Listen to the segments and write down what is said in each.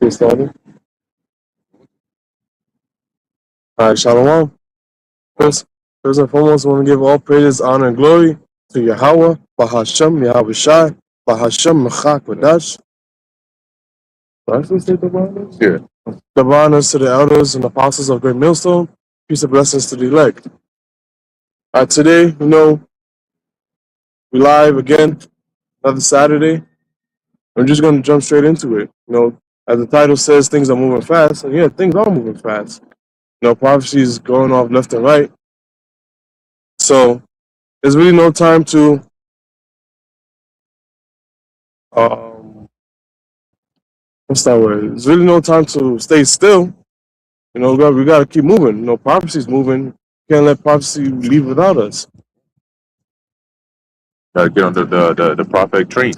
Get started. All right, Shalom. First and foremost, I want to give all praise, honor, and glory to Yahweh, Bahashem, Yahweh Shai, Bahashem, Mechak, Wadash. Did I actually say divine honors? Yeah. Divine honors to the elders and apostles of Great Millstone. Peace and blessings to the elect. Today, we live again, another Saturday. I'm just going to jump straight into it. As the title says, things are moving fast. And yeah, things are moving fast. Prophecies going off left and right. So there's really no time to what's that word? There's really no time to stay still. We got to keep moving. Prophecy's moving. Can't let prophecy leave without us. Gotta get on the prophetic train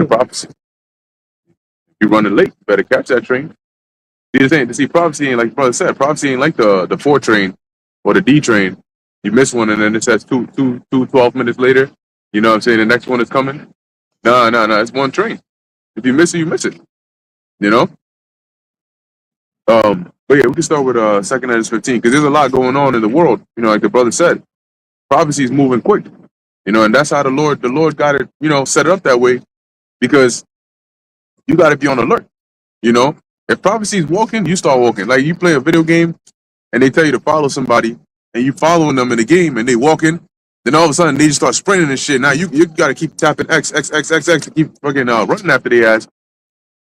of prophecy. If you're running late, you better catch that train. See, prophecy ain't like brother said. Prophecy ain't like the 4 train or the D train. You miss one and then it says 12 minutes later. You know what I'm saying? The next one is coming. No. It's one train. If you miss it, you miss it. But yeah, we can start with 2nd Ezra 15 because there's a lot going on in the world. Like the brother said, prophecy is moving quick. And that's how the Lord got it. Set it up that way because you got to be on alert. If prophecy is walking, you start walking. Like you play a video game and they tell you to follow somebody and you following them in the game and they walking, then all of a sudden they just start sprinting and shit. Now you got to keep tapping X to keep fucking running after their ass.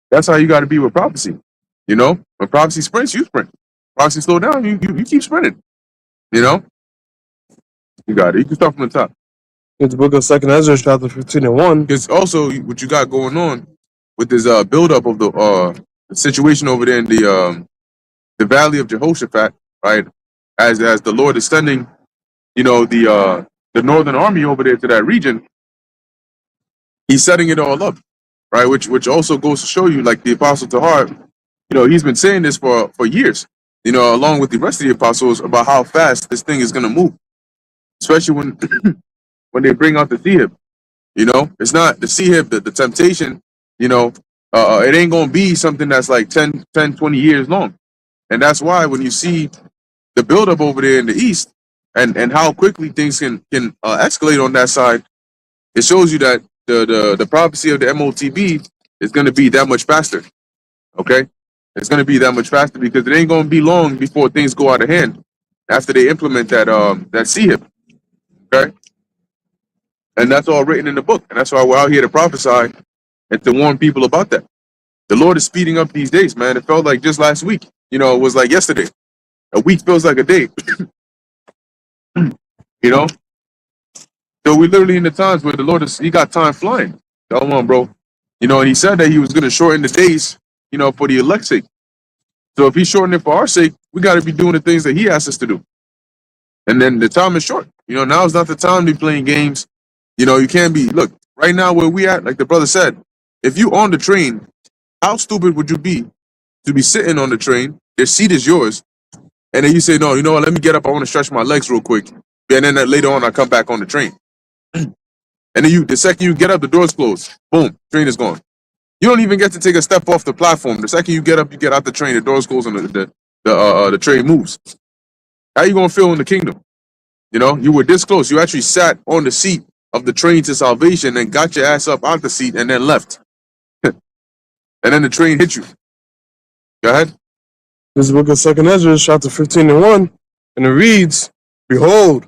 That's how you got to be with prophecy. When prophecy sprints, you sprint. Prophecy slow down, you keep sprinting. You got it. You can start from the top. It's the book of 2nd Ezra, chapter 15 and 1. Because also what you got going on with this buildup of the situation over there in the valley of Jehoshaphat, right? As the Lord is sending, the northern army over there to that region, he's setting it all up, right? Which also goes to show you, like the Apostle Tahar, he's been saying this for years, along with the rest of the apostles about how fast this thing is going to move, especially when when they bring out the Sihib. It's not the Sihib, the temptation, it ain't going to be something that's like 10, 20 years long. And that's why when you see the buildup over there in the east and how quickly things can escalate on that side, it shows you that the prophecy of the MOTB is going to be that much faster. Okay? It's going to be that much faster because it ain't going to be long before things go out of hand after they implement that Sihib. Okay? And that's all written in the book. And that's why we're out here to prophesy and to warn people about that. The Lord is speeding up these days, man. It felt like just last week. It was like yesterday. A week feels like a day. So we're literally in the times where the Lord he got time flying. Come on, bro. And he said that he was going to shorten the days, for the elect's sake. So if he's shortening it for our sake, we got to be doing the things that he asks us to do. And then the time is short. Now is not the time to be playing games. You can't be, look, right now where we at, like the brother said, if you on the train, how stupid would you be to be sitting on the train, your seat is yours, and then you say, no, what, let me get up, I want to stretch my legs real quick. And then later on, I come back on the train. And then the second you get up, the door's closed. Boom, train is gone. You don't even get to take a step off the platform. The second you get up, you get out the train, the door's closed, and the train moves. How you going to feel in the kingdom? You were this close. You actually sat on the seat of the train to salvation and got your ass up out the seat and then left. And then the train hit you. Go ahead. This is the book of 2nd Ezra, chapter 15 and 1. And it reads, Behold,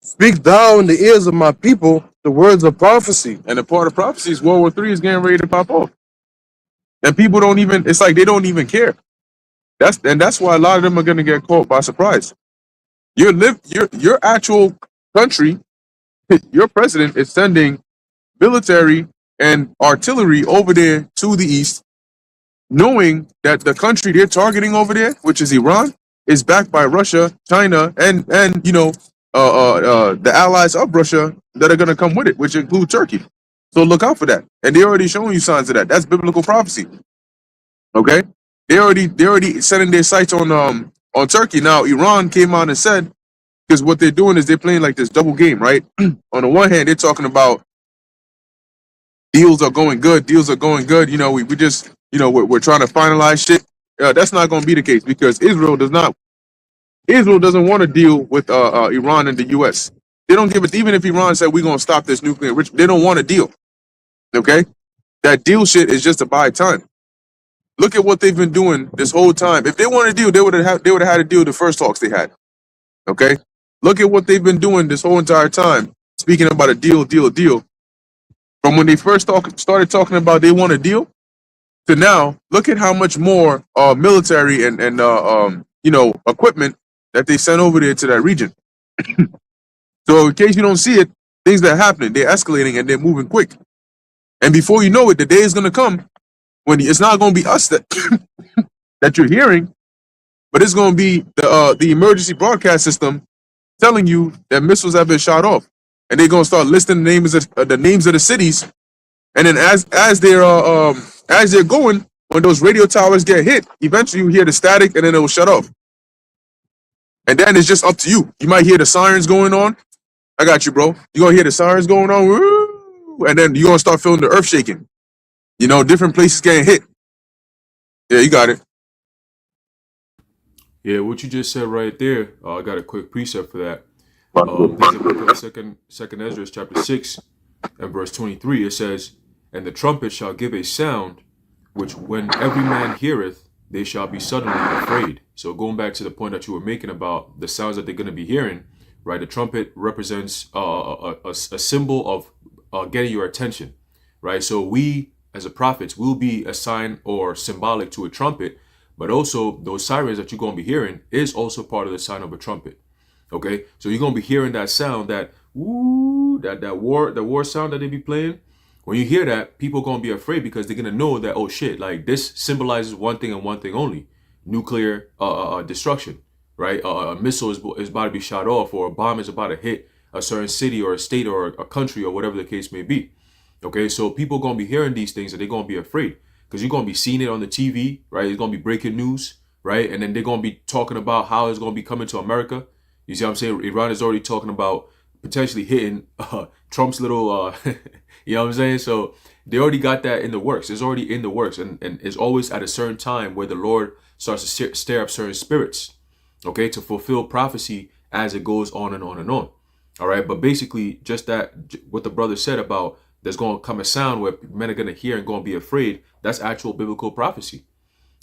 speak thou in the ears of my people the words of prophecy. And the part of prophecy is World War III is getting ready to pop off. And people don't even, it's like they don't even care. That's why a lot of them are going to get caught by surprise. Your actual country, your president is sending military and artillery over there to the east, knowing that the country they're targeting over there, which is Iran, is backed by Russia, China, and the allies of Russia that are going to come with it, which include Turkey. So look out for that. And they're already showing you signs of that. That's biblical prophecy. Okay? They're already setting their sights on Turkey. Now, Iran came out and said, because what they're doing is they're playing like this double game, right? On the one hand, they're talking about deals are going good. We just we're trying to finalize shit. That's not going to be the case because Israel doesn't want to deal with Iran and the U.S. They don't give it. Even if Iran said we're going to stop this nuclear enrichment, they don't want to deal. Okay, that deal shit is just to buy time. Look at what they've been doing this whole time. If they wanted to deal, they would have had to deal the first talks they had. Okay, look at what they've been doing this whole entire time. Speaking about a deal. From when they first started talking about they want a deal to now, look at how much more military and equipment that they sent over there to that region. So in case you don't see it, things that are happening, they're escalating and they're moving quick. And before you know it, the day is going to come when it's not going to be us that that you're hearing, but it's going to be the emergency broadcast system telling you that missiles have been shot off, and they're going to start listing the names of the cities. And then as they're going, when those radio towers get hit, eventually you hear the static, and then it will shut off. And then it's just up to you. You might hear the sirens going on. I got you, bro. You're going to hear the sirens going on, woo, and then you're going to start feeling the earth shaking. Different places getting hit. Yeah, you got it. Yeah, what you just said right there, I got a quick precept for that. There's a book of Second Ezra, chapter 6, and verse 23. It says, "And the trumpet shall give a sound, which when every man heareth, they shall be suddenly afraid." So going back to the point that you were making about the sounds that they're going to be hearing, right? The trumpet represents a symbol of getting your attention, right? So we, as a prophets, will be a sign or symbolic to a trumpet, but also those sirens that you're going to be hearing is also part of the sign of a trumpet. Okay, so you're going to be hearing that sound, that woo, that war sound that they be playing. When you hear that, people are going to be afraid because they're going to know that, oh shit, like this symbolizes one thing and one thing only: nuclear destruction, right? A missile is about to be shot off, or a bomb is about to hit a certain city or a state or a country or whatever the case may be. Okay, so people are going to be hearing these things and they're going to be afraid because you're going to be seeing it on the TV, right? It's going to be breaking news, right? And then they're going to be talking about how it's going to be coming to America. You see what I'm saying? Iran is already talking about potentially hitting Trump's little, you know what I'm saying? So they already got that in the works. It's already in the works. And it's always at a certain time where the Lord starts to stir up certain spirits, okay, to fulfill prophecy as it goes on and on and on. All right. But basically, just that, what the brother said about there's going to come a sound where men are going to hear and going to be afraid. That's actual biblical prophecy.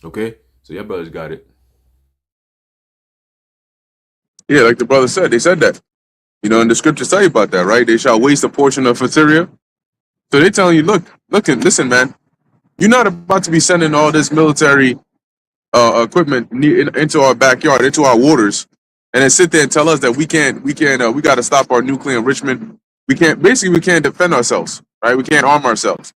Okay. So your brothers got it. Yeah, like the brother said, they said that. And the scriptures tell you about that, right? They shall waste a portion of Assyria. So they're telling you, listen, man, you're not about to be sending all this military equipment into our backyard, into our waters, and then sit there and tell us that we got to stop our nuclear enrichment. We can't defend ourselves, right? We can't arm ourselves.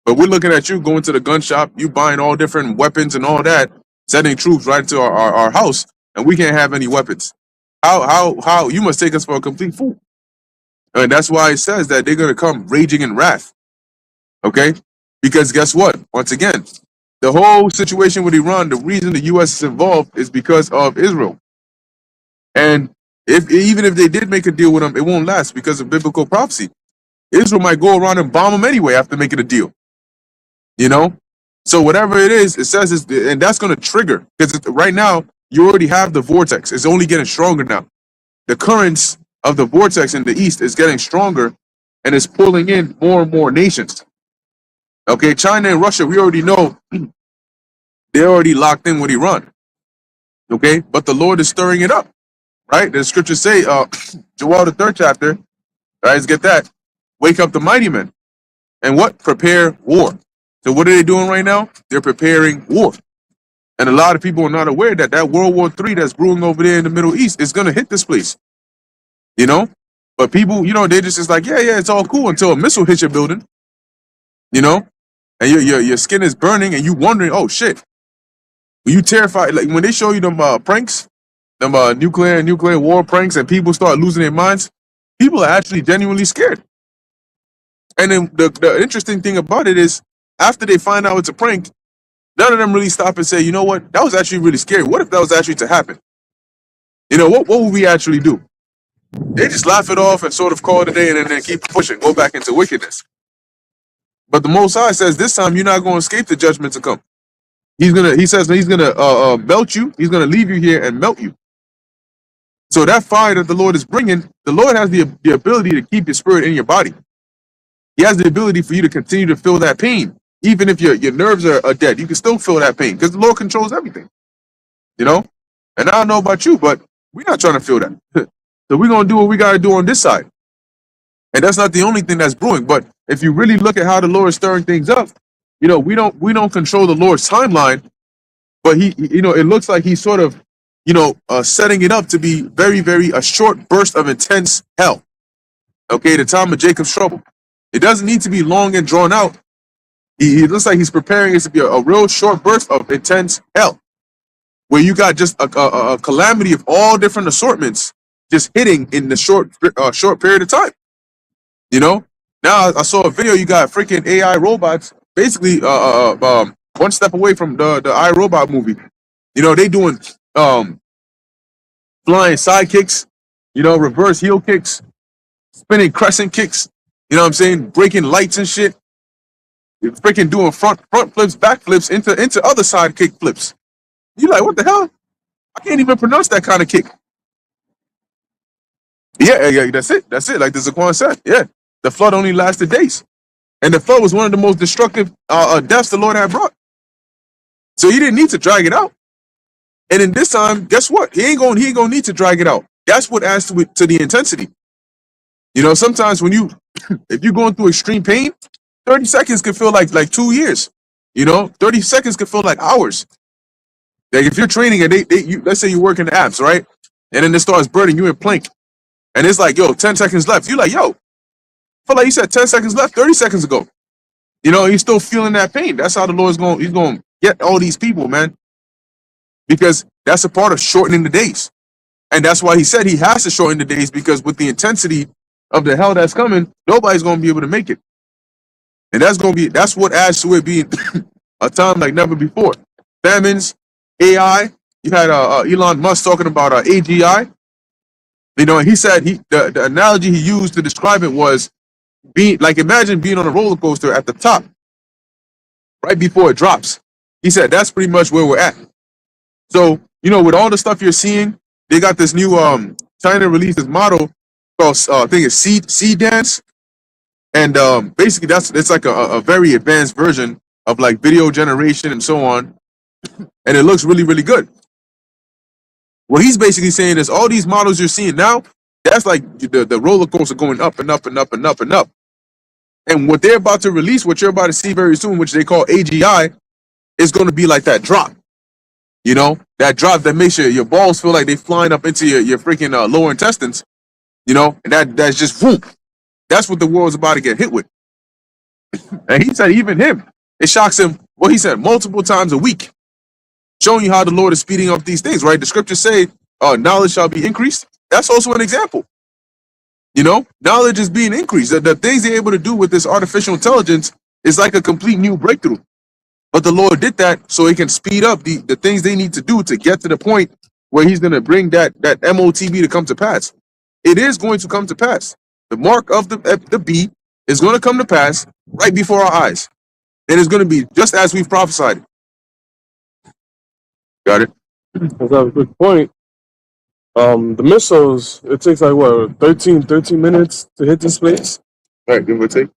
But we're looking at you going to the gun shop, you buying all different weapons and all that, sending troops right to our house, and we can't have any weapons. How you must take us for a complete fool. And that's why it says that they're going to come raging in wrath. Okay? Because guess what? Once again, the whole situation with Iran, the reason the U.S. is involved is because of Israel. And even if they did make a deal with them, it won't last because of biblical prophecy. Israel might go around and bomb them anyway after making a deal. So whatever it is, it says, and that's going to trigger. Because right now, you already have the vortex. It's only getting stronger now. The currents of the vortex in the east is getting stronger, and it's pulling in more and more nations. Okay, China and Russia, we already know they're already locked in with Iran. Okay, but the Lord is stirring it up, right? The scriptures say, Joel the 3rd chapter, guys, get that. Wake up the mighty men. And what? Prepare war. So what are they doing right now? They're preparing war. And a lot of people are not aware that World War III that's brewing over there in the Middle East is going to hit this place. But people, they just like, yeah, it's all cool until a missile hits your building. And your skin is burning and you wondering, oh shit. When you terrified, like when they show you them pranks, them nuclear war pranks, and people start losing their minds, people are actually genuinely scared. And then the interesting thing about it is, after they find out it's a prank, none of them really stop and say, you know what, that was actually really scary. What if that was actually to happen? What would we actually do? They just laugh it off and sort of call it a day and then keep pushing, go back into wickedness. But the Most High says this time you're not going to escape the judgment to come. He says he's gonna melt you. He's gonna leave you here and melt you. So that fire that the Lord is bringing, the Lord has the ability to keep your spirit in your body. He has the ability for you to continue to feel that pain, even if your nerves are dead. You can still feel that pain because the Lord controls everything. You know. And I don't know about you, but we're not trying to feel that. So we're gonna do what we gotta do on this side. And that's not the only thing that's brewing. But if you really look at how the Lord is stirring things up, you know, we don't control the Lord's timeline, but he you know, it looks like he's sort of, you know, setting it up to be very, very a short burst of intense hell. Okay, the time of Jacob's trouble. It doesn't need to be long and drawn out. He looks like he's preparing it to be a real short burst of intense hell, where you got just a calamity of all different assortments just hitting in the short period of time. You know, now I saw a video. You got freaking AI robots, basically, one step away from the iRobot movie. You know, they doing flying side kicks, you know, reverse heel kicks, spinning crescent kicks. You know what I'm saying? Breaking lights and shit. You're freaking doing front flips, back flips into other side kick flips. You like, what the hell? I can't even pronounce that kind of kick. Yeah, that's it. That's it. Like the Zaquan said. Yeah. The flood only lasted days. And the flood was one of the most destructive deaths the Lord had brought. So he didn't need to drag it out. And in this time, guess what? He ain't gonna need to drag it out. That's what adds to the intensity. You know, sometimes when if you're going through extreme pain, 30 seconds can feel like 2 years. You know, 30 seconds can feel like hours. Like if you're training and let's say you work in the abs, right? And then it starts burning you in plank. And it's like, yo, 10 seconds left. You're like, yo, feel like you said 10 seconds left 30 seconds ago. You know, he's still feeling that pain. That's how the Lord's he's going to get all these people, man. Because that's a part of shortening the days. And that's why he said he has to shorten the days, because with the intensity of the hell that's coming, nobody's going to be able to make it. And that's what adds to it being a time like never before. Famines, AI, you had Elon Musk talking about AGI. You know, and he said the analogy he used to describe it was imagine being on a roller coaster at the top, right before it drops. He said that's pretty much where we're at. So, you know, with all the stuff you're seeing, they got this new China released this model called I think it's Seed Dance. And basically it's like a very advanced version of like video generation and so on. And it looks really, really good. What he's basically saying is all these models you're seeing now, that's like the roller coaster going up and up and up and up and up. And what they're about to release, what you're about to see very soon, which they call AGI, is going to be like that drop. You know, that drop that makes your balls feel like they're flying up into your freaking lower intestines. You know, and that's just whoop. That's what the world's about to get hit with. And he said even him, it shocks him. Well, he said multiple times a week, showing you how the Lord is speeding up these things, right? The scriptures say, knowledge shall be increased. That's also an example. You know, knowledge is being increased. The things they're able to do with this artificial intelligence is like a complete new breakthrough. But the Lord did that so he can speed up the things they need to do to get to the point where he's going to bring that MOTB to come to pass. It is going to come to pass. The mark of the beast is going to come to pass right before our eyes. And it's going to be just as we've prophesied. Got it? That's a good point. The missiles, it takes like what, 13 minutes to hit this place? All right, give or take.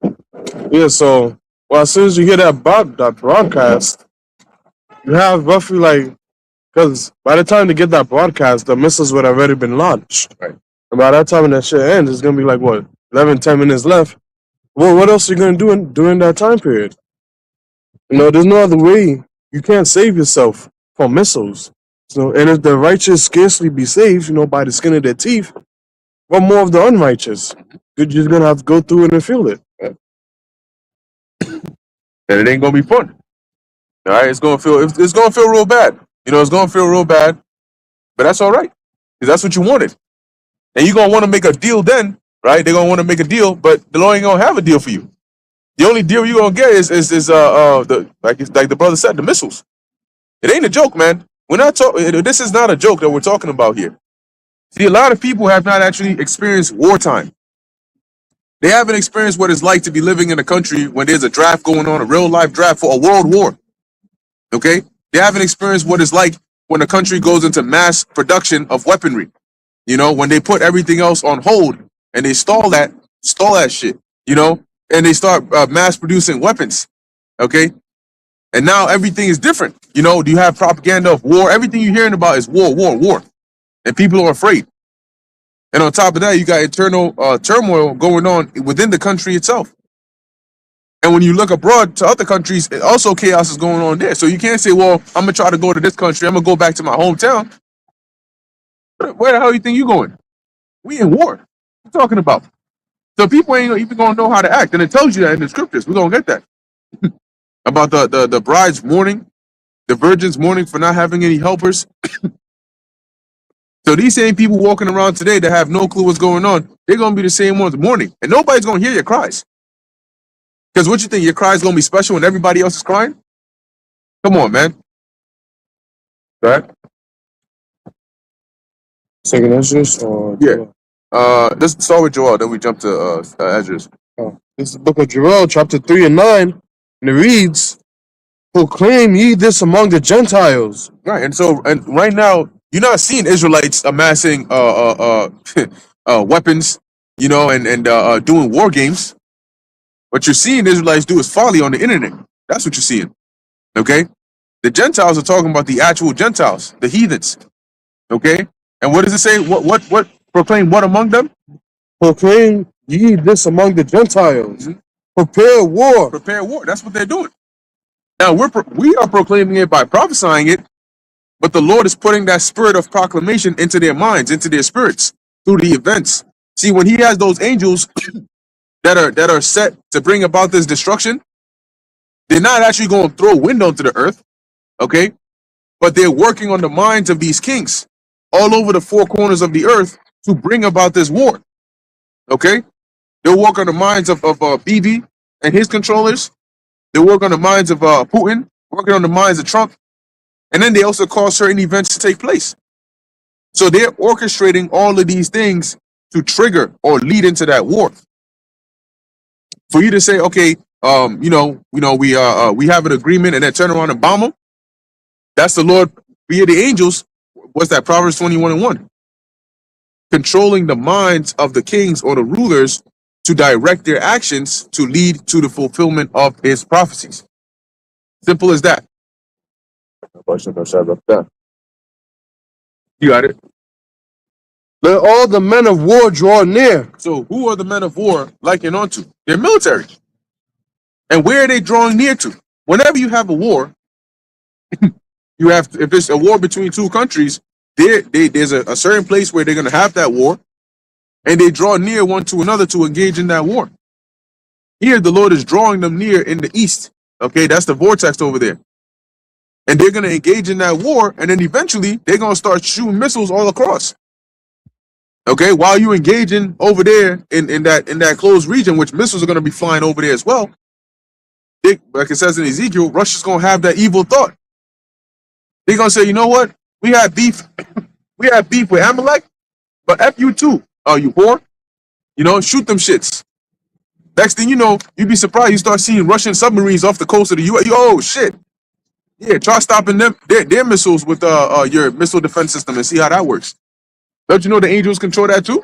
Yeah, so as soon as you hear that broadcast, you have roughly like, because by the time they get that broadcast, the missiles would have already been launched. Right. And by that time when that shit ends, it's going to be like, what, 10 minutes left? Well, what else are you going to do during that time period? You know, there's no other way. You can't save yourself from missiles. So, and if the righteous scarcely be saved, you know, by the skin of their teeth, what more of the unrighteous? You're just going to have to go through it and feel it. And it ain't going to be fun. All right, it's going to feel real bad. You know, it's going to feel real bad, but that's all right, because that's what you wanted. And you're going to want to make a deal then, right? They're going to want to make a deal, but the Lord ain't going to have a deal for you. The only deal you're going to get is like the brother said, the missiles. It ain't a joke, man. We're not talking. This is not a joke that we're talking about here. See, a lot of people have not actually experienced wartime. They haven't experienced what it's like to be living in a country when there's a draft going on, a real life draft for a world war. Okay? They haven't experienced what it's like when a country goes into mass production of weaponry. You know, when they put everything else on hold and they stall that shit, you know, and they start mass producing weapons. Okay? And now everything is different. You know, do you have propaganda of war? Everything you're hearing about is war, war, war. And people are afraid. And on top of that, you got internal turmoil going on within the country itself. And when you look abroad to other countries, also chaos is going on there. So you can't say, well, I'm going to try to go to this country. I'm going to go back to my hometown. Where the hell do you think you're going? We in war. What you talking about? So people ain't even going to know how to act. And it tells you that in the scriptures. We're going to get that. About the bride's mourning, the virgin's mourning for not having any helpers. So these same people walking around today that have no clue what's going on, they're going to be the same ones mourning. And nobody's going to hear your cries. Because what you think, your cries going to be special when everybody else is crying? Come on, man. Right? Second Esdras or Yeah. Let's start with Joel, then we jump to Esdras. This is the book of Joel, chapter 3 and 9, and it reads, "Proclaim ye this among the Gentiles." Right, and right now, you're not seeing Israelites amassing weapons, you know, and doing war games. What you're seeing Israelites do is folly on the internet. That's what you're seeing. Okay? The Gentiles are talking about the actual Gentiles, the heathens. Okay? And what does it say? What proclaim what among them? Proclaim ye this among the Gentiles. Prepare war. Prepare war. That's what they're doing. Now we are proclaiming it by prophesying it, but the Lord is putting that spirit of proclamation into their minds, into their spirits through the events. See, when He has those angels that are set to bring about this destruction, they're not actually going to throw wind onto the earth, okay? But they're working on the minds of these kings all over the four corners of the earth to bring about this war, okay? They'll work on the minds of Bibi and his controllers. They work on the minds of Putin, working on the minds of Trump. And then they also cause certain events to take place. So they're orchestrating all of these things to trigger or lead into that war. For you to say, okay, we have an agreement and then turn around and bomb them. That's the Lord via the angels. What's that? Proverbs 21:1. Controlling the minds of the kings or the rulers to direct their actions to lead to the fulfillment of His prophecies. Simple as that. You got it. Let all the men of war draw near. So who are the men of war likened unto? They're military. And where are they drawing near to? Whenever you have a war, you have, if it's a war between two countries, there's a certain place where they're going to have that war, and they draw near one to another to engage in that war. Here, the Lord is drawing them near in the east. Okay, that's the vortex over there. And they're going to engage in that war, and then eventually they're going to start shooting missiles all across. Okay, while you engaging over there in that closed region, which missiles are going to be flying over there as well, like it says in Ezekiel, Russia's going to have that evil thought. They're going to say, you know what? We have beef with Amalek, but F you too. Oh, you whore? You know, shoot them shits. Next thing you know, you'd be surprised. You start seeing Russian submarines off the coast of the U.S. Oh, shit. Yeah, try stopping them their missiles with your missile defense system and see how that works. Don't you know the angels control that too?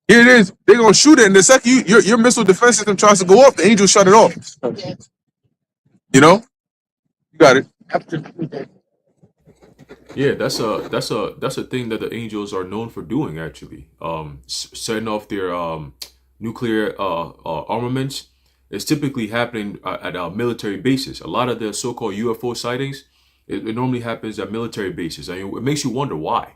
Here it is. They're going to shoot it, and the second your missile defense system tries to go off, the angels shut it off. You know? You got it. Yeah, that's a thing that the angels are known for doing, actually. Setting off their nuclear armaments is typically happening at military bases. A lot of the so-called UFO sightings, it normally happens at military bases. I mean, it makes you wonder why,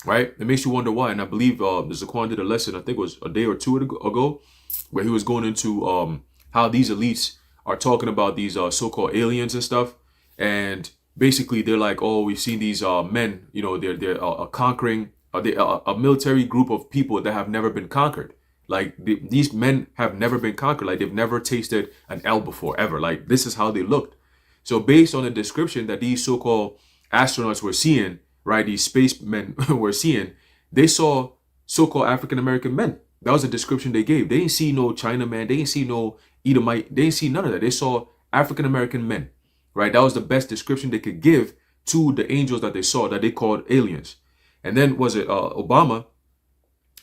right? It makes you wonder why. And I believe Zaquan did a lesson, I think it was a day or two ago, where he was going into how these elites are talking about these so-called aliens and stuff. And basically, they're like, oh, we've seen these men, you know, they're conquering a military group of people that have never been conquered. Like these men have never been conquered. Like they've never tasted an L before, ever. Like this is how they looked. So based on the description that these so-called astronauts were seeing, right, these spacemen were seeing, they saw so-called African-American men. That was the description they gave. They didn't see no Chinaman. They didn't see no Edomite. They didn't see none of that. They saw African American men, right? That was the best description they could give to the angels that they saw, that they called aliens. And then was it Obama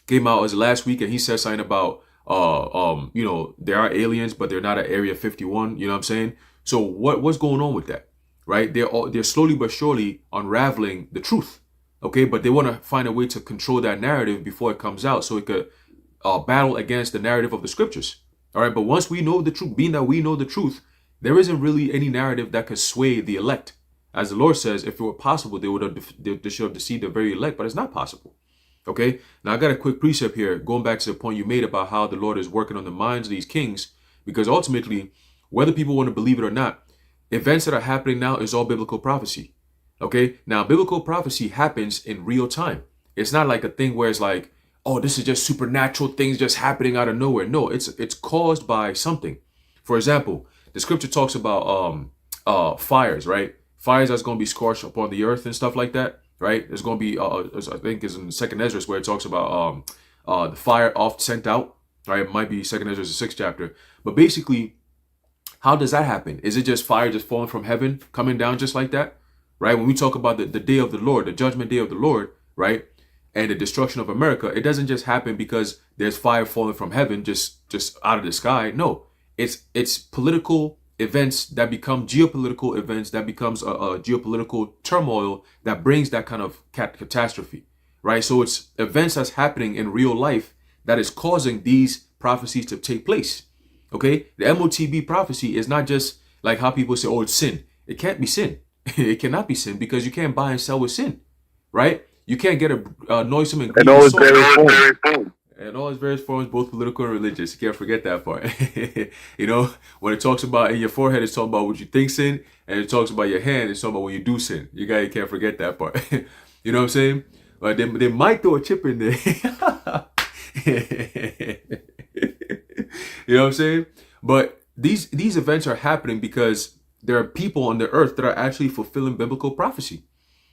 came out as last week, and he said something about you know, there are aliens, but they're not at Area 51. You know what I'm saying? So what's going on with that, right? They're slowly but surely unraveling the truth, okay? But they want to find a way to control that narrative before it comes out, so it could battle against the narrative of the scriptures. All right, but once we know the truth, being that we know the truth, there isn't really any narrative that could sway the elect. As the Lord says, if it were possible, they should have deceived the very elect, but it's not possible. Okay, now I got a quick precept here, going back to the point you made about how the Lord is working on the minds of these kings, because ultimately, whether people want to believe it or not, events that are happening now is all biblical prophecy. Okay, now biblical prophecy happens in real time. It's not like a thing where it's like, oh, this is just supernatural things just happening out of nowhere. No, it's caused by something. For example, the scripture talks about fires, right? Fires that's going to be scorched upon the earth and stuff like that, right? There's going to be, I think it's in Second Ezra where it talks about the fire oft sent out, right? It might be Second Ezra, the 6th chapter. But basically, how does that happen? Is it just fire just falling from heaven, coming down just like that, right? When we talk about the day of the Lord, the judgment day of the Lord, right? And the destruction of America, it doesn't just happen because there's fire falling from heaven, just out of the sky. No, it's political events that become geopolitical events, that becomes a geopolitical turmoil that brings that kind of catastrophe, right? So it's events that's happening in real life that is causing these prophecies to take place. Okay, the MOTB prophecy is not just like how people say, oh, it's sin. It can't be sin. It cannot be sin, because you can't buy and sell with sin, right? You can't get a noisome and And grievous all its various forms. and all its various forms, both political and religious. You can't forget that part. You know, when it talks about in your forehead, it's talking about what you think sin, and it talks about your hand, it's talking about when you do sin. You can't forget that part. You know what I'm saying? But they might throw a chip in there. You know what I'm saying? But these events are happening because there are people on the earth that are actually fulfilling biblical prophecy.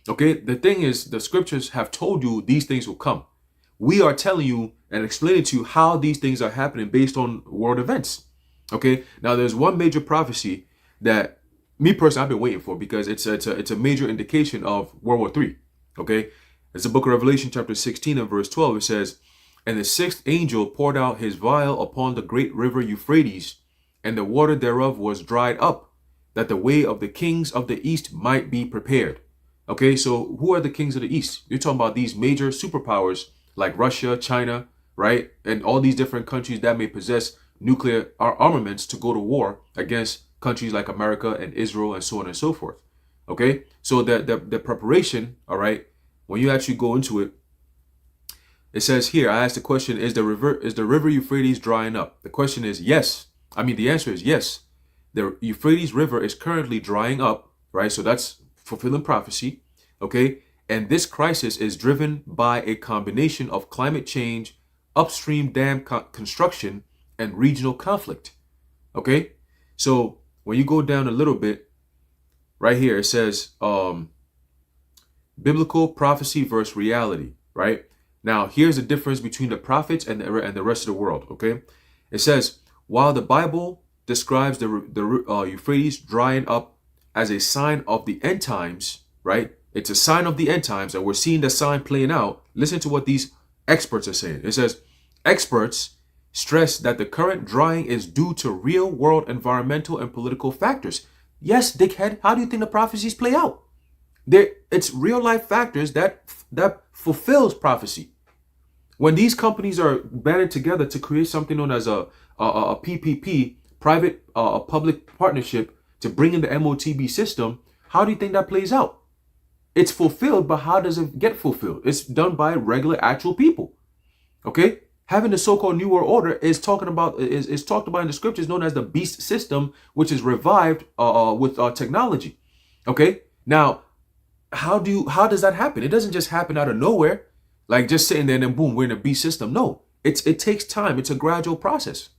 Okay, the thing is, the scriptures have told you these things will come. We are telling you and explaining to you how these things are happening based on world events. Okay, now there's one major prophecy that me personally I've been waiting for, because it's a major indication of World War III. Okay, it's the book of Revelation chapter 16 and verse 12. It says, and the 6th angel poured out his vial upon the great river Euphrates, and the water thereof was dried up, that the way of the kings of the east might be prepared. Okay, so who are the kings of the east? You're talking about these major superpowers like Russia, China, right? And all these different countries that may possess nuclear armaments to go to war against countries like America and Israel and so on and so forth. Okay, so the preparation, all right, when you actually go into it, it says here, I asked the question, is the river Euphrates drying up? The question is yes. I mean, the answer is yes. The Euphrates River is currently drying up, right? So that's fulfilling prophecy, okay? And this crisis is driven by a combination of climate change, upstream dam construction, and regional conflict, okay? So when you go down a little bit, right here, it says biblical prophecy versus reality, right? Now, here's the difference between the prophets and the rest of the world, okay? It says, while the Bible describes the Euphrates drying up as a sign of the end times, right? It's a sign of the end times, and we're seeing the sign playing out. Listen to what these experts are saying. It says, experts stress that the current drying is due to real world environmental and political factors. Yes, dickhead, how do you think the prophecies play out? It's real life factors that fulfills prophecy. When these companies are banded together to create something known as a PPP, private public partnership, to bring in the MOTB system, how do you think that plays out? It's fulfilled, but how does it get fulfilled? It's done by regular actual people. Okay? Having the so-called New World Order is talked about in the scriptures, known as the beast system, which is revived with technology. Okay? Now, how does that happen? It doesn't just happen out of nowhere, like just sitting there and then boom, we're in a beast system. No, it takes time. It's a gradual process.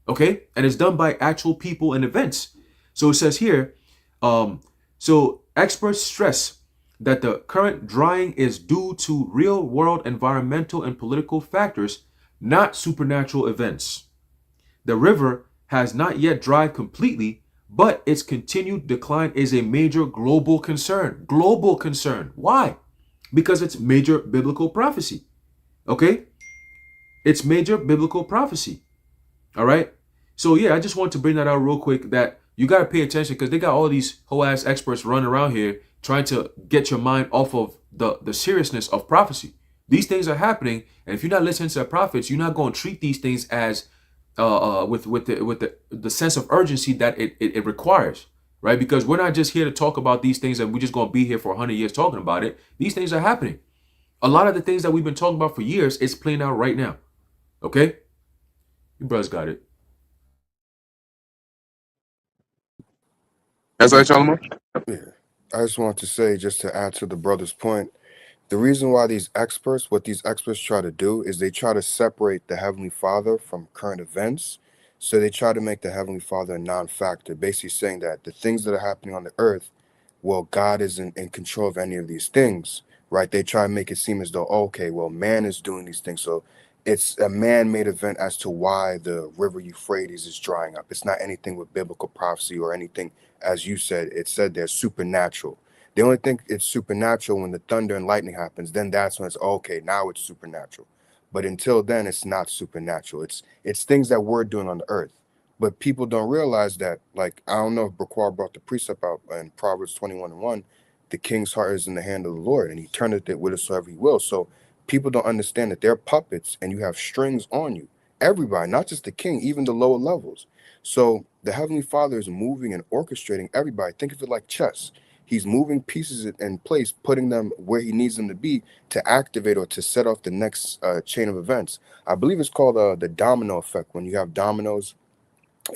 Okay? And it's done by actual people and events. So it says here, so experts stress that the current drying is due to real world environmental and political factors, not supernatural events. The river has not yet dried completely, but its continued decline is a major global concern. Global concern. Why? Because it's major biblical prophecy. Okay? It's major biblical prophecy. All right? So yeah, I just want to bring that out real quick, that you got to pay attention, because they got all these whole ass experts running around here trying to get your mind off of the seriousness of prophecy. These things are happening, and if you're not listening to the prophets, you're not going to treat these things as with the sense of urgency that it requires, right? Because we're not just here to talk about these things and we're just going to be here for 100 years talking about it. These things are happening. A lot of the things that we've been talking about for years, it's playing out right now. Okay? You brothers got it. That's right, Shalom. Yeah. I just want to say, just to add to the brother's point, the reason why what these experts try to do is they try to separate the Heavenly Father from current events. So they try to make the Heavenly Father a non-factor, basically saying that the things that are happening on the earth, well, God isn't in control of any of these things, right? They try to make it seem as though, okay, well, man is doing these things. So it's a man-made event as to why the river Euphrates is drying up. It's not anything with biblical prophecy or anything, as you said, it said they're supernatural. They only think it's supernatural when the thunder and lightning happens. Then that's when it's okay. Now it's supernatural. But until then, it's not supernatural. It's things that we're doing on the earth. But people don't realize that. Like, I don't know if Braquar brought the precept out in Proverbs 21:1. The king's heart is in the hand of the Lord, and he turneth it whithersoever he will. So people don't understand that they're puppets, and you have strings on you. Everybody, not just the king, even the lower levels. So the Heavenly Father is moving and orchestrating everybody. Think of it like chess. He's moving pieces in place, putting them where he needs them to be to activate or to set off the next chain of events. I believe it's called the domino effect. When you have dominoes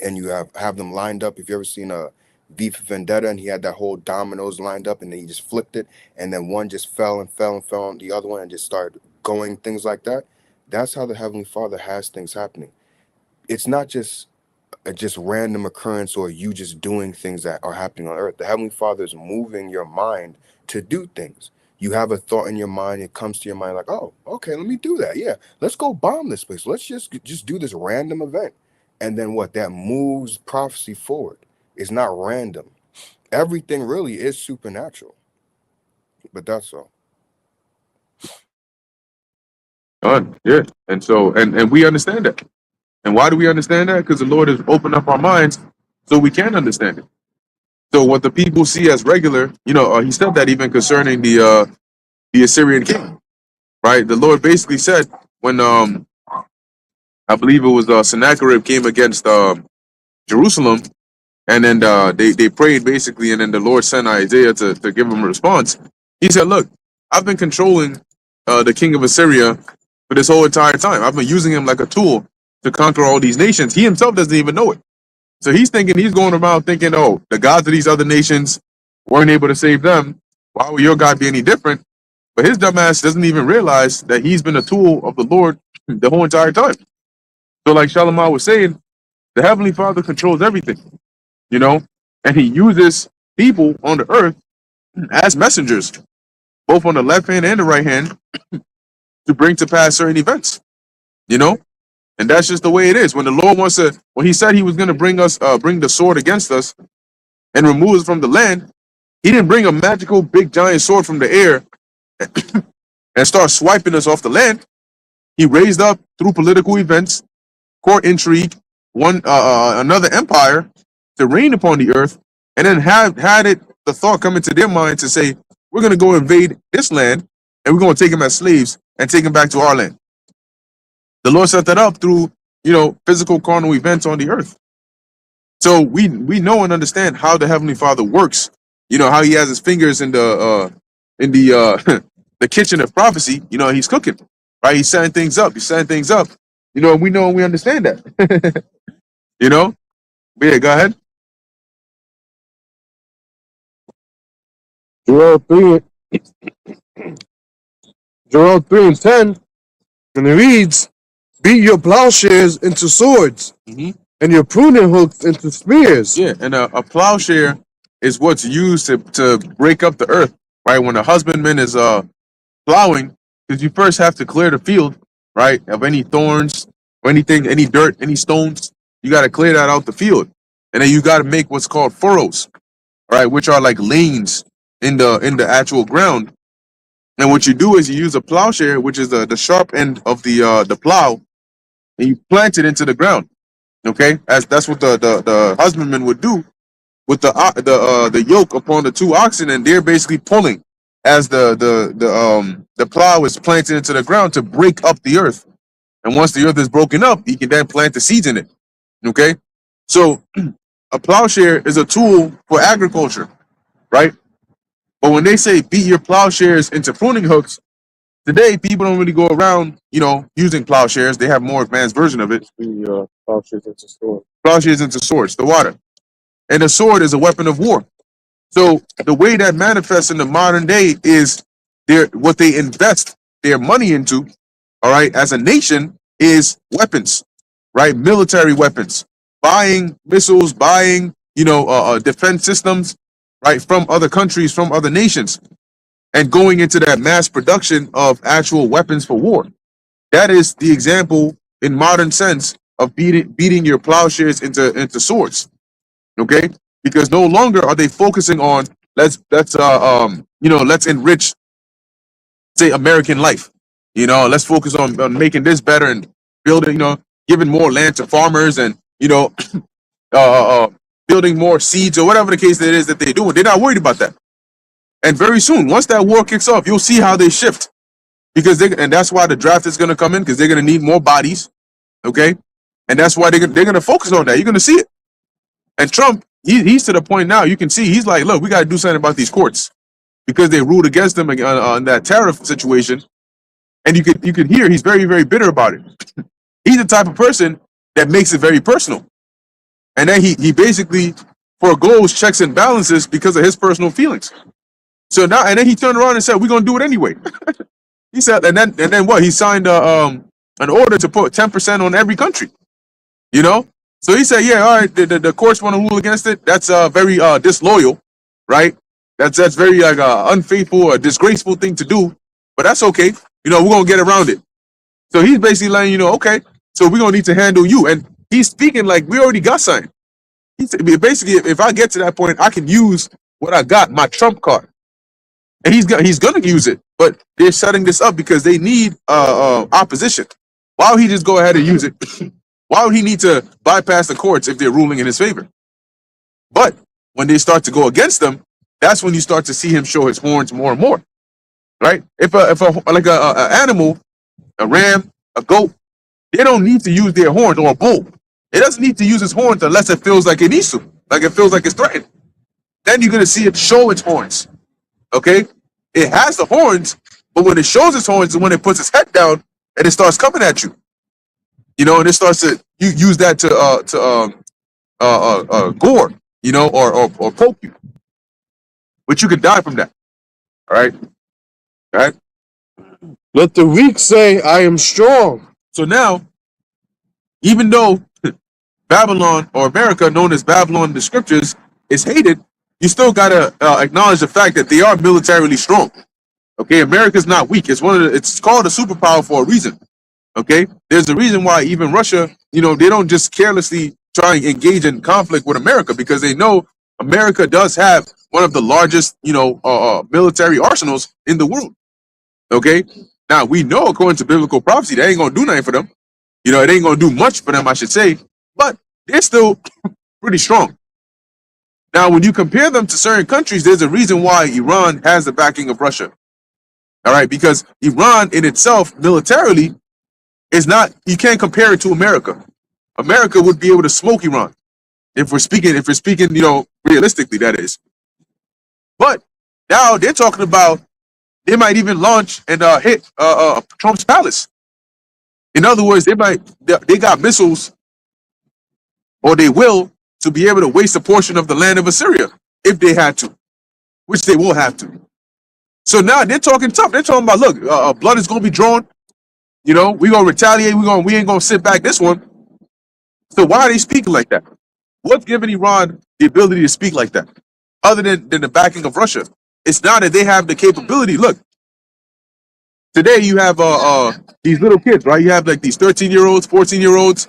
and you have them lined up. If you ever seen a V for Vendetta, and he had that whole dominoes lined up, and then he just flipped it, and then one just fell and fell and fell on the other one, and just started going, things like that. That's how the Heavenly Father has things happening. It's not just random occurrence or you just doing things that are happening on earth. The Heavenly Father is moving your mind to do things. You have a thought in your mind, it comes to your mind like, oh, okay, let me do that. Yeah, let's go bomb this place. Let's just do this random event. And then what? That moves prophecy forward. It's not random. Everything really is supernatural. But that's all. Done. Yeah. And so, and we understand that. And why do we understand that? Because the Lord has opened up our minds so we can understand it. So what the people see as regular, he said that even concerning the Assyrian king, right? The Lord basically said when I believe it was Sennacherib came against Jerusalem, and then they prayed basically, and then the Lord sent Isaiah to give him a response. He said, "Look, I've been controlling the king of Assyria for this whole entire time. I've been using him like a tool to conquer all these nations. He himself doesn't even know it. So he's going around thinking, oh, the gods of these other nations weren't able to save them. Why would your God be any different? But his dumbass doesn't even realize that he's been a tool of the Lord the whole entire time. So like Shalimar was saying, the Heavenly Father controls everything, and he uses people on the earth as messengers, both on the left hand and the right hand, to bring to pass certain events, And that's just the way it is. When the Lord when he said he was going to bring the sword against us and remove us from the land, he didn't bring a magical big giant sword from the air and start swiping us off the land. He raised up through political events, court intrigue, another empire to reign upon the earth, and then had the thought come into their mind to say, we're going to go invade this land and we're going to take them as slaves and take them back to our land. The Lord set that up through, physical carnal events on the earth. So we know and understand how the Heavenly Father works. How he has his fingers in the the kitchen of prophecy. He's cooking, right? He's setting things up. And we know and we understand that. But yeah, go ahead. Joel 3:10, and it reads, beat your plowshares into swords, Mm-hmm. and your pruning hooks into spears. Yeah, and a plowshare is what's used to break up the earth, right? When a husbandman is plowing, because you first have to clear the field, right? Of any thorns or anything, any dirt, any stones, you got to clear that out the field, and then you got to make what's called furrows, right, which are like lanes in the actual ground. And what you do is you use a plowshare, which is the sharp end of the plow, and you plant it into the ground. Okay, as that's what the husbandman would do with the yoke upon the two oxen, and they're basically pulling as the plow is planted into the ground to break up the earth. And once the earth is broken up, he can then plant the seeds in it. Okay, so a plowshare is a tool for agriculture, right? But when they say beat your plowshares into pruning hooks, today people don't really go around, using plowshares. They have more advanced version of it. The plowshares into sword. Plowshares into swords, the water. And a sword is a weapon of war. So the way that manifests in the modern day is what they invest their money into, all right, as a nation is weapons, right? Military weapons, buying missiles, buying, defense systems, right, from other countries, from other nations, and going into that mass production of actual weapons for war. That is the example in modern sense of beating your plowshares into swords. Okay, because no longer are they focusing on let's enrich, say, American life. Let's focus on making this better and building, giving more land to farmers and building more seeds or whatever the case it is that they're doing. They're not worried about that. And very soon, once that war kicks off, you'll see how they shift, and that's why the draft is going to come in, because they're going to need more bodies. Okay, and that's why they're going to focus on that. You're going to see it. And Trump, he's to the point now, you can see he's like, look, we got to do something about these courts, because they ruled against him on that tariff situation. And you could hear he's very, very bitter about it. He's the type of person that makes it very personal. And then he basically forgoes checks and balances because of his personal feelings. So now, and then he turned around and said, we're going to do it anyway. He said, and then what? He signed an order to put 10% on every country, So he said, yeah, all right, the courts want to rule against it. That's very disloyal, right? That's very like unfaithful or disgraceful thing to do, but that's okay. We're going to get around it. So he's basically letting okay, so we're going to need to handle you. And he's speaking like we already got something. Basically, if I get to that point, I can use what I got, my trump card. And he's going to use it, but they're setting this up because they need opposition. Why would he just go ahead and use it? Why would he need to bypass the courts if they're ruling in his favor? But when they start to go against them, that's when you start to see him show his horns more and more, right? If a animal, a ram, a goat, they don't need to use their horns, or a bull. It doesn't need to use its horns unless it feels like it needs to, like it feels like it's threatened. Then you're going to see it show its horns, okay? It has the horns, but when it shows its horns is when it puts its head down and it starts coming at you. And it starts to use that to gore, or poke you. But you could die from that. All right? All right? Let the weak say, I am strong. So now, even though Babylon, or America, known as Babylon in the scriptures, is hated, you still got to acknowledge the fact that they are militarily strong. Okay? America's not weak. It's called a superpower for a reason. Okay, there's a reason why even Russia, they don't just carelessly try and engage in conflict with America, because they know America does have one of the largest, military arsenals in the world. Okay, now we know, according to biblical prophecy, that ain't gonna do nothing for them. It ain't gonna do much for them, I should say, but they're still pretty strong. Now, when you compare them to certain countries, there's a reason why Iran has the backing of Russia. All right, because Iran in itself, militarily, is not, you can't compare it to America. America would be able to smoke Iran. If we're speaking, realistically, that is. But now they're talking about they might even launch and hit Trump's palace. In other words, they got missiles, or they will, to be able to waste a portion of the land of Assyria if they had to, which they will have to. So now they're talking tough. They're talking about, look, blood is going to be drawn. We're going to retaliate. We ain't going to sit back this one. So why are they speaking like that? What's giving Iran the ability to speak like that? Other than the backing of Russia. It's not that they have the capability. Look, Today you have these little kids, right? You have like these 13-year-olds, 14-year-olds.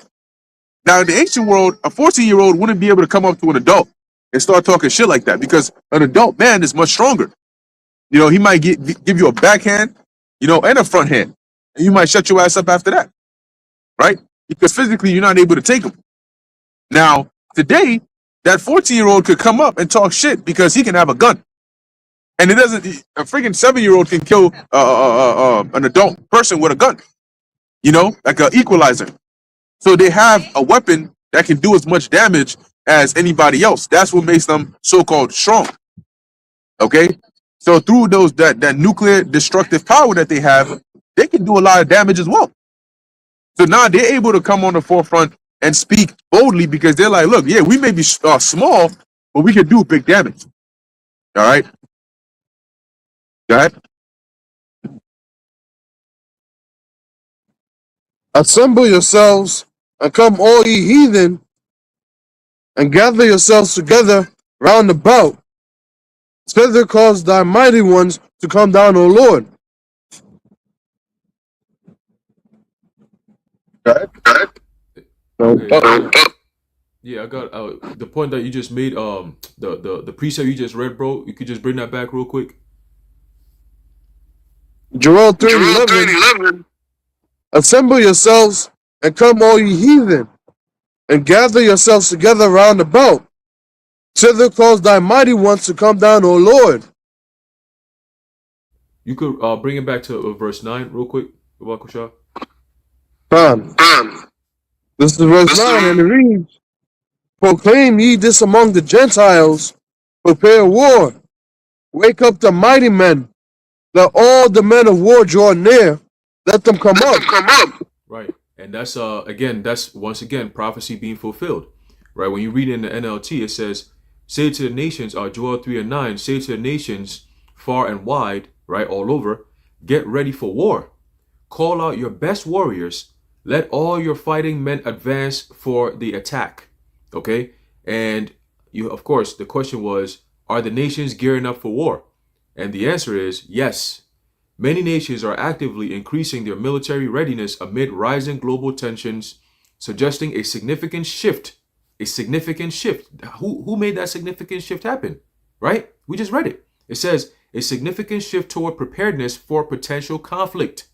Now in the ancient world, a 14-year-old wouldn't be able to come up to an adult and start talking shit like that because an adult man is much stronger. You know, he might give you a backhand, you know, and a front hand, and you might shut your ass up after that, right? Because physically you're not able to take him. Now today, that 14-year-old could come up and talk shit because he can have a gun. And it doesn't. A freaking 7-year-old can kill an adult person with a gun. You know, like an equalizer. So they have a weapon that can do as much damage as anybody else. That's what makes them so-called strong. Okay. So through that nuclear destructive power that they have, they can do a lot of damage as well. So now they're able to come on the forefront and speak boldly because they're like, look, yeah, we may be small, but we can do big damage. All right. Go ahead. Assemble yourselves and come all ye heathen, and gather yourselves together round about. Thither cause thy mighty ones to come down, O Lord. Go ahead. Okay, yeah, I got the point that you just made. The precept you just read, bro. You could just bring that back real quick. Joel 3:11. Assemble yourselves and come all ye heathen, and gather yourselves together round about. Thither cause thy mighty ones to come down, O Lord. You could bring it back to verse 9 real quick, Wakusha. This is verse 9, and it reads, Proclaim ye this among the Gentiles, prepare war, wake up the mighty men, let all the men of war draw near, let them come up. Right, and that's again, that's once again prophecy being fulfilled. Right, when you read in the NLT, it says, "Say to the nations," Joel 3:9, "Say to the nations far and wide, right, all over, get ready for war. Call out your best warriors. Let all your fighting men advance for the attack." Okay, and you, of course, the question was, are the nations gearing up for war? And the answer is yes. Many nations are actively increasing their military readiness amid rising global tensions, suggesting a significant shift. A significant shift. Who made that significant shift happen? Right? We just read it. It says a significant shift toward preparedness for potential conflict.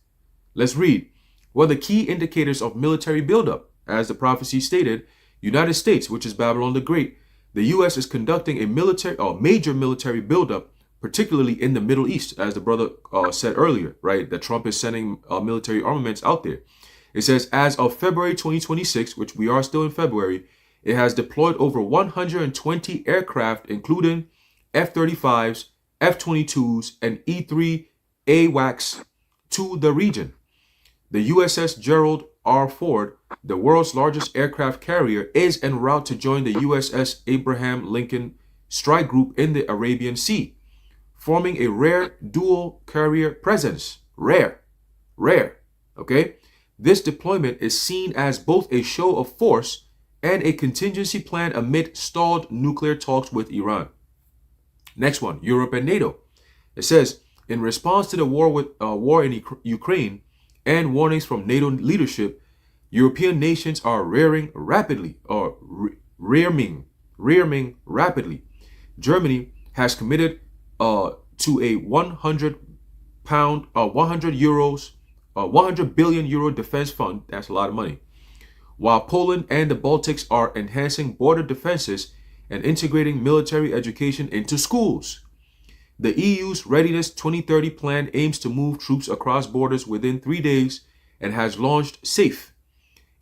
Let's read. What are the key indicators of military buildup? As the prophecy stated, United States, which is Babylon the Great, the U.S. is conducting a major military buildup, particularly in the Middle East, as the brother said earlier, right? That Trump is sending military armaments out there. It says, as of February 2026, which we are still in February, it has deployed over 120 aircraft, including F-35s, F-22s, and E-3 AWACS to the region. The USS Gerald R. Ford, the world's largest aircraft carrier, is en route to join the USS Abraham Lincoln Strike Group in the Arabian Sea, forming a rare dual carrier presence. Rare. Okay? This deployment is seen as both a show of force and a contingency plan amid stalled nuclear talks with Iran. Next one, Europe and NATO. It says, in response to the war in Ukraine and warnings from NATO leadership, European nations are rearing rapidly. Germany has committed to a 100 billion euro defense fund. That's a lot of money. While Poland and the Baltics are enhancing border defenses and integrating military education into schools. The EU's Readiness 2030 plan aims to move troops across borders within 3 days and has launched SAFE,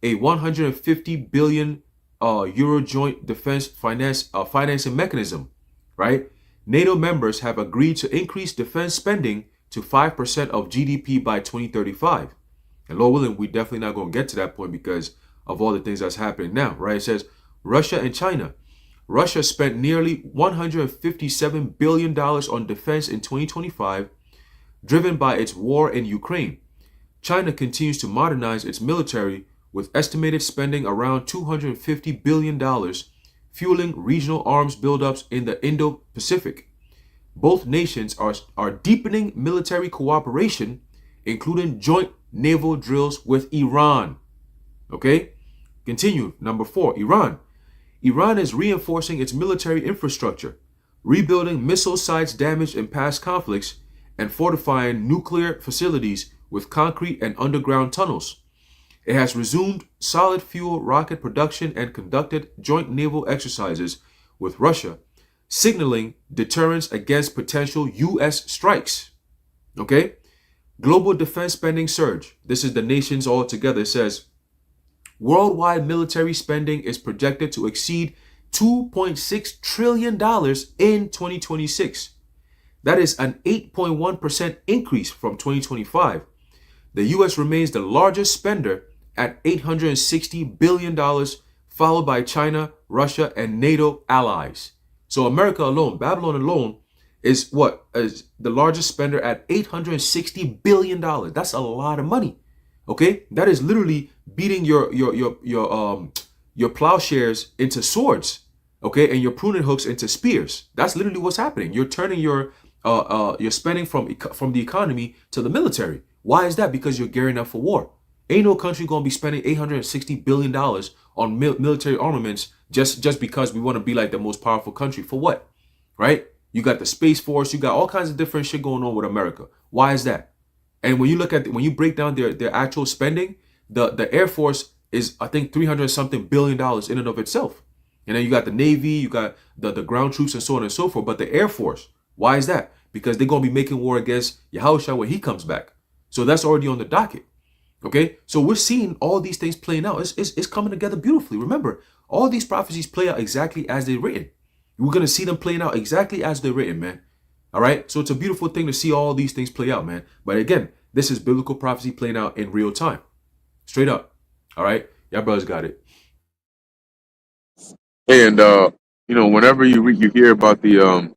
a 150 billion euro joint defense financing mechanism, right? NATO members have agreed to increase defense spending to 5% of GDP by 2035. And Lord willing, we're definitely not going to get to that point because of all the things that's happening now, right? It says Russia and China. Russia spent nearly $157 billion on defense in 2025, driven by its war in Ukraine. China continues to modernize its military with estimated spending around $250 billion, fueling regional arms buildups in the Indo-Pacific. Both nations are deepening military cooperation including joint naval drills with Iran. Okay? Continue. Number 4, Iran. Iran is reinforcing its military infrastructure, rebuilding missile sites damaged in past conflicts, and fortifying nuclear facilities with concrete and underground tunnels. It has resumed solid fuel rocket production and conducted joint naval exercises with Russia, signaling deterrence against potential U.S. strikes. Okay? Global defense spending surge. This is the nations all together. It says, worldwide military spending is projected to exceed $2.6 trillion in 2026. That is an 8.1% increase from 2025. The U.S. remains the largest spender at $860 billion, followed by China, Russia, and NATO allies. So America alone, Babylon alone, is what? Is the largest spender at $860 billion. That's a lot of money. Okay? That is literally beating your plowshares into swords. Okay? And your pruning hooks into spears. That's literally what's happening. You're turning your spending from the economy to the military. Why is that? Because you're gearing up for war. Ain't no country gonna be spending $860 billion on military armaments just because we want to be like the most powerful country. For what? Right? You got the Space Force, you got all kinds of different shit going on with America. Why is that? And when you look at when you break down their actual spending, the Air Force is, I think, $300-something billion in and of itself. And then you got the Navy, you got the ground troops and so on and so forth. But the Air Force, why is that? Because they're gonna be making war against Yahushua when he comes back. So that's already on the docket. Okay, so we're seeing all these things playing out. It's coming together beautifully. Remember, all these prophecies play out exactly as they're written. We're going to see them playing out exactly as they're written, man. All right, so it's a beautiful thing to see all these things play out, man. But again, this is biblical prophecy playing out in real time. Straight up. All right, y'all brothers got it. And whenever you hear about the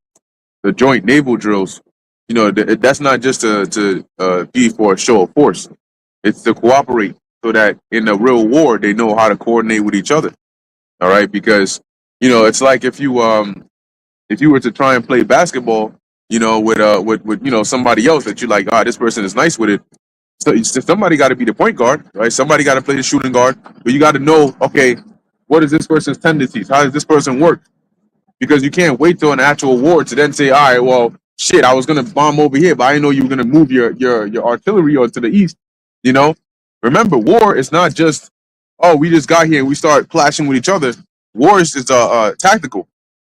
joint naval drills, that's not just to be for a show of force. It's to cooperate so that in the real war they know how to coordinate with each other. All right, because it's like if you were to try and play basketball, with somebody else that you like, this person is nice with it. So somebody got to be the point guard, right? Somebody got to play the shooting guard, but you got to know, okay, what is this person's tendencies? How does this person work? Because you can't wait till an actual war to then say, all right, well, shit, I was gonna bomb over here, but I didn't know you were gonna move your artillery on to the east. Remember, war is not just, we just got here and we start clashing with each other. War is tactical.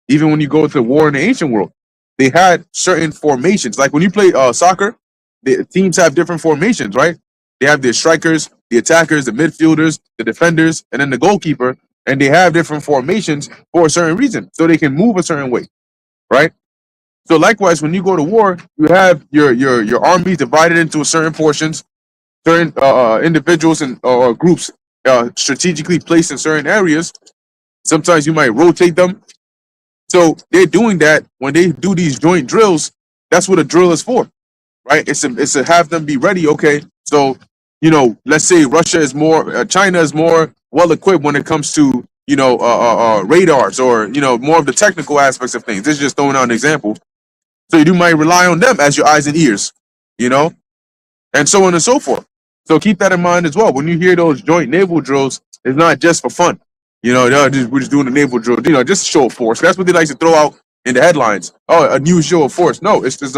Even when you go to war in the ancient world, they had certain formations. Like when you play soccer, the teams have different formations, right? They have the strikers, the attackers, the midfielders, the defenders, and then the goalkeeper, and they have different formations for a certain reason, so they can move a certain way, right? So likewise, when you go to war, you have your army divided into certain portions, certain individuals and groups strategically placed in certain areas. Sometimes you might rotate them. So they're doing that when they do these joint drills. That's what a drill is for, right? It's to have them be ready. Okay, so let's say China is more well equipped when it comes to radars or more of the technical aspects of things. This is just throwing out an example. So you might rely on them as your eyes and ears, and so on and so forth. So keep that in mind as well. When you hear those joint naval drills, it's not just for fun. We're just doing a naval drill, just show of force. That's what they like to throw out in the headlines. Oh, a new show of force. No, it's just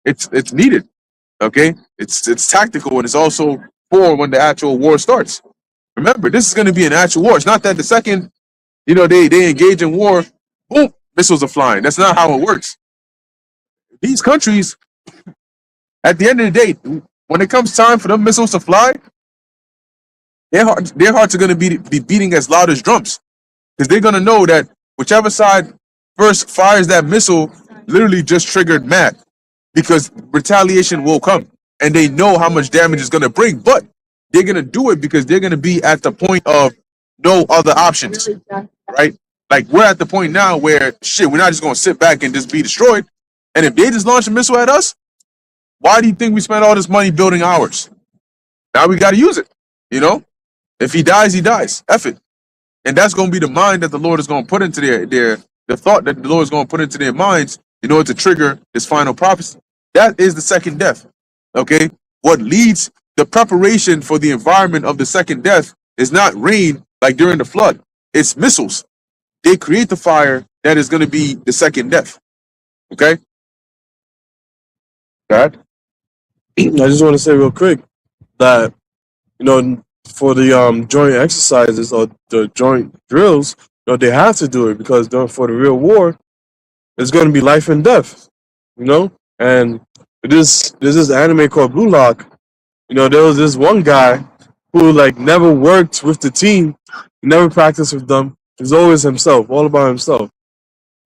it's needed. Okay, it's tactical, and it's also for when the actual war starts. Remember, this is going to be an actual war. It's not that the second they engage in war, boom, missiles are flying. That's not how it works. These countries, at the end of the day, when it comes time for them missiles to fly, their hearts are going to be beating as loud as drums, because they're going to know that whichever side first fires that missile literally just triggered mad, because retaliation will come, and they know how much damage it's going to bring, but they're going to do it because they're going to be at the point of no other options, right? Like, we're at the point now where, shit, we're not just going to sit back and just be destroyed. And if they just launch a missile at us, why do you think we spent all this money building ours? Now we got to use it, If he dies, he dies. F it. And that's going to be the mind that the Lord is going to put into the thought that the Lord is going to put into their minds in order to trigger this final prophecy. That is the second death, okay? what leads the preparation for the environment of the second death is not rain like during the flood. It's missiles. They create the fire that is going to be the second death. Okay? God? I just want to say real quick that, for the joint exercises or the joint drills, they have to do it because for the real war, it's going to be life and death. And there's this anime called Blue Lock. There was this one guy who like never worked with the team, never practiced with them. He was always himself, all about himself.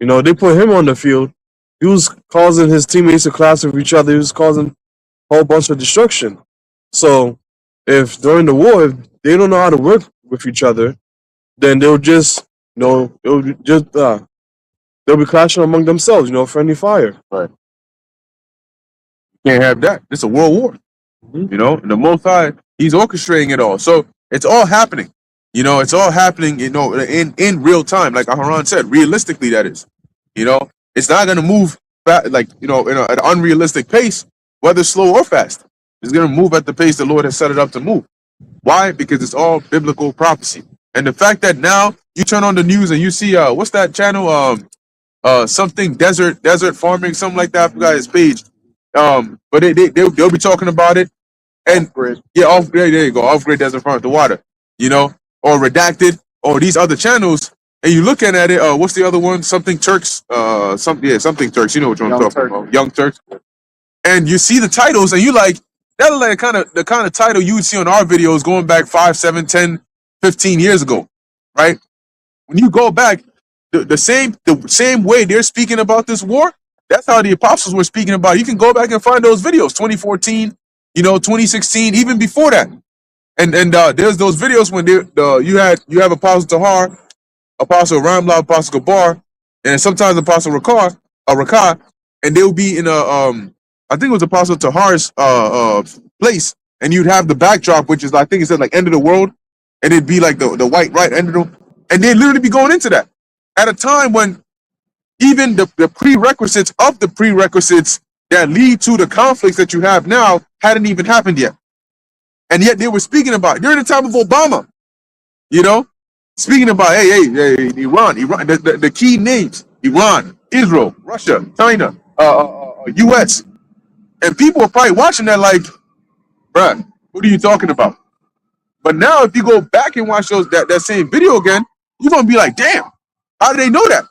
They put him on the field. He was causing his teammates to clash with each other. He was causing a whole bunch of destruction. So if during the war, if they don't know how to work with each other, then they'll just, they'll be clashing among themselves. Friendly fire. Right. Can't have that. It's a world war. And the Most High, He's orchestrating it all. So it's all happening. It's all happening, in real time. Like Aharon said, realistically, that is. It's not going to move like, at an unrealistic pace, whether slow or fast. It's going to move at the pace the Lord has set it up to move. Why? Because it's all biblical prophecy. And the fact that now you turn on the news and you see, what's that channel? Something desert farming, something like that. I forgot his page. But they'll be talking about it. And off-grid, there you go, off-grid desert farm, the water, or Redacted, or these other channels, and you looking at it, what's the other one? Something Turks, something Turks, you know what I'm talking about, Young Turks. And you see the titles, and you like, that's like the kind of title you would see on our videos going back 5, 7, 10, 15 years ago, right? When you go back, the same way they're speaking about this war, that's how the apostles were speaking about it. You can go back and find those videos, 2014, 2016, even before that. And there's those videos when you have Apostle Tahar, Apostle Ramla, Apostle Gabar, and sometimes Apostle Rakah, and they'll be in I think it was Apostle Tahar's place, and you'd have the backdrop, which is, I think it said like end of the world, and it'd be like the white right end of the, and they'd literally be going into that at a time when even the prerequisites of the prerequisites that lead to the conflicts that you have now hadn't even happened yet. And yet they were speaking about it during the time of Obama, speaking about, hey, Iran, the key names, Iran, Israel, Russia, China, US. And people are probably watching that like, bruh, what are you talking about? But now if you go back and watch that same video again, you're going to be like, damn, how do they know that?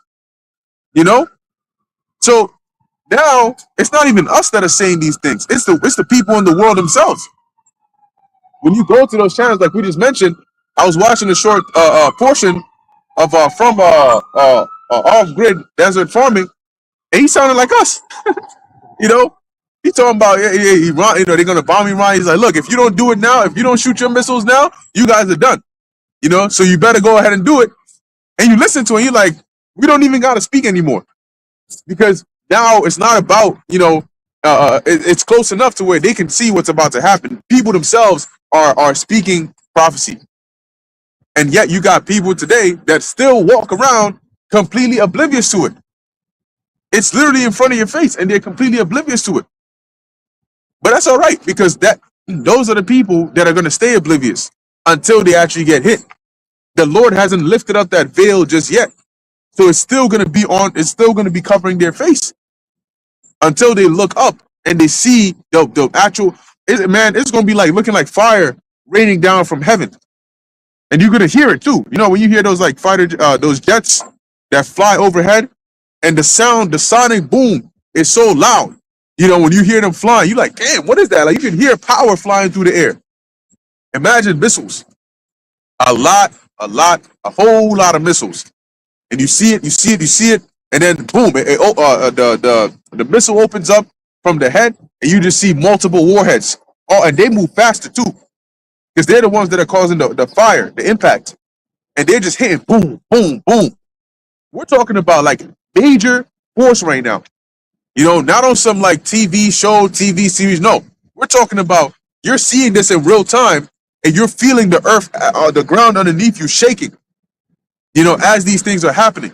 So now it's not even us that are saying these things. It's the people in the world themselves. When you go to those channels like we just mentioned, I was watching a short portion of from off-grid desert farming, and he sounded like us. He's talking about Iran. They're gonna bomb Iran. He's like, look, if you don't do it now, if you don't shoot your missiles now, you guys are done. So you better go ahead and do it. And you listen to it, you're like, we don't even gotta speak anymore, because now it's not about it's close enough to where they can see what's about to happen. People themselves are speaking prophecy. And yet you got people today that still walk around completely oblivious to it. It's literally in front of your face and they're completely oblivious to it. But that's all right, because those are the people that are going to stay oblivious until they actually get hit. The Lord hasn't lifted up that veil just yet. So it's still going to be it's still going to be covering their face until they look up and they see the actual, it's going to be like looking like fire raining down from heaven. And you're going to hear it too. When you hear those like fighter, those jets that fly overhead, and the sonic boom is so loud. When you hear them flying, you're like, damn, what is that? Like, you can hear power flying through the air. Imagine missiles. A whole lot of missiles. And you see it, and then boom, the missile opens up from the head, and you just see multiple warheads. Oh, and they move faster too, because they're the ones that are causing the fire, the impact. And they're just hitting boom, boom, boom. We're talking about like major force right now. Not on some like TV show, TV series. No, we're talking about you're seeing this in real time, and you're feeling the earth, the ground underneath you shaking, as these things are happening.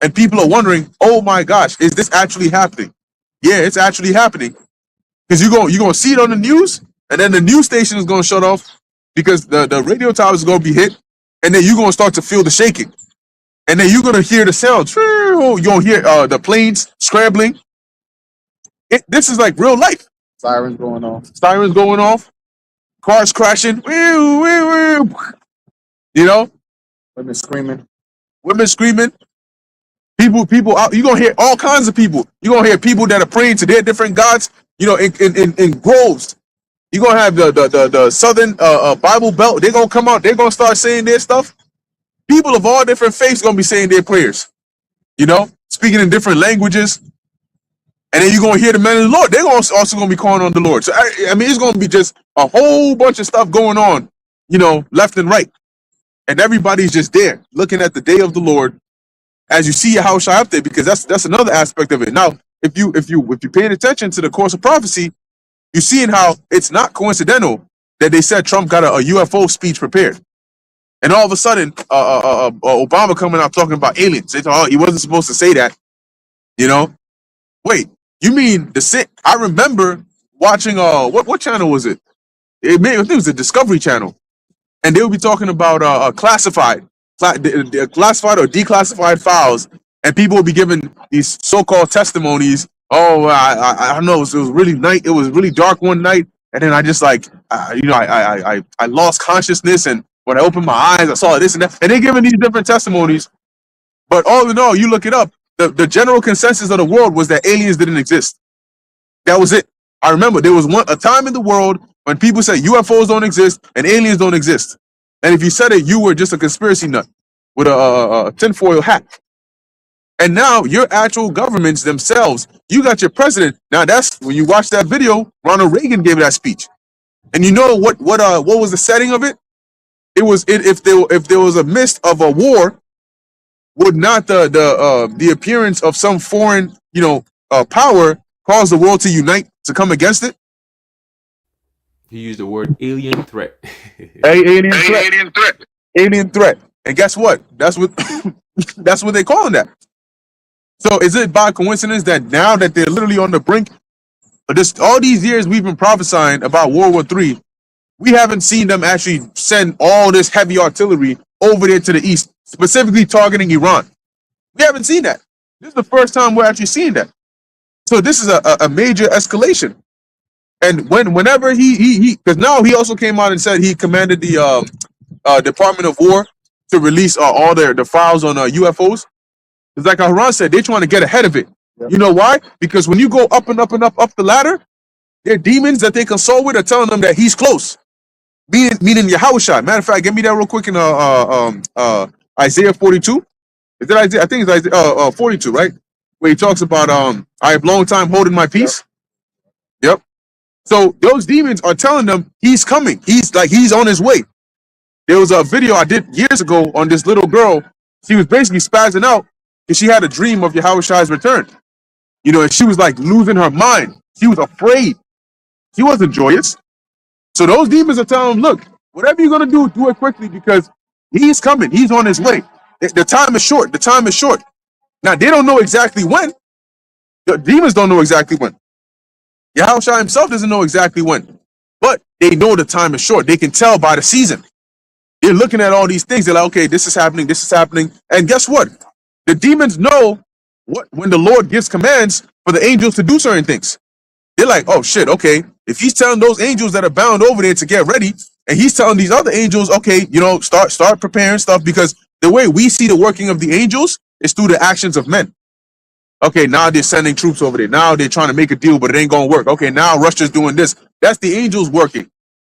And people are wondering, oh my gosh, is this actually happening? Yeah, it's actually happening. Because you're going to see it on the news, and then the news station is going to shut off because the radio tower is going to be hit, and then you're going to start to feel the shaking, and then you're going to hear the sounds. You're going to hear the planes scrambling. This is like real life. Sirens going off. Sirens going off, cars crashing. You know, Women screaming. women screaming. People out. You're going to hear all kinds of people. You're going to hear people that are praying to their different gods, you know, in groves. You're going to have the Southern Bible Belt. They're going to come out. They're going to start saying their stuff. People of all different faiths going to be saying their prayers, you know, speaking in different languages. And then you're going to hear the men of the Lord. They're also going to be calling on the Lord. So, I mean, it's going to be just a whole bunch of stuff going on, you know, left and right. And everybody's just there looking at the day of the Lord as you see Yahushua up there, because that's another aspect of it. Now, if you're paying attention to the course of prophecy, you're seeing how it's not coincidental that they said Trump got a UFO speech prepared. And all of a sudden, Obama coming out talking about aliens. They thought, oh, he wasn't supposed to say that, you know? Wait. You mean I remember watching what channel was it? I think it was the Discovery Channel, and they would be talking about classified or declassified files, and people would be giving these so-called testimonies. Oh, I don't know. It was really night. It was really dark one night, and then I just I lost consciousness, and when I opened my eyes, I saw this and that, and they're giving these different testimonies. But all in all, you look it up. The general consensus of the world was that aliens didn't exist. That was it. I remember there was a time in the world when people said UFOs don't exist and aliens don't exist. And if you said it, you were just a conspiracy nut with a tinfoil hat. And now your actual governments themselves, you got your president. Now that's when you watch that video, Ronald Reagan gave that speech. And you know what was the setting of it? It was if there was a mist of a war, would not the appearance of some foreign, power cause the world to unite to come against it? He used the word alien threat. Alien threat. Alien threat. And guess what? That's what that's what they calling that. So is it by coincidence that now that they're literally on the brink of this, all these years we've been prophesying about World War III, we haven't seen them actually send all this heavy artillery over there to the east, specifically targeting Iran? We haven't seen that. This is the first time we're actually seeing that. So this is a major escalation. And whenever he because now he also came out and said he commanded the Department of War to release all the files on UFOs. It's like Haran said, they're trying to get ahead of it. Yep. You know why? Because when you go up and up and up the ladder, their demons that they consult with are telling them that he's close. Meaning Yahushua. Matter of fact, give me that real quick in Isaiah 42. Is that Isaiah? I think it's Isaiah 42, right? Where he talks about I have long time holding my peace. Yep. So those demons are telling them he's coming. He's on his way. There was a video I did years ago on this little girl. She was basically spazzing out because she had a dream of Yahushua's return. And she was like losing her mind. She was afraid. She wasn't joyous. So those demons are telling him, look, whatever you're going to do it quickly because he's coming. He's on his way. The time is short. The time is short. Now, they don't know exactly when. The demons don't know exactly when. Yahushua himself doesn't know exactly when. But they know the time is short. They can tell by the season. They're looking at all these things. They're like, okay, this is happening. This is happening. And guess what? The demons know when the Lord gives commands for the angels to do certain things. They're like, oh, shit, okay. If he's telling those angels that are bound over there to get ready, and he's telling these other angels, okay, start preparing stuff, because the way we see the working of the angels is through the actions of men. Okay, now they're sending troops over there. Now they're trying to make a deal, but it ain't going to work. Okay, now Russia's doing this. That's the angels working.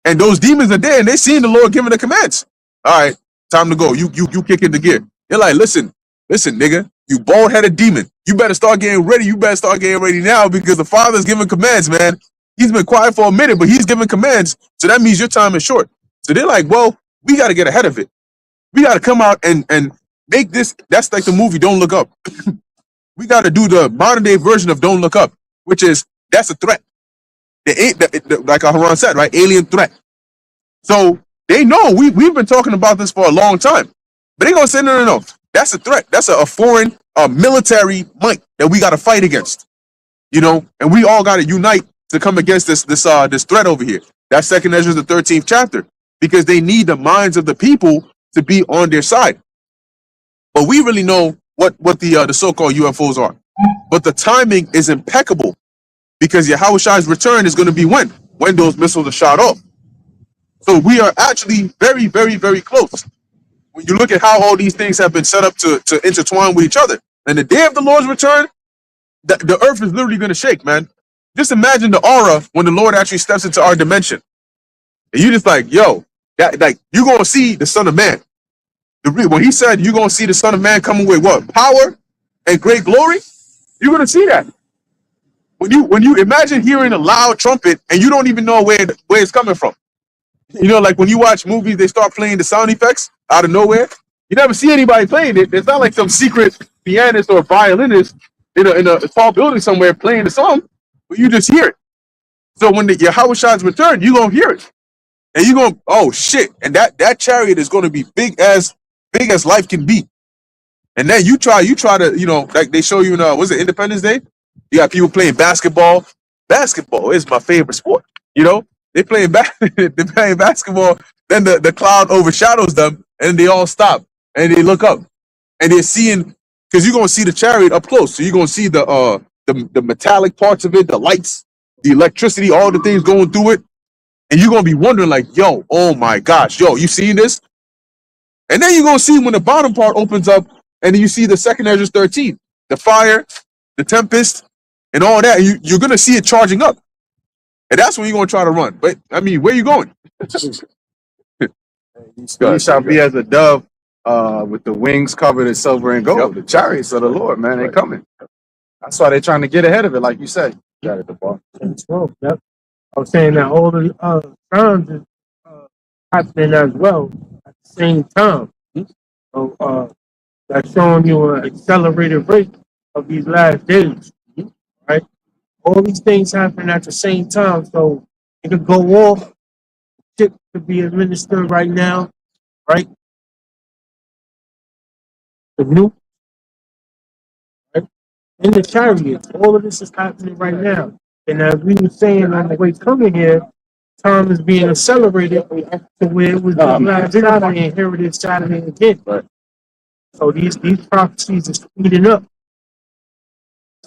And those demons are there, and they're seeing the Lord giving the commands. All right, time to go. You kick into gear. They're like, listen, nigga, you bald-headed demon. You better start getting ready. You better start getting ready now, because the Father's giving commands, man. He's been quiet for a minute, but he's giving commands. So that means your time is short. So they're like, well, we got to get ahead of it. We got to come out and make this. That's like the movie Don't Look Up. We got to do the modern day version of Don't Look Up, which is, that's a threat. Like Haran said, right? Alien threat. So they know we've been talking about this for a long time, but they're going to say, no. That's a threat. That's a foreign military might that we got to fight against, and we all got to unite to come against this threat over here. That's Second Ezra, the 13th chapter, because they need the minds of the people to be on their side. But we really know what the so-called UFOs are. But the timing is impeccable because Yahweh's return is going to be when those missiles are shot off. So we are actually very, very, very close. When you look at how all these things have been set up to intertwine with each other. And the day of the Lord's return, the earth is literally going to shake, man. Just imagine the aura when the Lord actually steps into our dimension. And you just like, yo, that, like, you're going to see the Son of Man. When he said you're going to see the Son of Man coming with what? Power and great glory, you're going to see that. When you imagine hearing a loud trumpet and you don't even know where it's coming from. You know, like when you watch movies, they start playing the sound effects out of nowhere. You never see anybody playing it. It's not like some secret pianist or violinist in a tall building somewhere playing the song, but you just hear it. So when the Yahweh's return, you're going to hear it. And you're going, oh shit. And that chariot is going to be big as life can be. And then you try to, you know, like they show you in was it Independence Day? You got people playing basketball. Basketball is my favorite sport. You know, they're playing basketball. Then the cloud overshadows them, and they all stop and they look up, and they're seeing, because you're gonna see the chariot up close. So you're gonna see the metallic parts of it, the lights, the electricity, all the things going through it, and you're gonna be wondering like, yo, oh my gosh, yo, you seeing this? And then you're gonna see when the bottom part opens up, and then you see the second Ezra 13, the fire, the tempest, and all that. And you're gonna see it charging up, and that's when you're gonna try to run. But I mean, where you going? You shall be as a dove with the wings covered in silver and gold. Yep. The chariots of the Lord, man, they coming. That's why they're trying to get ahead of it, like you said. You got it, the ball. Yep. I was saying that all the times is happening as well at the same time. So that's showing you an accelerated rate of these last days, right? All these things happen at the same time, so it could go off. Shit could be administered right now, right? The nuke, right? In the chariots, all of this is happening right now. And as we were saying on the way coming here, time is being accelerated to where it was just last Saturday, and here it is Saturday again. Right. So these prophecies are speeding up.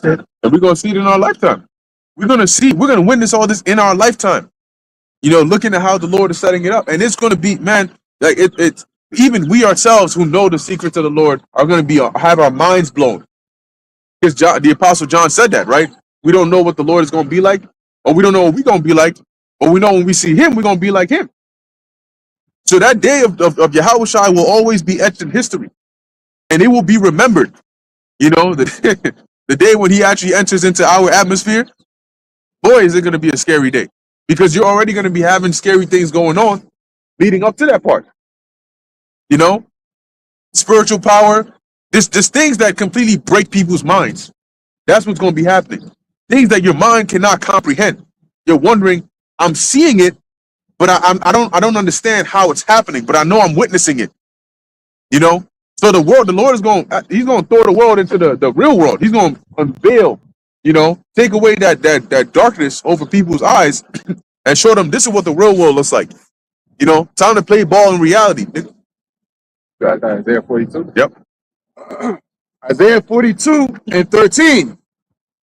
And we're gonna see it in our lifetime. We're gonna witness all this in our lifetime. You know, looking at how the Lord is setting it up. And it's gonna be, man, like it's even we ourselves who know the secrets of the Lord are gonna be have our minds blown. Because the Apostle John said that, right? We don't know what the Lord is gonna be like, or we don't know what we're gonna be like, but we know when we see him, we're gonna be like him. So that day of Yahushua will always be etched in history. And it will be remembered. You know, the day when he actually enters into our atmosphere, boy, is it going to be a scary day. Because you're already going to be having scary things going on leading up to that part. You know, spiritual power, just things that completely break people's minds. That's what's going to be happening. Things that your mind cannot comprehend. You're wondering, I'm seeing it, but I don't understand how it's happening, but I know I'm witnessing it. You know? So the Lord is he's going to throw the world into the real world. He's going to unveil, you know, take away that darkness over people's eyes and show them this is what the real world looks like. You know, time to play ball in reality. Got Isaiah 42. Yep. Isaiah 42 and 13.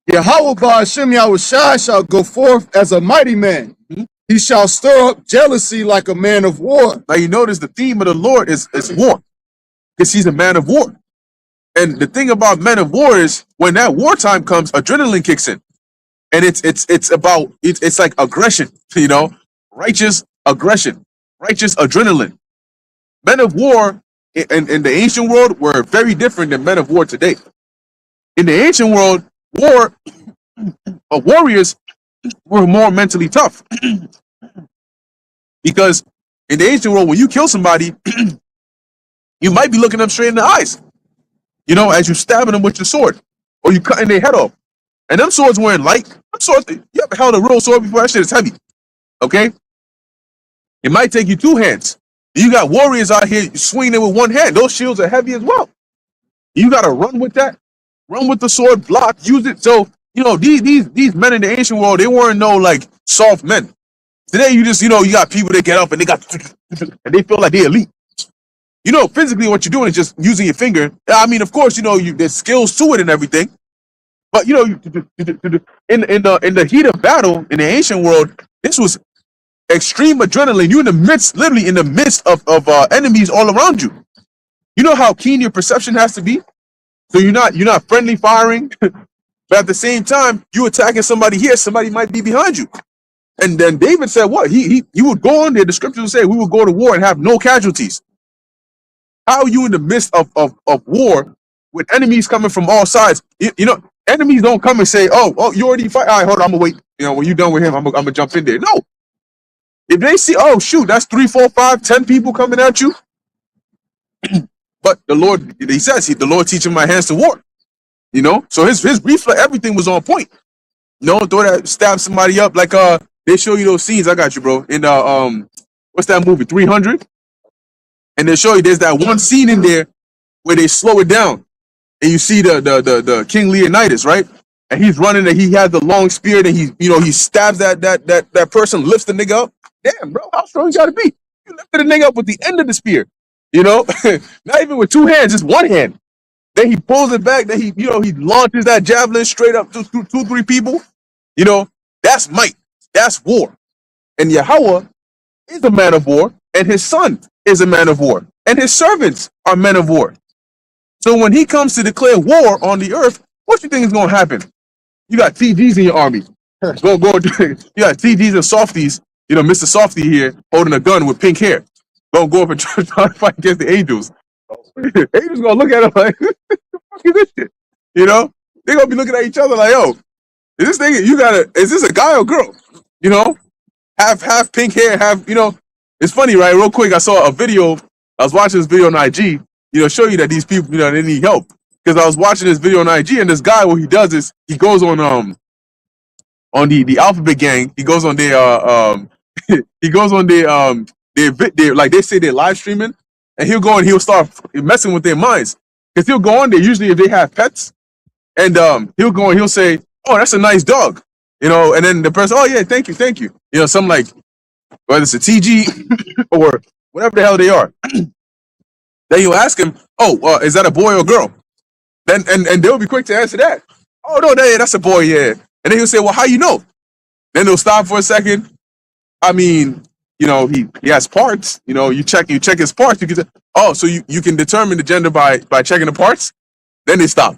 Yahweh Ba'ashem Yahushua shall go forth as a mighty man. Mhm. He shall stir up jealousy like a man of war. Now you notice the theme of the Lord is war. Because he's a man of war. And the thing about men of war is when that wartime comes, adrenaline kicks in. And it's like aggression, you know, righteous aggression, righteous adrenaline. Men of war in the ancient world were very different than men of war today. In the ancient world, warriors were more mentally tough. Because in the ancient world, when you kill somebody, you might be looking them straight in the eyes, you know, as you're stabbing them with your sword, or you cutting their head off. And them swords weren't light. Them swords, you ever held a real sword before? That shit is heavy. Okay? It might take you two hands. You got warriors out here swinging it with one hand. Those shields are heavy as well. You got to run with that. Run with the sword, block, use it. So, you know, these men in the ancient world, they weren't no like soft men. Today, you just, you got people that get up and and they feel like they're elite. Physically, what you're doing is just using your finger. I mean, of course, there's skills to it and everything. But in the heat of battle in the ancient world, this was extreme adrenaline. You're literally in the midst of enemies all around you. You know how keen your perception has to be. So you're not friendly firing, but at the same time, you attacking somebody here, somebody might be behind you. And then David said, what? He would go on there. The scriptures would say we would go to war and have no casualties. How are you in the midst of war with enemies coming from all sides? Enemies don't come and say, oh, you already fight. All right, hold on, I'm gonna wait. When you're done with him, I'm gonna jump in there. No. If they see, oh shoot, that's 3, 4, 5, 10 people coming at you. But the Lord, he says, the Lord teaching my hands to war. So his reflex, everything was on point. Throw that, stab somebody up like they show you those scenes. I got you, bro. In what's that movie, 300? And they show you there's that one scene in there where they slow it down, and you see the King Leonidas, right? And he's running, and he has the long spear, and he stabs that person, lifts the nigga up. Damn, bro, how strong you gotta be? You lifted the nigga up with the end of the spear, not even with two hands, just one hand. Then he pulls it back. Then he launches that javelin straight up to 2, 3 people. That's might. That's war. And Yahweh is a man of war, and his son is a man of war, and his servants are men of war. So when he comes to declare war on the earth, what you think is going to happen? You got TGs in your army. You got TGs and softies. Mr. Softy here holding a gun with pink hair. Go up and try to fight against the angels. Angels gonna look at him like, what the fuck is this shit? They're gonna be looking at each other like, yo, is this a guy or girl? Have pink hair, it's funny, right? Real quick, I saw a video. I was watching this video on IG, show you that these people, they need help. Because I was watching this video on IG, and this guy, what he does is he goes on the Alphabet Gang. He goes on their he goes on their like they say they're live streaming, and he'll go and he'll start messing with their minds. Because he'll go on there usually if they have pets, and he'll go and he'll say, "Oh, that's a nice dog," and then the person, "Oh yeah, thank you," some like whether it's a TG or whatever the hell they are. Then you'll ask him, "Oh, is that a boy or girl?" Then and they'll be quick to answer that. "Oh no, that's a boy, yeah." And then he'll say, "Well, how you know?" Then they'll stop for a second. I mean, he has parts. You check his parts. You can say, "Oh, so you can determine the gender by checking the parts." Then they stop.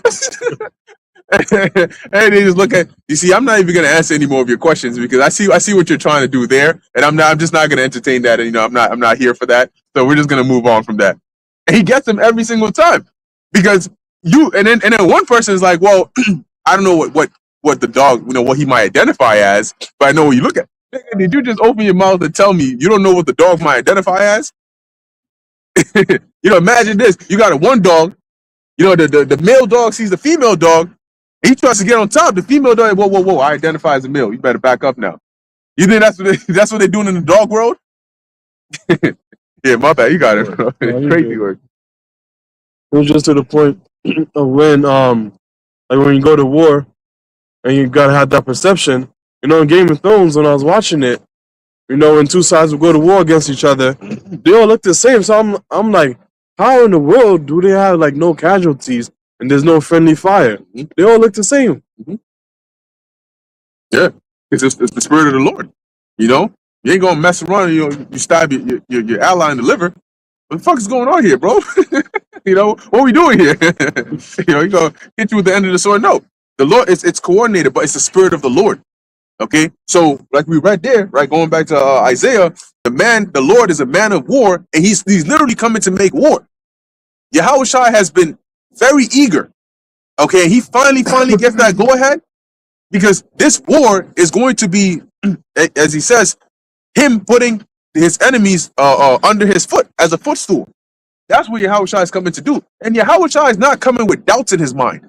And they just look at you. See, I'm not even gonna answer any more of your questions because I see what you're trying to do there, and I'm just not gonna entertain that. And I'm not here for that. So we're just gonna move on from that. And he gets them every single time because and then one person is like, well, I don't know what the dog, what he might identify as, but I know what you look at. Did you just open your mouth and tell me you don't know what the dog might identify as? Imagine this: you got one dog. The male dog sees the female dog. He tries to get on top. The female dog, whoa! I identify as a male. You better back up now. You think that's what they're doing in the dog world? Yeah, my bad. You got it, bro. It's crazy work. It was just to the point of when when you go to war and you gotta have that perception. In Game of Thrones, when I was watching it, when two sides would go to war against each other, they all look the same. So I'm like, how in the world do they have like no casualties and there's no friendly fire? They all look the same. Yeah, it's the spirit of the Lord. You ain't gonna mess around. You stab your ally in the liver. What the fuck is going on here, bro? What are we doing here? You gonna hit you with the end of the sword? No, the Lord. It's coordinated, but it's the spirit of the Lord. Okay, so like we read there, right? Going back to Isaiah, the Lord is a man of war, and he's literally coming to make war. Yahushua has been very eager. Okay, he finally gets that go ahead because this war is going to be, as he says, him putting his enemies under his foot as a footstool. That's what Yahushua is coming to do, and Yahushua is not coming with doubts in his mind.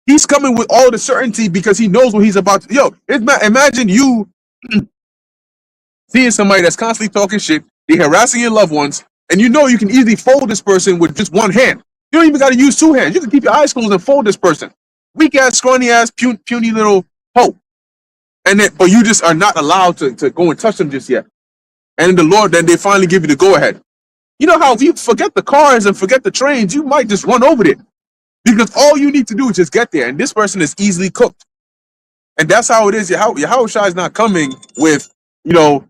He's coming with all the certainty because he knows what he's about to. Imagine you seeing somebody that's constantly talking shit, they're harassing your loved ones, and you can easily fold this person with just one hand. You don't even got to use two hands. You can keep your eyes closed and fold this person. Weak ass, scrawny ass, puny little hoe. and then but you just are not allowed to go and touch them just yet. And the Lord, then they finally give you the go ahead. You know how if you forget the cars and forget the trains, you might just run over there because all you need to do is just get there, and this person is easily cooked. And that's how it is. Yahushua is not coming with,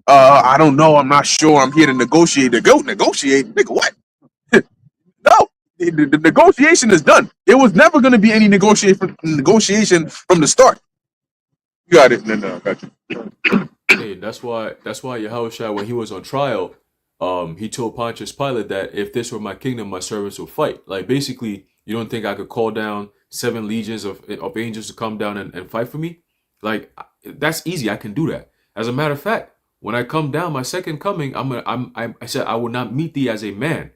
I don't know, I'm not sure, I'm here to negotiate. To go negotiate, nigga, what? No, the negotiation is done. There was never going to be any negotiation from the start. You got it. No, I got you. Hey, that's why Yahushua, when he was on trial, he told Pontius Pilate that if this were my kingdom, my servants would fight. Like, basically, you don't think I could call down 7 legions of angels to come down and fight for me? Like, that's easy. I can do that. As a matter of fact, when I come down, my second coming, I said I will not meet thee as a man,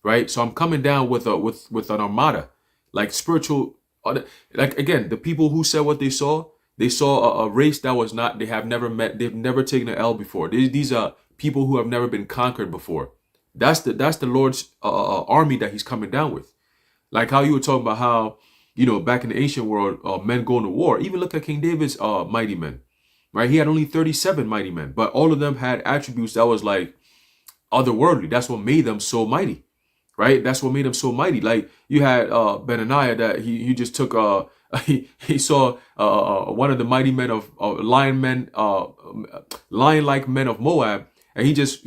right? So I'm coming down with an armada, like spiritual. Like, again, the people who said what they saw a race that was not. They have never met. They've never taken an L before. These are people who have never been conquered before. That's the Lord's army that He's coming down with. Like how you were talking about how, back in the ancient world, men going to war. Even look at King David's mighty men, right? He had only 37 mighty men, but all of them had attributes that was like otherworldly. That's what made them so mighty, right? That's what made them so mighty. Like you had Benaniah that he just took he saw one of the mighty men of lion-like men of Moab, and he just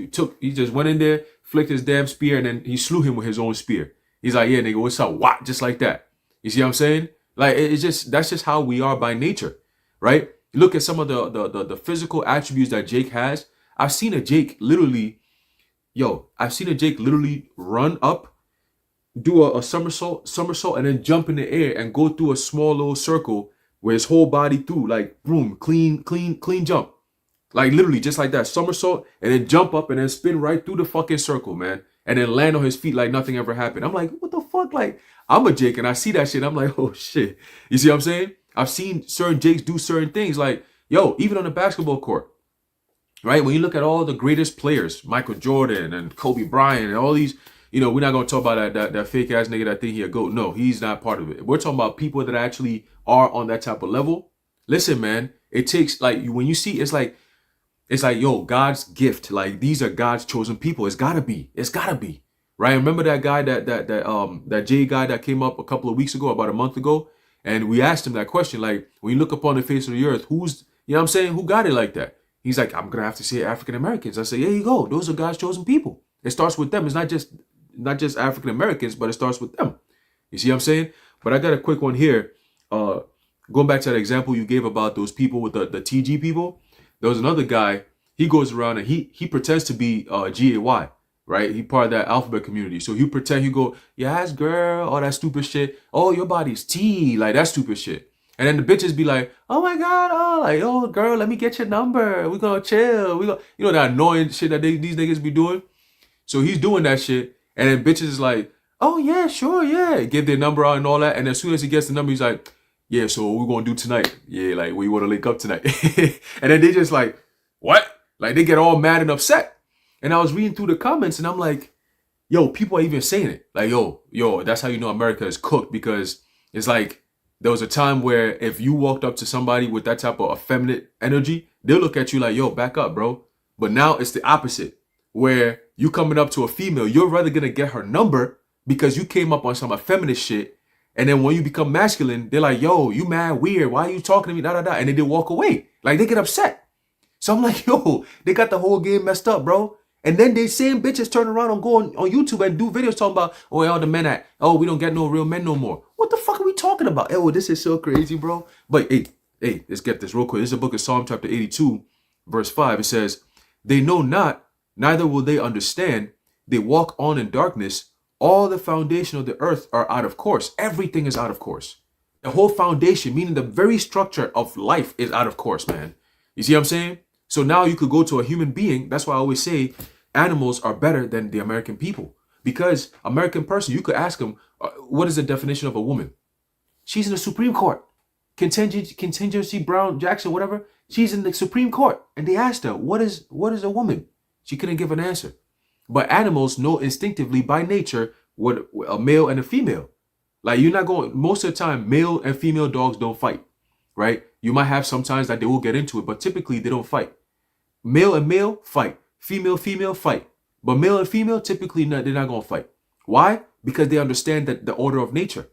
went in there, flicked his damn spear, and then he slew him with his own spear. He's like, yeah, nigga, what's up? What? Just like that. You see what I'm saying? Like, that's just how we are by nature, right? You look at some of the physical attributes that Jake has. I've seen a Jake literally run up, do a somersault, and then jump in the air and go through a small little circle where his whole body through, like, boom, clean jump. Like, literally, just like that, somersault, and then jump up and then spin right through the fucking circle, man. And then land on his feet like nothing ever happened. I'm like, what the fuck? Like, I'm a Jake and I see that shit. I'm like, oh shit. You see what I'm saying? I've seen certain Jakes do certain things. Like, even on the basketball court, right? When you look at all the greatest players, Michael Jordan and Kobe Bryant and all these, we're not going to talk about that fake ass nigga that think he a GOAT. No, he's not part of it. We're talking about people that actually are on that type of level. Listen, man, it takes, like, when you see, it's like, God's gift. Like, these are God's chosen people. It's gotta be, right? Remember that guy that Jay guy that came up a couple of weeks ago, about a month ago, and we asked him that question, like, when you look upon the face of the earth, who's, you know what I'm saying, who got it like that? He's like, I'm gonna have to say African Americans. I say, there you go. Those are God's chosen people. It starts with them. It's not just African Americans, but it starts with them. You see what I'm saying? But I got a quick one here. Going back to that example you gave about those people with the TG people. There was another guy, he goes around and he pretends to be GAY, right? He part of that alphabet community. So he pretend, he go, yes, girl, all that stupid shit. Oh, your body's T, like that stupid shit. And then the bitches be like, oh my God, oh girl, let me get your number. We gonna chill. That annoying shit that these niggas be doing. So he's doing that shit. And then bitches is like, oh yeah, sure, yeah. Give their number out and all that. And as soon as he gets the number, he's like, yeah, so what we gonna do tonight? Yeah, like, we want to link up tonight. And then they just like, what? Like, they get all mad and upset. And I was reading through the comments and I'm like, yo, people are even saying it. Like, yo, that's how you know America is cooked, because it's like, there was a time where if you walked up to somebody with that type of effeminate energy, they'll look at you like, yo, back up, bro. But now it's the opposite, where you coming up to a female, you're rather gonna get her number because you came up on some effeminate shit. And then when you become masculine, they're like, yo, you mad weird. Why are you talking to me? Da, da, da. And then they walk away. Like, they get upset. So I'm like, yo, they got the whole game messed up, bro. And then they same bitches turn around and go on YouTube and do videos talking about, oh, all the men we don't get no real men no more. What the fuck are we talking about? Oh, this is so crazy, bro. But hey, let's get this real quick. This is a book of Psalm chapter 82, verse 5. It says, they know not, neither will they understand. They walk on in darkness. All the foundation of the earth are out of course. Everything is out of course. The whole foundation, meaning the very structure of life, is out of course, man. You see what I'm saying? So now you could go to a human being. That's why I always say animals are better than the American people. Because American person, you could ask them, what is the definition of a woman? She's in the Supreme Court. Contingency Brown Jackson, whatever. She's in the Supreme Court. And they asked her, what is a woman? She couldn't give an answer. But animals know instinctively by nature what a male and a female. Like, you're not going, most of the time, male and female dogs don't fight, right? You might have sometimes that they will get into it, but typically they don't fight. Male and male fight. Female, female fight. But male and female, typically they're not going to fight. Why? Because they understand that the order of nature.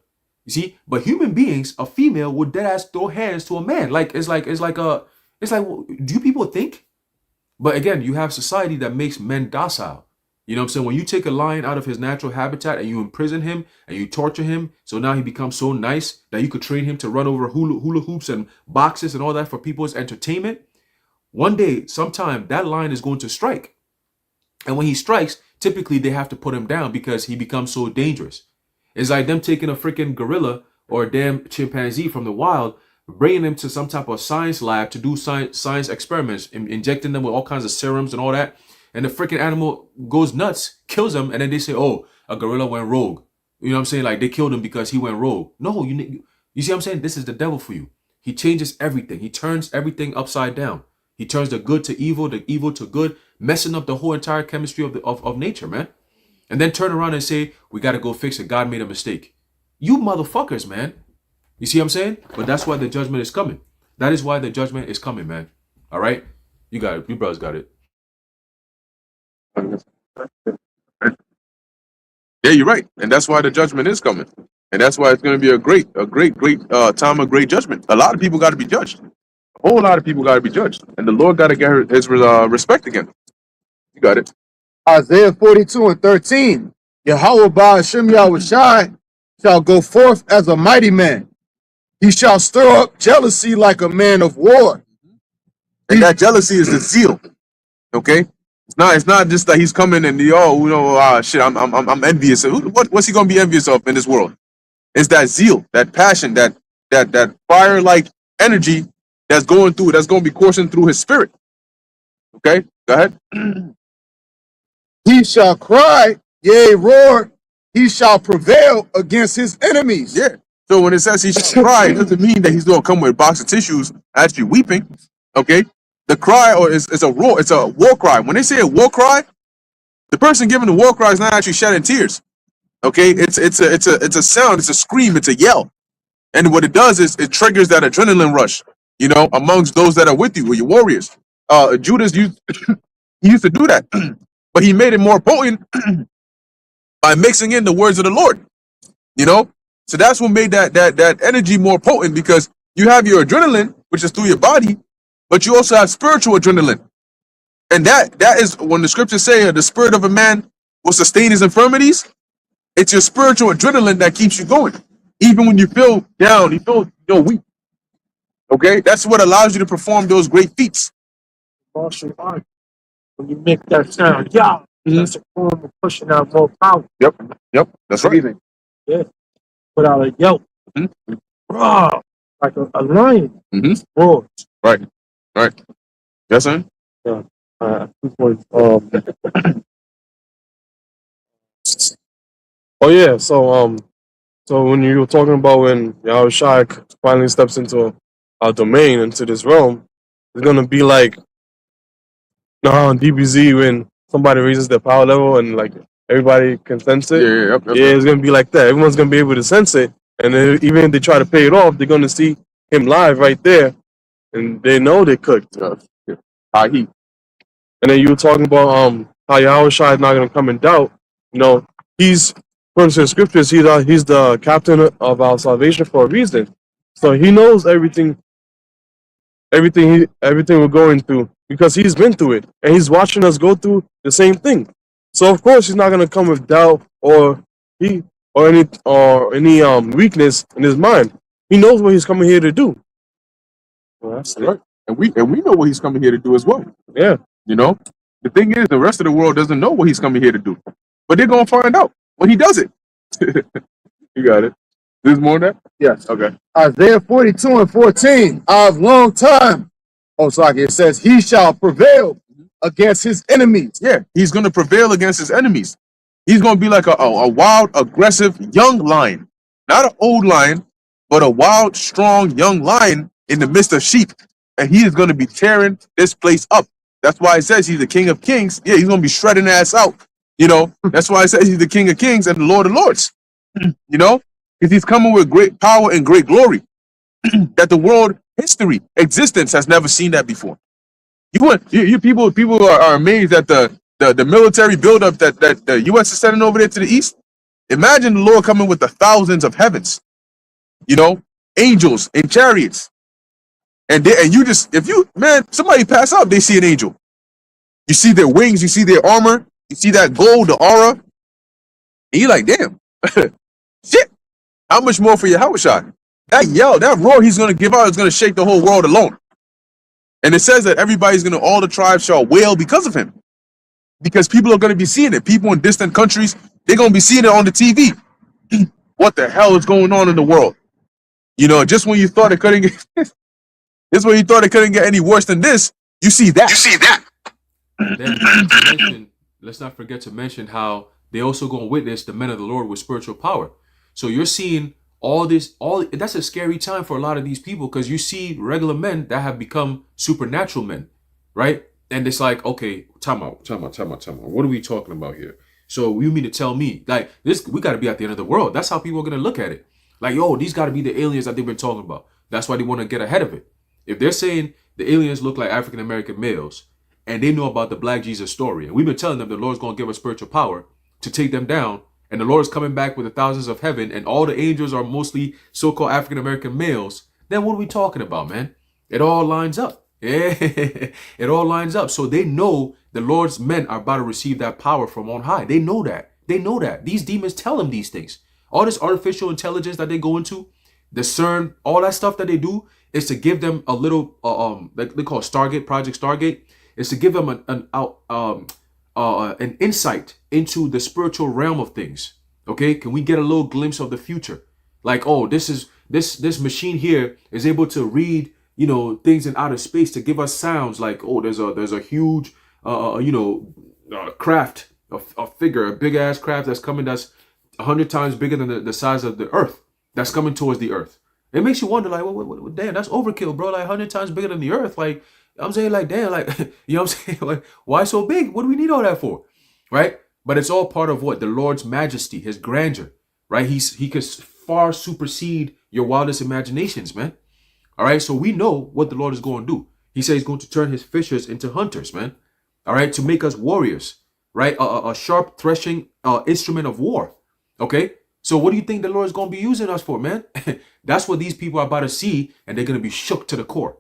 You see? But human beings, a female would deadass throw hands to a man. It's like, do you people think? But again, you have society that makes men docile. You know what I'm saying? When you take a lion out of his natural habitat and you imprison him and you torture him, so now he becomes so nice that you could train him to run over hula hoops and boxes and all that for people's entertainment. One day, sometime, that lion is going to strike. And when he strikes, typically they have to put him down because he becomes so dangerous. It's like them taking a freaking gorilla or a damn chimpanzee from the wild, bringing them to some type of science lab to do science experiments, injecting them with all kinds of serums and all that. And the freaking animal goes nuts, kills them, and then they say, oh, a gorilla went rogue. You know what I'm saying? Like, they killed him because he went rogue. No, you see what I'm saying? This is the devil for you. He changes everything. He turns everything upside down. He turns the good to evil, the evil to good, messing up the whole entire chemistry of nature, man. And then turn around and say, we got to go fix it. God made a mistake. You motherfuckers, man. You see what I'm saying? But that's why the judgment is coming. That is why the judgment is coming, man. All right? You got it. You brothers got it. Yeah, you're right. And that's why the judgment is coming. And that's why it's going to be a great time of great judgment. A lot of people got to be judged. A whole lot of people got to be judged. And the Lord got to get his respect again. You got it. Isaiah 42:13. Yahweh Ba'ashem Yahushai shall go forth as a mighty man. He shall stir up jealousy like a man of war. And that jealousy is the zeal. Okay? It's not just that he's coming and shit, I'm envious. What's he gonna be envious of in this world? It's that zeal, that passion, that fire-like energy that's going to be coursing through his spirit. Okay, go ahead. He shall cry, yea, roar. He shall prevail against his enemies. Yeah. So when it says he shall cry, it doesn't mean that he's gonna come with a box of tissues actually weeping. Okay. The cry is a roar. It's a war cry. When they say a war cry, the person giving the war cry is not actually shedding tears. Okay, it's a sound. It's a scream. It's a yell. And what it does is it triggers that adrenaline rush. Amongst those that are with you, or your warriors. Judas he used to do that, but he made it more potent by mixing in the words of the Lord. So that's what made that energy more potent, because you have your adrenaline, which is through your body. But you also have spiritual adrenaline. And that is when the scriptures say the spirit of a man will sustain his infirmities. It's your spiritual adrenaline that keeps you going. Even when you feel down, you feel weak. Okay? That's what allows you to perform those great feats. Martial art. When you make that sound, that's a form of pushing out more power. Yep. That's right. Yeah. Without a yelp. Raw. Like a lion. Roars. Right. Yes, sir. Oh yeah, so when you were talking about when Yahushua finally steps into our domain, into this realm, it's gonna be like on DBZ when somebody raises their power level and like everybody can sense it. Yeah, it's gonna be like that. Everyone's gonna be able to sense it, and then even if they try to pay it off, they're gonna see him live right there, and they know they cooked. High heat. And then you were talking about how Yahushua is not going to come in doubt. He's, according to the scriptures, he's the captain of our salvation for a reason. So he knows everything we're going through, because he's been through it, and he's watching us go through the same thing. So of course he's not going to come with doubt or any weakness in his mind. He knows what he's coming here to do. Well, that's right. And we know what he's coming here to do as well. Yeah. The thing is, the rest of the world doesn't know what he's coming here to do. But they're going to find out when he does it. You got it. There's more than that? Yes. Okay. Isaiah 42:14. Of long time. It says, he shall prevail against his enemies. Yeah, he's going to prevail against his enemies. He's going to be like a wild, aggressive, young lion. Not an old lion, but a wild, strong, young lion in the midst of sheep. And he is going to be tearing this place up. That's why it says he's the King of Kings. Yeah, he's going to be shredding ass out. That's why it says he's the King of Kings and the Lord of Lords. Because he's coming with great power and great glory. that the world history, existence has never seen that before. You people are amazed at the military buildup that the U.S. is sending over there to the east. Imagine the Lord coming with the thousands of heavens, you know, angels in chariots, and you just, if you, man, somebody pass out, they see an angel. You see their wings, you see their armor, you see that gold, the aura, and you're like, damn, shit. How much more for your Yahushua? That yell, that roar he's gonna give out is gonna shake the whole world alone. And it says that everybody's gonna, all the tribes shall wail because of him. Because people are gonna be seeing it. People in distant countries, they're gonna be seeing it on the TV. What the hell is going on in the world? You know, just when you thought it couldn't get just when you thought it couldn't get any worse than this, you see that. Then let's not forget to mention how they also gonna witness the men of the Lord with spiritual power. So you're seeing all this, that's a scary time for a lot of these people, because you see regular men that have become supernatural men, right? And it's like, okay, time out. What are we talking about here? So you mean to tell me, like, this, we got to be at the end of the world? That's how people are going to look at it. Like, yo, these got to be the aliens that they've been talking about. That's why they want to get ahead of it. If they're saying the aliens look like African-American males, and they know about the Black Jesus story, and we've been telling them the Lord's going to give us spiritual power to take them down, and the Lord is coming back with the thousands of heaven, and all the angels are mostly so-called African-American males, then what are we talking about, man? It all lines up. Yeah, it all lines up. So they know the Lord's men are about to receive that power from on high. They know that. They know that. These demons tell them these things. All this artificial intelligence that they go into, discern, all that stuff that they do is to give them a little, like they call Stargate, Project Stargate, is to give them an insight into the spiritual realm of things. Okay, can we get a little glimpse of the future? Like, oh, this machine here is able to read, you know, things in outer space to give us sounds like, oh, there's a huge, craft, a figure, a big ass craft that's coming, that's 100 times bigger than the size of the earth, that's coming towards the earth. It makes you wonder, like, what, damn, that's overkill, bro. Like 100 times bigger than the earth. Like, I'm saying, like, damn, like, you know what I'm saying? Like, why so big? What do we need all that for? Right? But it's all part of what? The Lord's majesty, his grandeur, right? He could far supersede your wildest imaginations, man. All right, so we know what the Lord is going to do. He says he's going to turn his fishers into hunters, man. All right, to make us warriors, right? A sharp threshing instrument of war. Okay, so what do you think the Lord is going to be using us for, man? That's what these people are about to see, and they're going to be shook to the core.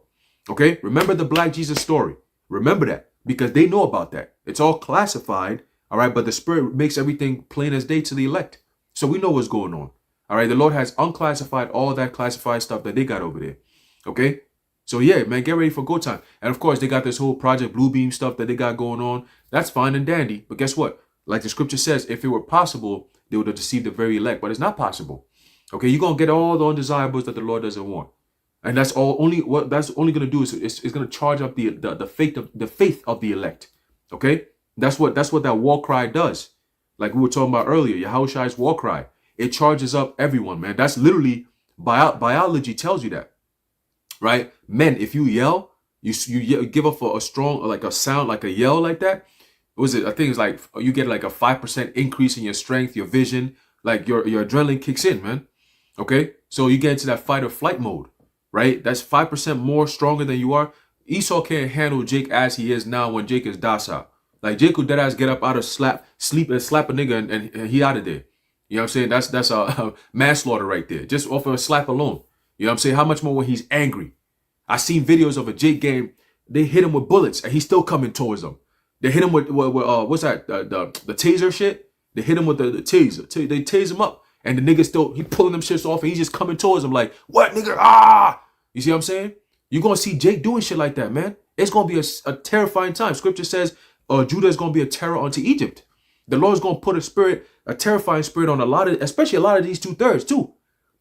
Okay, remember the Black Jesus story. Remember that, because they know about that. It's all classified, all right, but the Spirit makes everything plain as day to the elect. So we know what's going on. All right, the Lord has unclassified all that classified stuff that they got over there. Okay, so yeah, man, get ready for go time. And of course, they got this whole Project Bluebeam stuff that they got going on. That's fine and dandy. But guess what? Like the scripture says, if it were possible, they would have deceived the very elect. But it's not possible. Okay, you're going to get all the undesirables that the Lord doesn't want. And that's all only what that's only going to do is it's going to charge up the faith of the elect. Okay, that's what that war cry does. Like we were talking about earlier, Yahushua's war cry. It charges up everyone, man. That's literally biology tells you that. Right, men, if you yell, you give off a strong, like a sound, like a yell like that. What was it? I think it's like you get like a 5% increase in your strength, your vision, like your adrenaline kicks in, man. Okay, so you get into that fight or flight mode, right? That's 5% more stronger than you are. Esau can't handle Jake as he is now when Jake is docile. Like Jake would deadass get up out of sleep and slap a nigga and he out of there. You know what I'm saying? That's a manslaughter right there, just off of a slap alone. You know what I'm saying? How much more when he's angry? I seen videos of a Jake game. They hit him with bullets and he's still coming towards them. They hit him with what's that? The taser shit. They hit him with the taser. They tase him up and the nigga still, he pulling them shits off and he's just coming towards him like, what nigga? Ah! You see what I'm saying? You're going to see Jake doing shit like that, man. It's going to be a terrifying time. Scripture says Judah is going to be a terror unto Egypt. The Lord's going to put a terrifying spirit on especially a lot of these 2/3 too.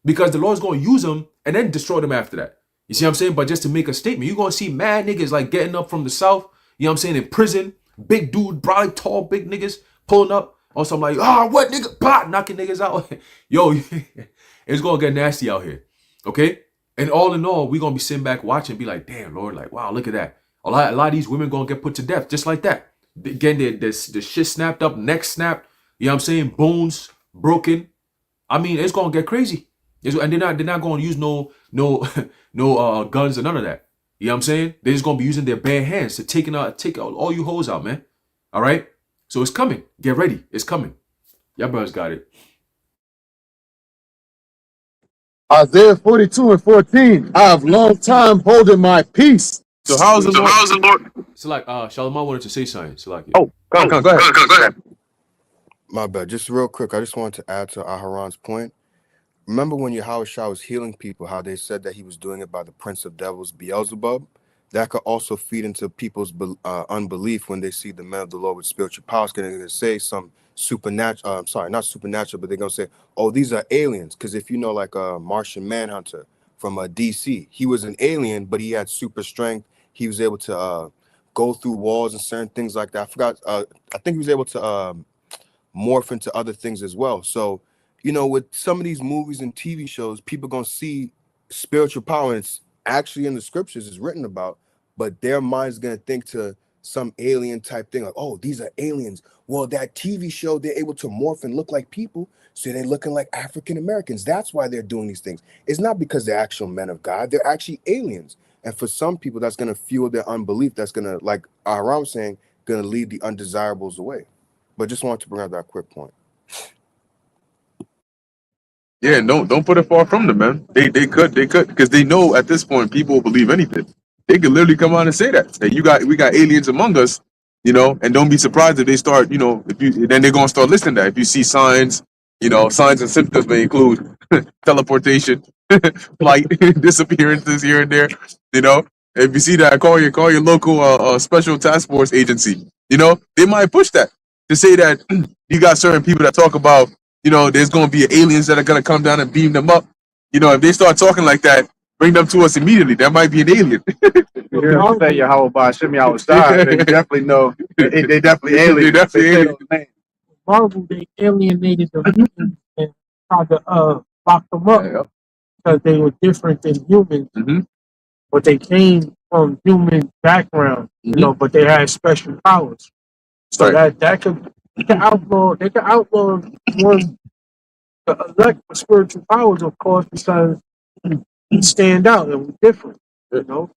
Because the Lord's going to use them and then destroy them after that. You see what I'm saying? But just to make a statement, you're going to see mad niggas like getting up from the south, you know what I'm saying, in prison, big dude, probably tall, big niggas pulling up on some like, what nigga, pot, knocking niggas out. Yo, it's going to get nasty out here. Okay? And all in all, we're going to be sitting back watching and be like, damn, Lord, like, wow, look at that. A lot of these women going to get put to death just like that. Getting the shit snapped up, neck snapped, you know what I'm saying, bones broken. I mean, it's going to get crazy. And they're not going to use no no no guns or none of that. You know what I'm saying? They're just gonna be using their bare hands to take out all you hoes out, man. All right? So it's coming. Get ready. It's coming. Y'all brothers got it. Isaiah 42 and 14. I have long time holding my peace. So how's the Lord? So like Shalomar wanted to say something. So like Oh, go ahead. My bad. Just real quick, I just wanted to add to Aharon's point. Remember when Yahushua was healing people, how they said that he was doing it by the prince of devils, Beelzebub? That could also feed into people's unbelief when they see the man of the Lord with spiritual powers. Because they're going to say some supernatural, not supernatural, but they're going to say, oh, these are aliens. Because if you know, like Martian Manhunter from DC, he was an alien, but he had super strength. He was able to go through walls and certain things like that. I forgot. I think he was able to morph into other things as well. So, you know, with some of these movies and TV shows, people are going to see spiritual power, and it's actually in the scriptures is written about, but their mind's going to think to some alien type thing, like, oh, these are aliens. Well, that TV show, they're able to morph and look like people, so they're looking like African Americans. That's why they're doing these things. It's not because they're actual men of God. They're actually aliens. And for some people, that's going to fuel their unbelief. That's going to, like Aram was saying, going to lead the undesirables away. But just wanted to bring out that quick point. Yeah, don't put it far from them, man. They could because they know at this point people will believe anything. They could literally come out and say that we got aliens among us, you know, and don't be surprised if they start, you know, then they're gonna start listening to that. If you see signs, you know, signs and symptoms may include teleportation, flight, disappearances here and there, you know. If you see that, call your local special task force agency. You know, they might push that to say that you got certain people that talk about, you know, there's going to be aliens that are going to come down and beam them up. You know, if they start talking like that, bring them to us immediately. That might be an alien. You hear them say Yahweh Ba'Shem Yahweh Shai, they definitely know. They definitely aliens. They definitely aliens. Marvel, they alienated the humans and tried to lock them up because they were different than humans, but they came from human background, you know, but they had special powers. So that could outlaw one to elect for spiritual powers, of course, because we stand out and we're different, you know.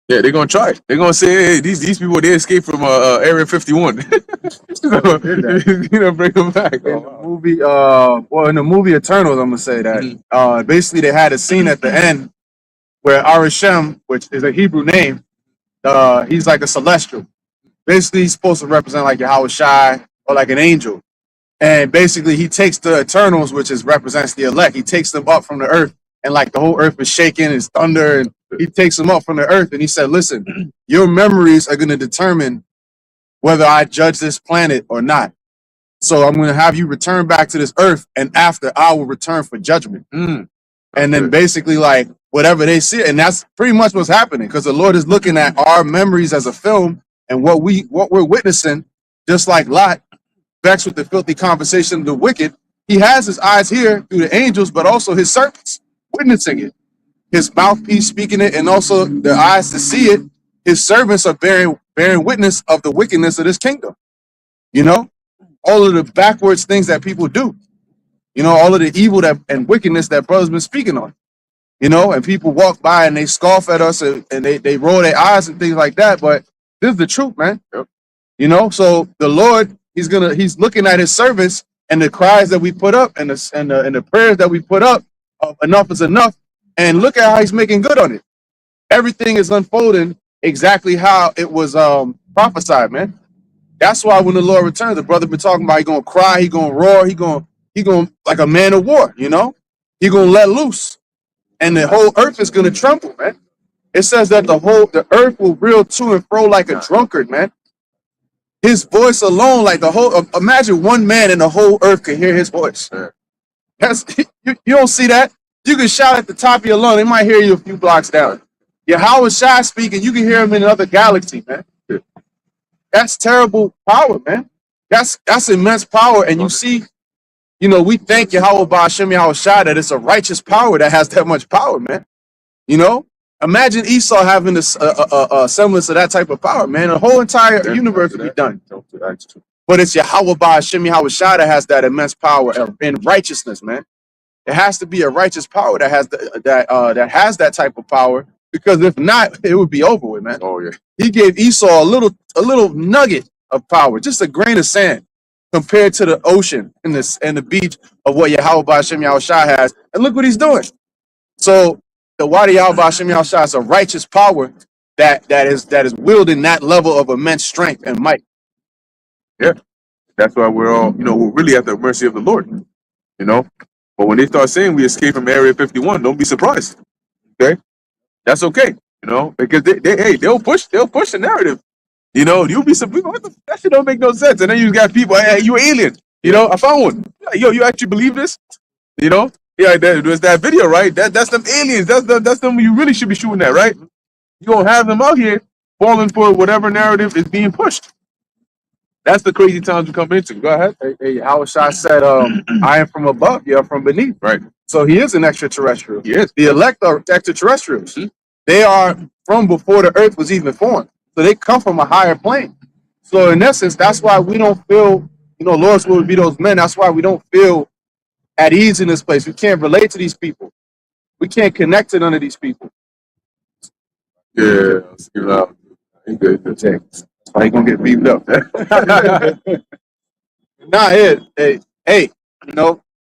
Yeah, they're gonna try. They're gonna say, "Hey, these people they escaped from Area 51." You know, bring them back. In the movie, in the movie Eternals, I'm gonna say that. Basically, they had a scene at the end where Arishem, which is a Hebrew name, he's like a celestial. Basically, he's supposed to represent like Yahweh Shai or like an angel. And basically, he takes the Eternals, which represents the elect. He takes them up from the earth, and like the whole earth is shaking, it's thunder, and he takes them up from the earth, and he said, "Listen, your memories are going to determine whether I judge this planet or not. So I'm going to have you return back to this earth, and after I will return for judgment." And then basically, like whatever they see, and that's pretty much what's happening, because the Lord is looking at our memories as a film, and what we're witnessing, just like Lot, vexed with the filthy conversation of the wicked. He has his eyes here through the angels, but also his servants witnessing it, his mouthpiece speaking it, and also the eyes to see it. His servants are bearing witness of the wickedness of this kingdom. You know, all of the backwards things that people do. You know, all of the evil and wickedness that brothers been speaking on. You know, and people walk by and they scoff at us and they roll their eyes and things like that. But this is the truth, man. You know, so the Lord, he's looking at his servants and the cries that we put up and the prayers that we put up of enough is enough. And look at how he's making good on it. Everything is unfolding exactly how it was prophesied, man. That's why when the Lord returns, the brother been talking about he gonna cry, he gonna roar, he gonna like a man of war, you know? He gonna let loose. And the whole earth is gonna tremble, man. It says that the earth will reel to and fro like a drunkard, man. His voice alone, like the whole, imagine one man in the whole earth can hear his voice. That's you don't see that. You can shout at the top of your lung, they might hear you a few blocks down. Yahweh Shai speaking, you can hear him in another galaxy, man. That's terrible power, man. That's immense power. And you see, you know, we thank Yahweh Ba'Shem Yahweh Shai that it's a righteous power that has that much power, man. You know, imagine Esau having this semblance of that type of power, man. The whole entire universe would be done. But it's Yahweh Ba'Shem Yahweh Shai that has that immense power in righteousness, man. It has to be a righteous power that has that type of power. Because if not, it would be over with, man. Oh yeah. He gave Esau a little nugget of power, just a grain of sand, compared to the ocean and the beach of what Yahweh Ba'ashem Yahushua has. And look what he's doing. So the Wadi Yahweh Ba'ashem Yahushua is a righteous power that is wielding that level of immense strength and might. Yeah. That's why we're all, we're really at the mercy of the Lord. But when they start saying we escaped from Area 51, don't be surprised. Okay, that's okay. Because they'll push the narrative. You'll be surprised. That shit don't make no sense. And then you got people, hey, you alien. I found one. Yo, you actually believe this? Yeah, there's that video, right? That's them aliens. That's them you really should be shooting at, right? You gonna have them out here falling for whatever narrative is being pushed. That's the crazy times we come into. Go ahead. Hey, Yahushua said, I am from above, you're from beneath. Right. So he is an extraterrestrial. He is. The elect are extraterrestrials. Mhm. They are from before the earth was even formed. So they come from a higher plane. So in essence, that's why we don't feel, Lord's will be those men. That's why we don't feel at ease in this place. We can't relate to these people. We can't connect to none of these people. Yeah. Ain't good. Why you gonna get beamed up? Nah, hey,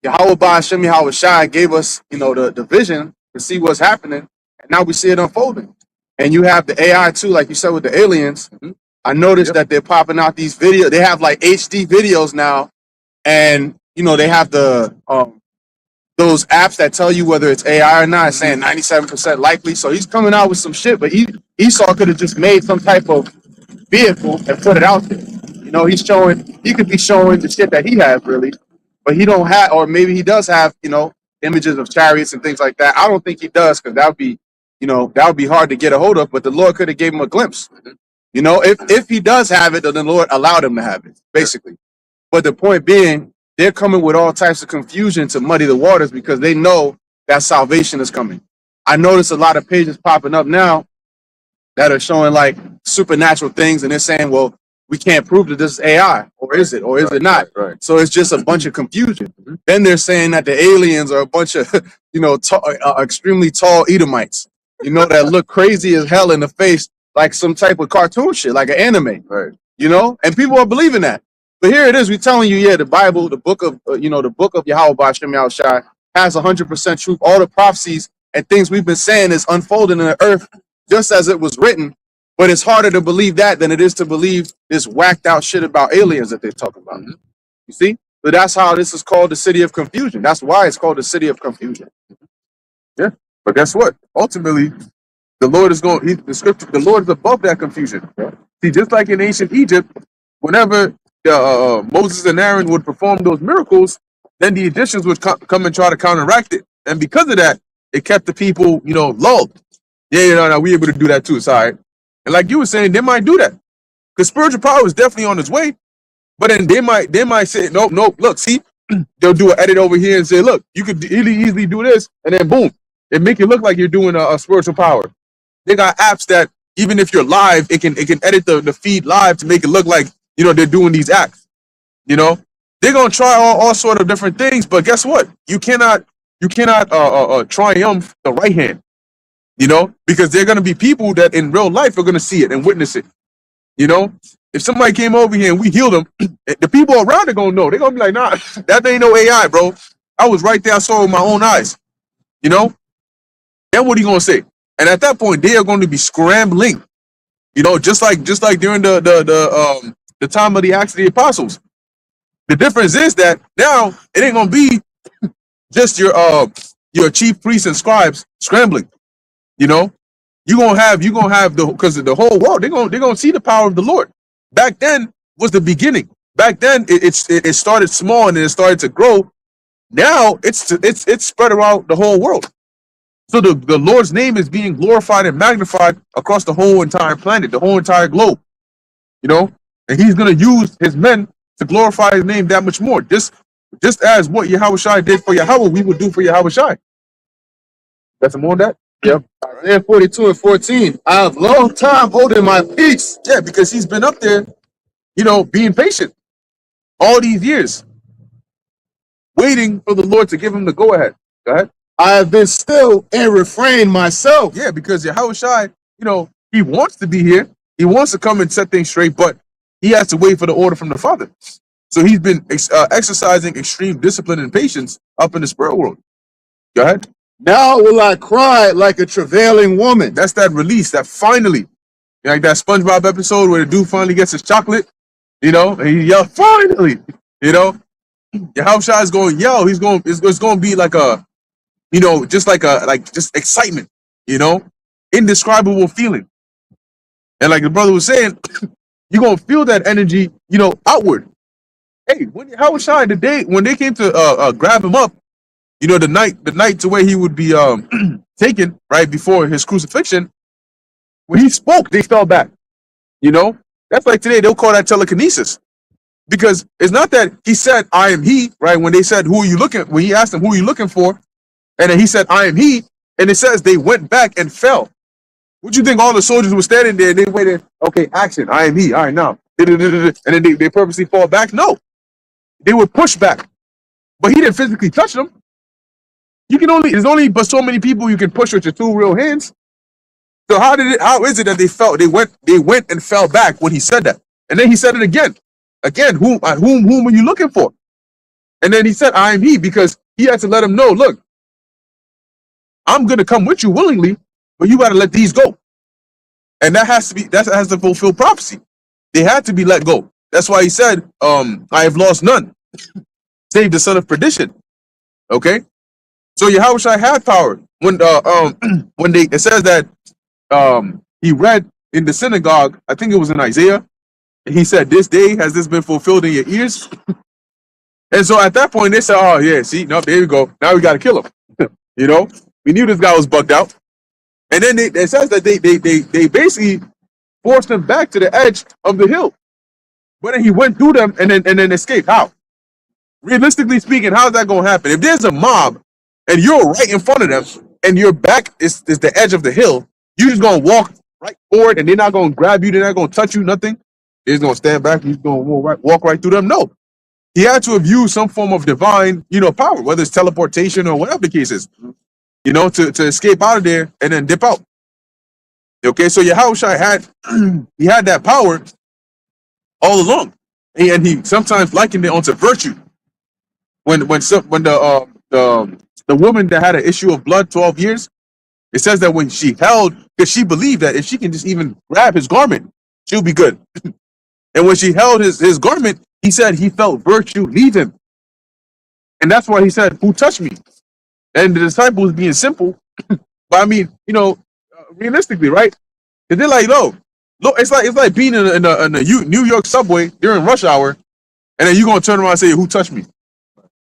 Yahweh Ba'ashem Yahushua gave us, the vision to see what's happening, and now we see it unfolding. And you have the AI too, like you said with the aliens. Mhm. I noticed that they're popping out these videos. They have like HD videos now, and they have the those apps that tell you whether it's AI or not. It's saying 97% likely. So he's coming out with some shit, but Esau could have just made some type of vehicle and put it out there. He could be showing the shit that he has really, but he don't have, or maybe he does have, images of chariots and things like that. I don't think he does, because that would be hard to get a hold of, but the Lord could have gave him a glimpse. If he does have it, then the Lord allowed him to have it, basically. But the point being, they're coming with all types of confusion to muddy the waters because they know that salvation is coming. I notice a lot of pages popping up now that are showing like supernatural things, and they're saying, well, we can't prove that this is AI, or is it, or is it not? Right. So it's just a bunch of confusion. Mhm. Then they're saying that the aliens are a bunch of, extremely tall Edomites, that look crazy as hell in the face, like some type of cartoon shit, like an anime, Right. and people are believing that. But here it is, we're telling you, yeah, the Bible, the book of, the book of Yahweh Ba'ashem Yahushua has 100% truth. All the prophecies and things we've been saying is unfolding in the earth just as it was written. But it's harder to believe that than it is to believe this whacked out shit about aliens that they're talking about. Mhm. You see? So that's how this is called the city of confusion. That's why it's called the city of confusion. Yeah. But guess what? Ultimately, the Lord is the Lord is above that confusion. See, just like in ancient Egypt, whenever Moses and Aaron would perform those miracles, then the Egyptians would come and try to counteract it. And because of that, it kept the people, lulled. Yeah, no, we able to do that too. It's all right. And like you were saying, they might do that. Because spiritual power is definitely on its way. But then they might say, nope, look, see, they'll do an edit over here and say, look, you could really easily do this, and then boom, it make it look like you're doing a spiritual power. They got apps that even if you're live, it can edit the feed live to make it look like they're doing these acts. They're gonna try all sort of different things, but guess what? You cannot triumph the right hand. Because they're gonna be people that in real life are gonna see it and witness it. If somebody came over here and we healed them, the people around are gonna know. They're gonna be like, nah, that ain't no AI, bro. I was right there, I saw it with my own eyes. Then what are you gonna say? And at that point, they are going to be scrambling. Just like during the time of the Acts of the Apostles. The difference is that now it ain't gonna be just your chief priests and scribes scrambling. You're gonna have because the whole world they're gonna see the power of the Lord. Back then was the beginning. Back then it started small and then it started to grow. Now it's spread around the whole world. So the Lord's name is being glorified and magnified across the whole entire planet, the whole entire globe. And he's gonna use his men to glorify his name that much more. Just as what Yahushua did for Yahweh, we would do for Yahushua. That's more on that? Yep. Isaiah 42 and 14. I have long time holding my peace. Yeah, because he's been up there, being patient all these years, waiting for the Lord to give him the go-ahead. Go ahead. I have been still and refrained myself. Yeah, because Yahushua, he wants to be here. He wants to come and set things straight, but he has to wait for the order from the Father. So he's been exercising extreme discipline and patience up in the spirit world. Go ahead. Now will I cry like a travailing woman. That's that release, that finally, like that SpongeBob episode where the dude finally gets his chocolate, and he yells, finally, Yahushua is going to yell. It's going to be like a, just excitement, indescribable feeling. And like the brother was saying, you're going to feel that energy, outward. Hey, when Yahushua, the day when they came to grab him up, the night to where he would be taken right before his crucifixion, when he spoke, they fell back. That's like today they'll call that telekinesis, because it's not that he said I am he, right? When they said who are you looking, when he asked them who are you looking for, and then he said I am he, and it says they went back and fell. Would you think all the soldiers were standing there and they waited? Okay, action. I am he. All right, now, and then they purposely fall back? No, they would push back, but he didn't physically touch them. There's only but so many people you can push with your two real hands. So how is it that they went and fell back when he said that? And then he said it again. Whom are you looking for? And then he said, I am he, because he had to let him know, look, I'm gonna come with you willingly, but you gotta let these go. And that has to fulfill prophecy. They had to be let go. That's why he said, I have lost none, save the son of perdition. Okay? So Yahushua had power. When it says that he read in the synagogue, I think it was in Isaiah, and he said, this day has this been fulfilled in your ears. And so at that point they said, oh yeah, see, no, there you go. Now we gotta kill him. We knew this guy was bugged out. And then it says that they basically forced him back to the edge of the hill. But then he went through them and then escaped. How? Realistically speaking, how's that gonna happen? If there's a mob and you're right in front of them and your back is the edge of the hill, you're just gonna walk right forward and they're not gonna grab you, they're not gonna touch you, nothing. They're just gonna stand back and you're gonna walk right through them. No. He had to have used some form of divine, power, whether it's teleportation or whatever the case is, to escape out of there and then dip out. Okay, so Yahushua had that power all along, and he sometimes likened it onto virtue. When the woman that had an issue of blood 12 years, it says that when she held, because she believed that if she can just even grab his garment, she'll be good. And when she held his garment, he said he felt virtue leave him. And that's why he said, who touched me? And the disciples being simple, but I mean, realistically, right? Because they're like, no, look, it's like being in a New York subway during rush hour, and then you're going to turn around and say, who touched me?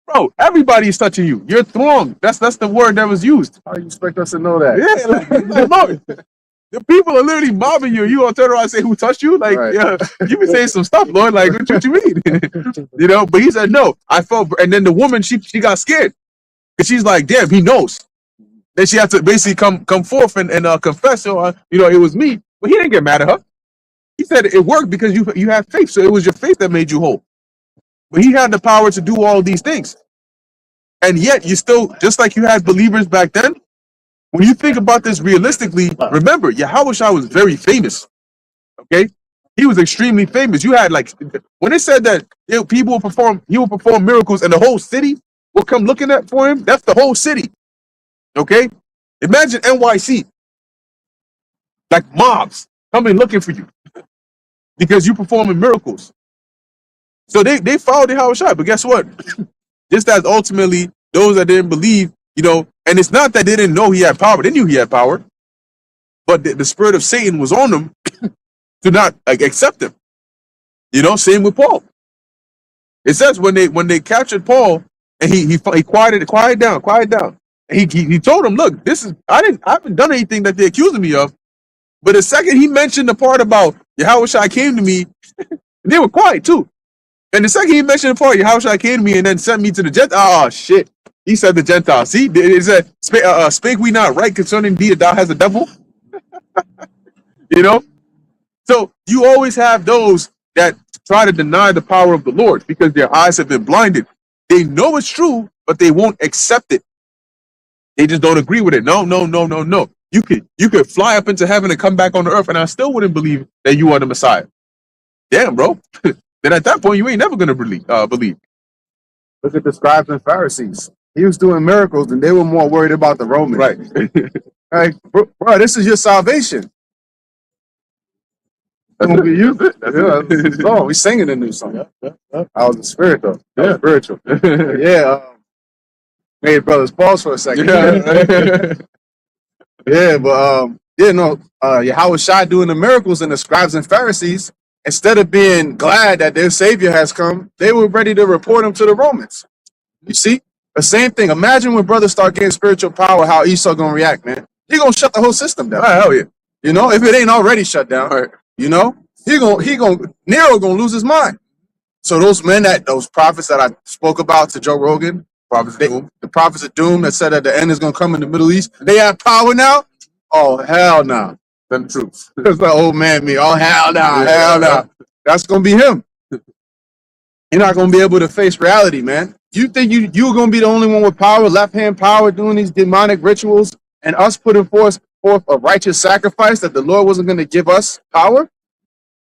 Bro, everybody's touching you. You're thronged. That's the word that was used. How do you expect us to know that? Yeah, like, the people are literally mobbing you. You gonna turn around and say who touched you? Like, right. Yeah, you been saying some stuff, Lord. Like, what you mean? But he said no. I felt, and then the woman she got scared because she's like, damn, he knows. Then she had to basically come forth and confess. So it was me. But he didn't get mad at her. He said it worked because you had faith. So it was your faith that made you whole. But he had the power to do all these things, and yet you still, just like you had believers back then. When you think about this realistically, remember, Yahushua was very famous. Okay? He was extremely famous. You had when it said that he would perform miracles and the whole city will come looking for him, that's the whole city. Okay? Imagine NYC. Like mobs coming looking for you because you performing miracles. So they followed Yahushua, but guess what? Just as ultimately those that didn't believe, and it's not that they didn't know he had power. They knew he had power. But the spirit of Satan was on them to not accept him. Same with Paul. It says when they captured Paul and he quieted down. And he told them, look, I haven't done anything that they're accusing me of. But the second he mentioned the part about Yahushua came to me, they were quiet too. And the second he mentioned the part Yahushua came to me and then sent me to the Gentiles, oh shit. He said the Gentiles. See, it said, "Spake we not right concerning thee that thou hast a devil?" So you always have those that try to deny the power of the Lord because their eyes have been blinded. They know it's true, but they won't accept it. They just don't agree with it. No, no, no, no, no. You could fly up into heaven and come back on the earth, and I still wouldn't believe that you are the Messiah. Damn, bro. Then at that point, you ain't never gonna believe. Look at the scribes and Pharisees. He was doing miracles, and they were more worried about the Romans. Right. Like, bro, this is your salvation. That's Gonna be you. That's it. Yeah, that's the song. We singing a new song. I was in spirit though. That was spiritual. Yeah. Yeah. Made brothers pause for a second. Yeah. Yeah, but Yahweh Shai doing the miracles, and the scribes and Pharisees, instead of being glad that their Savior has come, they were ready to report him to the Romans. You see? The same thing. Imagine when brothers start getting spiritual power, how Esau gonna react, man. He gonna shut the whole system down. Oh, hell yeah. You know, if it ain't already shut down, Right. you know, Nero gonna lose his mind. So those prophets that I spoke about to Joe Rogan, the prophets of doom that said that the end is gonna come in the Middle East, they have power now. Oh hell no! Them truths. That's the old man me. Oh hell no! Hell no! That's gonna be him. You're not gonna be able to face reality, man. You think you're gonna be the only one with power, left hand power, doing these demonic rituals, and us putting forth a righteous sacrifice that the Lord wasn't gonna give us power?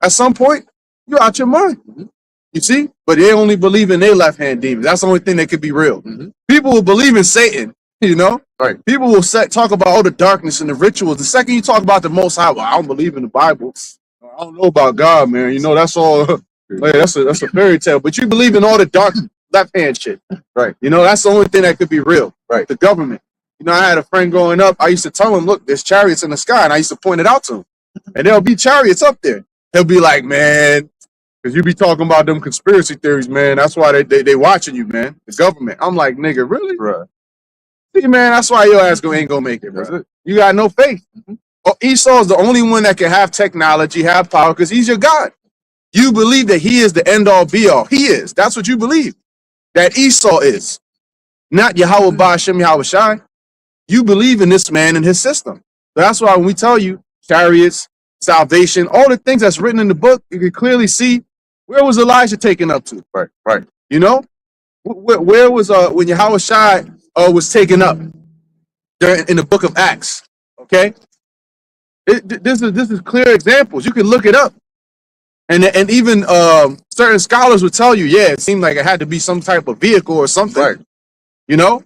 At some point, you're out your mind. You see? But they only believe in their left hand demons. That's the only thing that could be real. People will believe in Satan, you know? Right. People will talk about all the darkness and the rituals. The second you talk about the Most High, well, I don't believe in the Bible. I don't know about God, man. You know, that's all. Like, that's a fairy tale. But you believe in all the dark left hand shit. Right. You know, that's the only thing that could be real. Right. The government. You know, I had a friend growing up. I used to tell him, look, there's chariots in the sky. And I used to point it out to him. And there'll be chariots up there. He'll be like, man, because you be talking about them conspiracy theories, man. That's why they watching you, man. The government. I'm like, nigga, really? Right. See, man, that's why your ass ain't gonna make it, bro. That's it. You got no faith. Oh, Esau is the only one that can have technology, have power, because he's your God. You believe that he is the end all be all. He is. That's what you believe. That Esau is. Not Yahweh Ba'ashem Yahweh Shai. You believe in this man and his system. So that's why when we tell you chariots, salvation, all the things that's written in the book, you can clearly see where was Elijah taken up to. Right. Right. You know? Where was when Yahweh Shai was taken up in the book of Acts? Okay? This is clear examples. You can look it up. And even certain scholars would tell you, yeah, it seemed like it had to be some type of vehicle or something. Right. You know?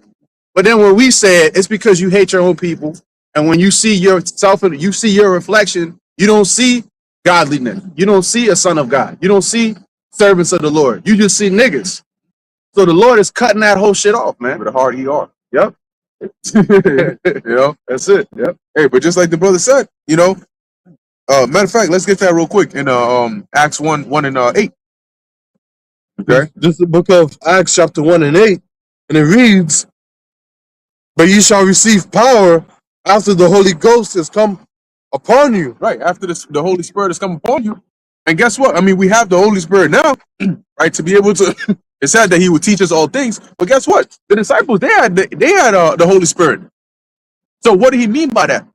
But then when we say it's because you hate your own people, and when you see yourself, you see your reflection, you don't see godliness. You don't see a son of God. You don't see servants of the Lord. You just see niggas. So the Lord is cutting that whole shit off, man. With a hard ER. Yep. You know? That's it. Yep. Hey, but just like the brother said, you know, matter of fact, let's get that real quick in Acts 1 and 8. Okay. This is the book of Acts, chapter 1 and 8, and it reads, "But ye shall receive power after the Holy Ghost has come upon you." Right. After the Holy Spirit has come upon you. And guess what? I mean, we have the Holy Spirit now, right? To be able to, it said that he would teach us all things. But guess what? The disciples, they had the Holy Spirit. So what did he mean by that?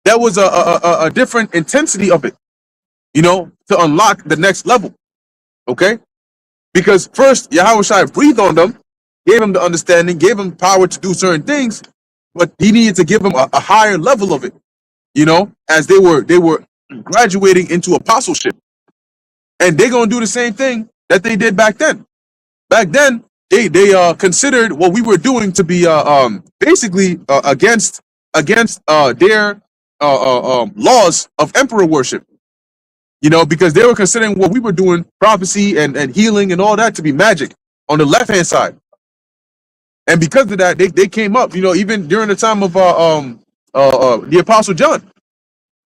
That was a different intensity of it, you know, to unlock the next level. Okay? Because first, Yahweh Shai breathed on them, gave them the understanding, gave them power to do certain things, but he needed to give them a higher level of it, you know, as they were graduating into apostleship. And they're going to do the same thing that they did back then. Back then, they considered what we were doing to be basically against their laws of emperor worship. You know, because they were considering what we were doing, prophecy and healing and all that, to be magic on the left-hand side. And because of that, they came up, you know, even during the time of the Apostle John.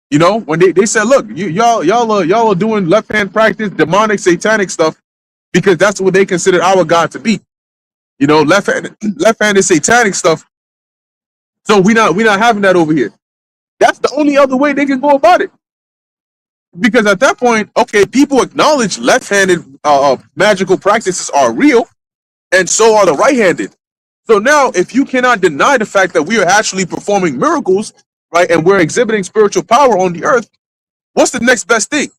You know, when they said, look, y'all are doing left-hand practice, demonic, satanic stuff, because that's what they considered our God to be. You know, left-handed satanic stuff. So we're not having that over here. That's the only other way they can go about it. Because at that point, okay, people acknowledge left-handed magical practices are real, and so are the right-handed. So now, if you cannot deny the fact that we are actually performing miracles, right, and we're exhibiting spiritual power on the earth, what's the next best thing?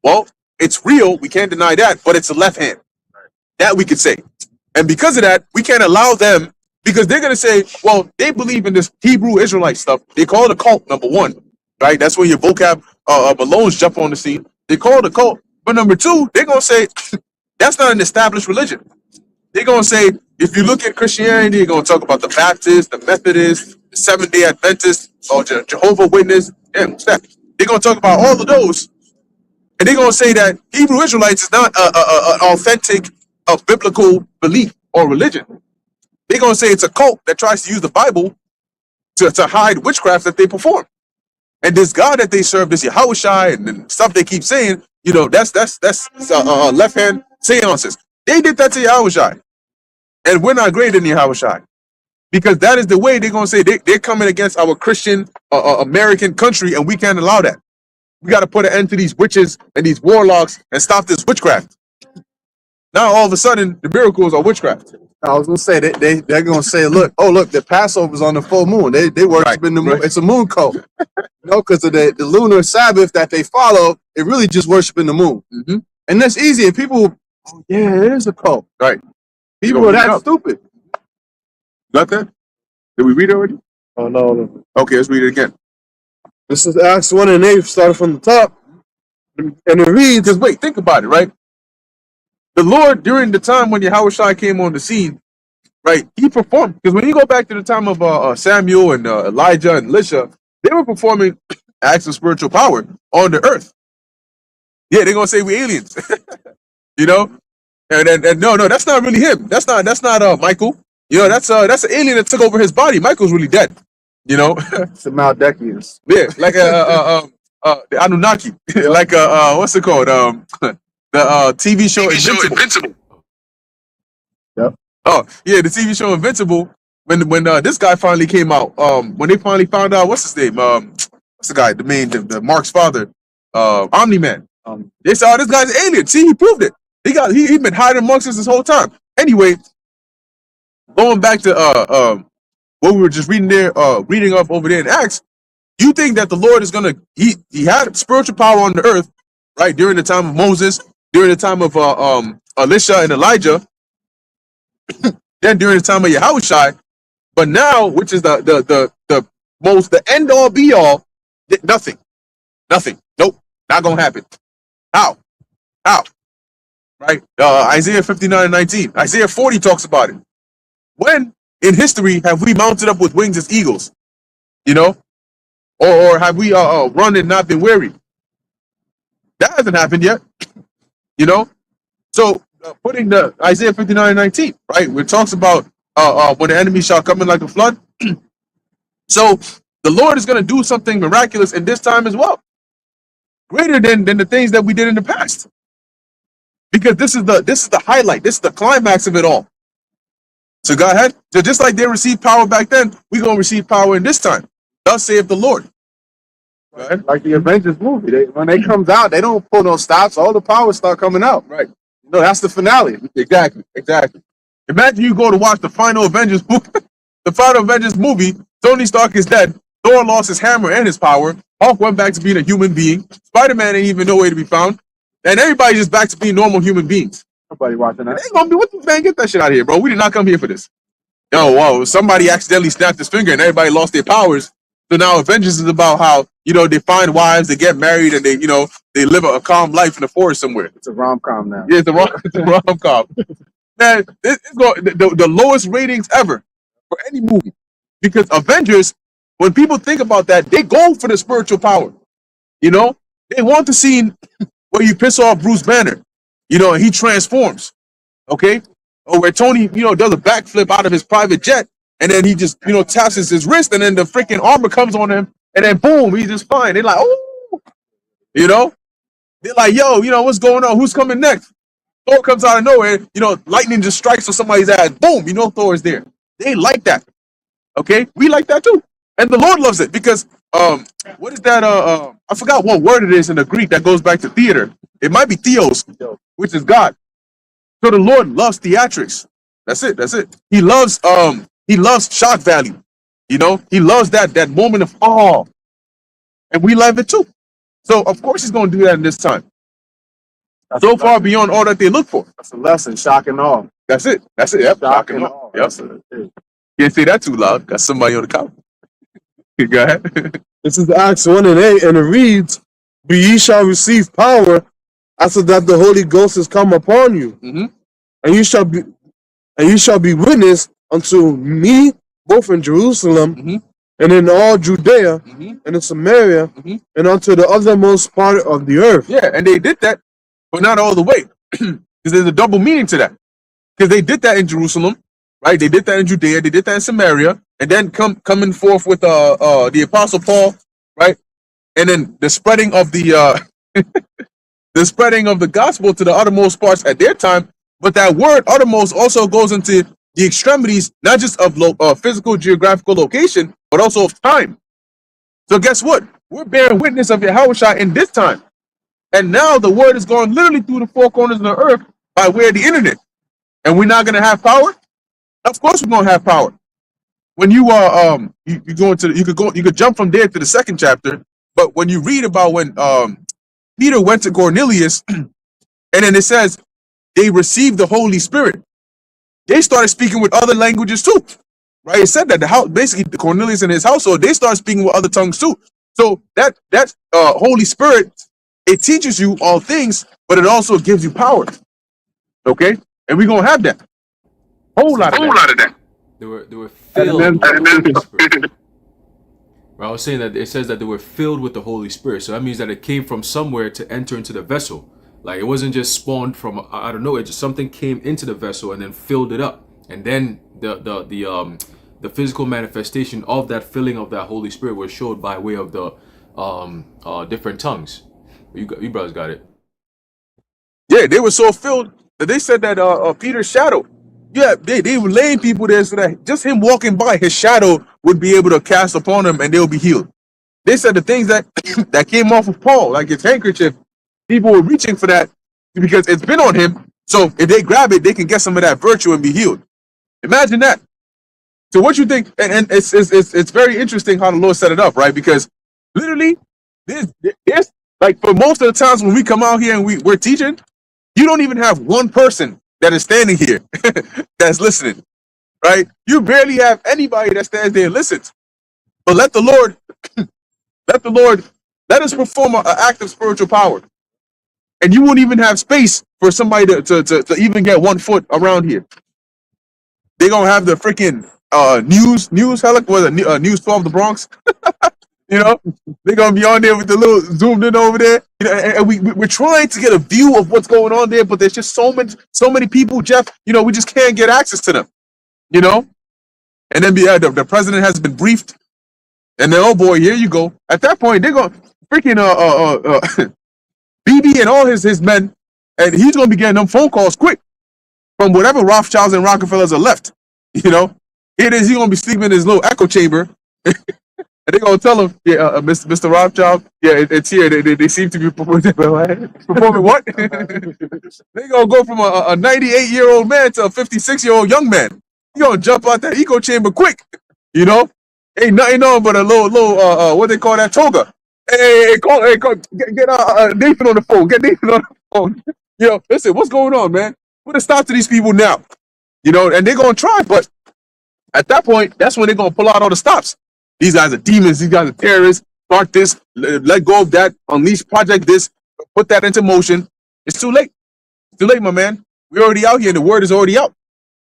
Well, it's real, we can't deny that, but it's a left hand. That we could say. And because of that, we can't allow them Because they're gonna say, well, they believe in this Hebrew Israelite stuff. They call it a cult, number one, right? That's when your vocab Malones jump on the scene. They call it a cult. But number two, they're gonna say that's not an established religion. They're gonna say, if you look at Christianity, you're gonna talk about the Baptists, the Methodists, the Seventh-day Adventists, or Jehovah's Witness. Yeah, what's that? They're gonna talk about all of those, and they're gonna say that Hebrew Israelites is not an authentic, biblical belief or religion. They're gonna say it's a cult that tries to use the Bible to hide witchcraft that they perform. And this God that they serve, this Yahushai, and stuff they keep saying, that's left hand seances. They did that to Yahushai, and we're not greater than Yahushai, because that is the way they're gonna say they're coming against our Christian American country, and we can't allow that. We got to put an end to these witches and these warlocks and stop this witchcraft. Now all of a sudden, the miracles are witchcraft. I was gonna say they're gonna say, look, the Passover's on the full moon. They worship in the moon. Right. It's a moon cult. Because of the lunar Sabbath that they follow, it really just worshiping the moon. Mm-hmm. And that's easy. And people, it is a cult. Right. People are that stupid. Got that? Did we read it already? Oh, no. Okay, let's read it again. This is Acts 1 and 8, started from the top. And it reads, because wait, think about it, right? The Lord, during the time when Yahushua came on the scene, right, he performed. Because when you go back to the time of Samuel and Elijah and Elisha, they were performing acts of spiritual power on the earth. Yeah, they're gonna say we aliens, And no, that's not really him. That's not Michael. That's an alien that took over his body. Michael's really dead. It's the Maldekians. Yeah, like the Anunnaki. Like what's it called? The TV show Invincible. Yep. Oh yeah, the TV show Invincible. When this guy finally came out, when they finally found out what's his name, what's the guy, the Mark's father, Omni-Man. They said, this guy's an alien. See, he proved it. He been hiding amongst us this whole time. Anyway, going back to what we were just reading up over there in Acts, you think that the Lord is gonna he had spiritual power on the earth, right, during the time of Moses, during the time of Elisha and Elijah, then during the time of Yahushai. But now, which is the end all be all, nothing. Nope, not gonna happen. How? Right? Isaiah 59:19. Isaiah 40 talks about it. When in history have we mounted up with wings as eagles? Or have we run and not been weary? That hasn't happened yet. So putting the Isaiah 59:19, right, where it talks about when the enemy shall come in like a flood. So the Lord is going to do something miraculous in this time as well, greater than the things that we did in the past. Because this is the highlight, this is the climax of it all. So go ahead. So just like they received power back then, we're going to receive power in this time. Thus saith the Lord. Go ahead. Like the Avengers movie, when they comes out, they don't pull no stops. All the power start coming out. Right. That's the finale. Exactly. Imagine you go to watch the final Avengers movie. The final Avengers movie, Tony Stark is dead. Thor lost his hammer and his power. Hulk went back to being a human being. Spider-Man ain't even nowhere to be found. And everybody's just back to being normal human beings. Nobody watching that. They gonna be, what the man, get that shit out of here, bro. We did not come here for this. Whoa, somebody accidentally snapped his finger and everybody lost their powers. So now Avengers is about how, they find wives, they get married, and they live a calm life in the forest somewhere. It's a rom-com now. Yeah, it's a rom-com. Man, the lowest ratings ever for any movie. Because Avengers, when people think about that, they go for the spiritual power. They want the scene where you piss off Bruce Banner, and he transforms. Okay? Or where Tony, does a backflip out of his private jet, and then he just, taps his wrist, and then the freaking armor comes on him, and then boom, he's just fine. They're like, oh, they're like, yo, what's going on? Who's coming next? Thor comes out of nowhere, lightning just strikes on somebody's ass. Boom, Thor is there. They like that. Okay? We like that too. And the Lord loves it because, what is that? I forgot what word it is in the Greek that goes back to theater. It might be theos, which is God. So the Lord loves theatrics. That's it. He loves shock value. He loves that moment of awe. And we love it too. So of course he's going to do that in this time. So far beyond all that they look for. That's a lesson, shock and awe. That's it. Yep. Shock and awe. Yep. Can't say that too loud. Got somebody on the couch. Go ahead. This is Acts 1 and 8, and it reads, "But ye shall receive power after that the Holy Ghost is come upon you, Mm-hmm. and you shall be witness unto me both in Jerusalem Mm-hmm. and in all Judea Mm-hmm. and in Samaria Mm-hmm. and unto the uttermost part of the earth." Yeah, and they did that, but not all the way. Because there's a double meaning to that. Because they did that in Jerusalem, right? They did that in Judea, they did that in Samaria, and then coming forth with the Apostle Paul, right? And then the spreading of the spreading of the gospel to the uttermost parts at their time. But that word uttermost also goes into the extremities, not just of physical geographical location, but also of time. So guess what? We're bearing witness of Yahushua in this time. And now the word is going literally through the four corners of the earth by way of the internet. And we're not going to have power? Of course we're going to have power. When you you go into you could jump from there to the second chapter, but when you read about when Peter went to Cornelius, and then it says they received the Holy Spirit. They started speaking with other languages too, right? It said that the house, basically Cornelius and his household, they started speaking with other tongues too. So that Holy Spirit, it teaches you all things, but it also gives you power. Okay, and we're gonna have that whole lot of that. They were And filled then, with the Holy Spirit. Right, I was saying that it says that they were filled with the Holy Spirit, so that means that it came from somewhere to enter into the vessel. Like it wasn't just spawned from I don't know. It just something came into the vessel and then filled it up, and then the physical manifestation of that filling of that Holy Spirit was showed by way of the different tongues. You brothers got it. Yeah, they were so filled that they said that Peter's shadow. Yeah, they were laying people there so that just him walking by, his shadow would be able to cast upon them and they'll be healed. They said the things that that came off of Paul, like his handkerchief, people were reaching for that because it's been on him. So if they grab it, they can get some of that virtue and be healed. Imagine that. So what you think? And it's very interesting how the Lord set it up, right? Because literally, there's like for most of the times when we come out here and we're teaching, you don't even have one person that is standing here that's listening, right? You barely have anybody that stands there and listens. But let the Lord, let us perform an act of spiritual power. And you won't even have space for somebody to even get 1 foot around here. They're going to have the freaking news helicopter, News 12 the Bronx. You know, they're gonna be on there with the little zoomed in over there. You know, and we're trying to get a view of what's going on there, but there's just so many people, Jeff. You know, we just can't get access to them. You know, and then the president has been briefed, and then oh boy, here you go. At that point, they're gonna freaking BB and all his men, and he's gonna be getting them phone calls quick from whatever Rothschilds and Rockefellers are left. You know, it is he gonna be sleeping in his little echo chamber. And they're going to tell him, yeah, Mr. Rothschild, yeah, it's here. They seem to be performing what? They're going to go from a 98-year-old man to a 56-year-old young man. You're going to jump out that echo chamber quick, you know? Ain't nothing on but a little what they call that, toga. Hey, get Nathan on the phone. Get Nathan on the phone. You know, listen, what's going on, man? Put a stop to these people now. You know, and they're going to try, but at that point, that's when they're going to pull out all the stops. These guys are demons. These guys are terrorists. Start this. Let go of that. Unleash project this. Put that into motion. It's too late. It's too late, my man. We're already out here. And the word is already out.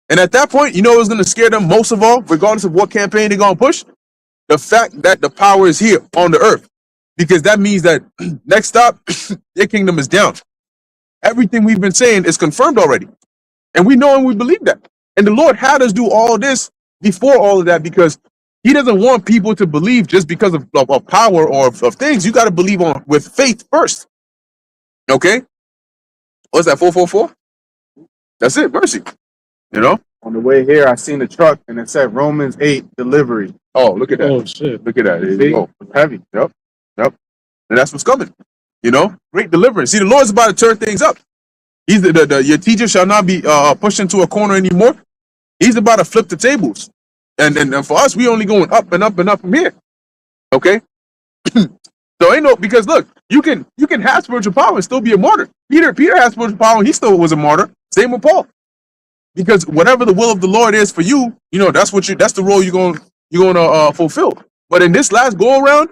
And at that point, you know what's going to scare them most of all, regardless of what campaign they're going to push? The fact that the power is here on the earth. Because that means that next stop, their kingdom is down. Everything we've been saying is confirmed already. And we know and we believe that. And the Lord had us do all this before all of that because He doesn't want people to believe just because of power or of things. You got to believe with faith first. Okay? What's that, 444? That's it, mercy. You know? on the way here, I seen the truck and it said Romans 8 delivery. Oh, look at that. Oh shit! Look at that. See? Oh, heavy. Yep. And that's what's coming. You know? Great deliverance. See, the Lord's about to turn things up. He's your teacher shall not be pushed into a corner anymore. He's about to flip the tables. And for us, we only going up and up and up from here. Okay? So ain't no, because look, you can have spiritual power and still be a martyr. Peter had spiritual power and he still was a martyr. Same with Paul. because whatever the will of the Lord is for you, you know, that's the role you're gonna fulfill. But in this last go around,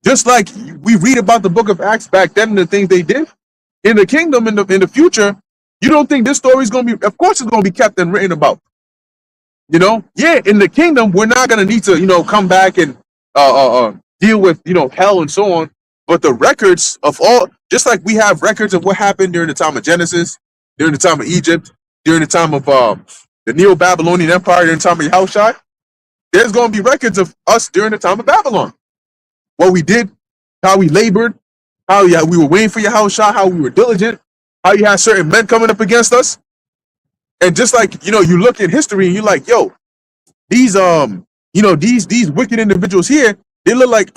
just like we read about the book of Acts back then and the things they did in the kingdom in the future, you don't think this story is gonna be? Of course, it's gonna be kept and written about. You know, yeah, in the kingdom, we're not gonna need to, you know, come back and deal with, you know, hell and so on. But the records of all, just like we have records of what happened during the time of Genesis, during the time of Egypt, during the time of the Neo-Babylonian Empire, during the time of Yahushua, there's gonna be records of us during the time of Babylon. What we did, how we labored, how we were waiting for Yahushua, how we were diligent, how you had certain men coming up against us. And just like, you know, you look at history and you're like, yo, these you know, these wicked individuals here, they look like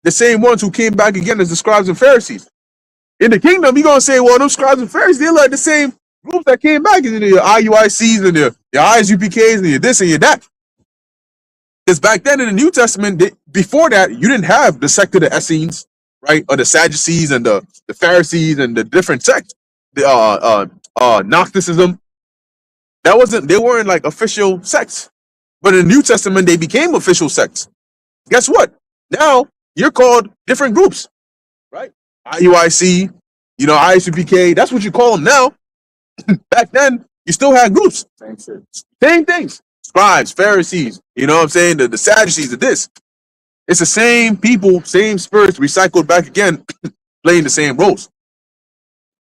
the same ones who came back again as the scribes and Pharisees. In the kingdom, you're gonna say, well, those scribes and Pharisees, they're like the same groups that came back, and your IUICs and your ISUPKs and your this and your that. Because back then in the New Testament, before that, you didn't have the sect of the Essenes, right, or the Sadducees and the Pharisees and the different sects, the Gnosticism. They weren't like official sects. But in the New Testament, they became official sects. Guess what? Now you're called different groups, right? IUIC, you know, ISUPK. That's what you call them now. Back then, you still had groups. Same things. Scribes, Pharisees. You know what I'm saying? The Sadducees, the this. It's the same people, same spirits recycled back again, playing the same roles.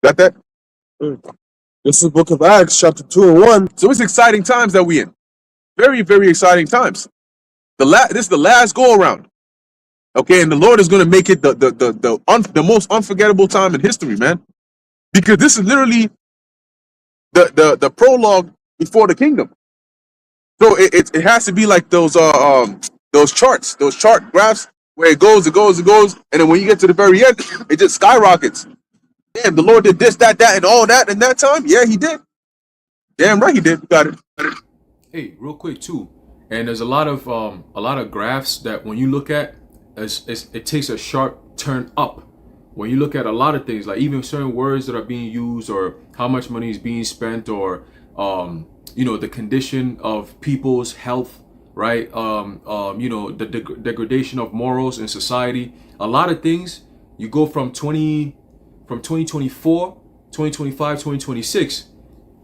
Got that? This is the book of Acts, chapter 2 and 1. So it's exciting times that we in. Very, very exciting times. This is the last go around. Okay, and the Lord is going to make it the most unforgettable time in history, man. Because this is literally the prologue before the kingdom. So it has to be like those charts, those chart graphs where it goes, and then when you get to the very end, it just skyrockets. Damn, the Lord did this, that, and all that in that time. Yeah, He did. Damn right He did. Got it. Hey, real quick too, and there's a lot of graphs that when you look at, it takes a sharp turn up. When you look at a lot of things, like even certain words that are being used, or how much money is being spent, or you know, the condition of people's health, right? You know, the degradation of morals in society. A lot of things. You go from 2024, 2025, 2026,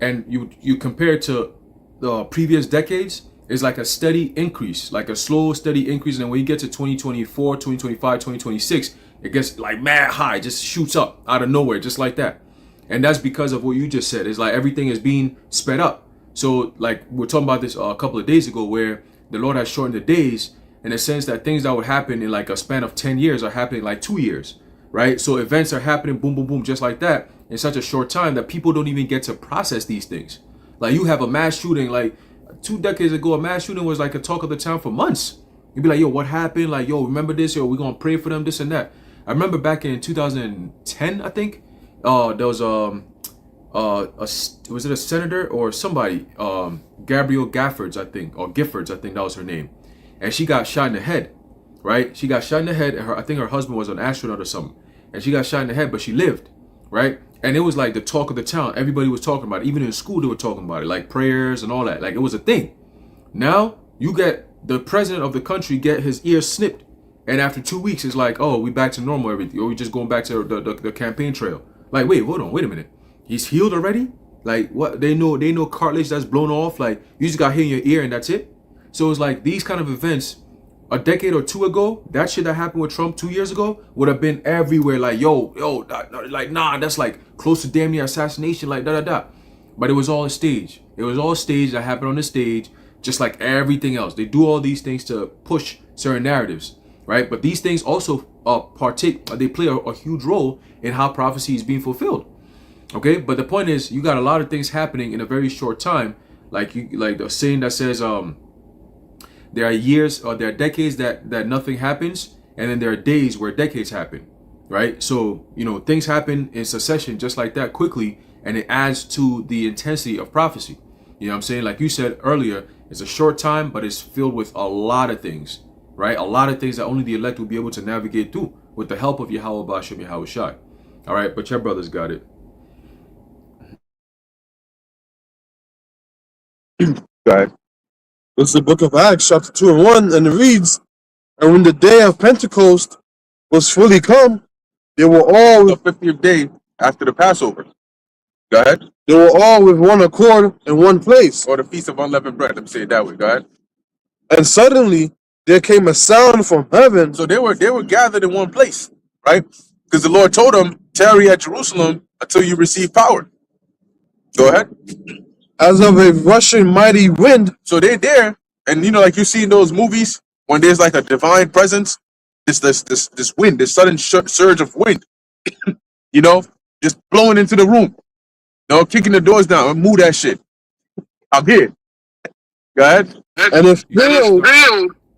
and you compare it to the previous decades, is like a steady increase, like a slow, steady increase. And when you get to 2024, 2025, 2026, it gets like mad high, just shoots up out of nowhere, just like that. And that's because of what you just said. It's like everything is being sped up. So like we were talking about this a couple of days ago, where the Lord has shortened the days in a sense that things that would happen in like a span of 10 years are happening like 2 years, right? So events are happening, boom, boom, boom, just like that in such a short time that people don't even get to process these things. Like you have a mass shooting, like 2 decades ago, a mass shooting was like a talk of the town for months. You'd be like, yo, what happened? Like, yo, remember this? Yo, we're going to pray for them, this and that. I remember back in 2010, I think, there was was it a senator or somebody, Gabrielle Giffords, I think, or Giffords, I think that was her name. And she got shot in the head, right? She got shot in the head, and I think her husband was an astronaut or something. And she got shot in the head, but she lived, right? And it was like the talk of the town. Everybody was talking about it. Even in school, they were talking about it, like prayers and all that. Like it was a thing. Now you get the president of the country get his ear snipped, and after 2 weeks, it's like, oh, we back to normal, everything, or we just going back to the campaign trail. Like, wait, hold on, wait a minute. He's healed already? Like what? They know cartilage that's blown off. Like you just got hit in your ear and that's it. So it's like these kind of events. A decade or two ago, that shit that happened with Trump 2 years ago would have been everywhere. Like, yo, like, nah, that's like close to damn near assassination, like, da. But it was all a stage. It was all a stage that happened on the stage, just like everything else. They do all these things to push certain narratives, right? But these things also they play a huge role in how prophecy is being fulfilled, okay? But the point is, you got a lot of things happening in a very short time. Like the saying that says, there are years or there are decades that nothing happens, and then there are days where decades happen, right? So, you know, things happen in succession just like that quickly, and it adds to the intensity of prophecy. You know what I'm saying? Like you said earlier, it's a short time, but it's filled with a lot of things, right? A lot of things that only the elect will be able to navigate through with the help of Yahweh Bashem Yahweh Shai. All right, but your brothers got it. Go ahead. This is the book of Acts, chapter 2 and 1, and it reads, "And when the day of Pentecost was fully come, they were all The 50th day after the Passover. Go ahead. with one accord in one place. Or the Feast of Unleavened Bread. Let me say it that way. Go ahead. And suddenly there came a sound from heaven, So they were gathered in one place, right? Because the Lord told them, tarry at Jerusalem until you receive power. Go ahead. as of a rushing mighty wind, So they're there, and you know, like you see in those movies when there's like a divine presence, this wind, this sudden surge of wind, you know, just blowing into the room, you know, kicking the doors down and move that shit. I'm here. Go ahead. and it You filled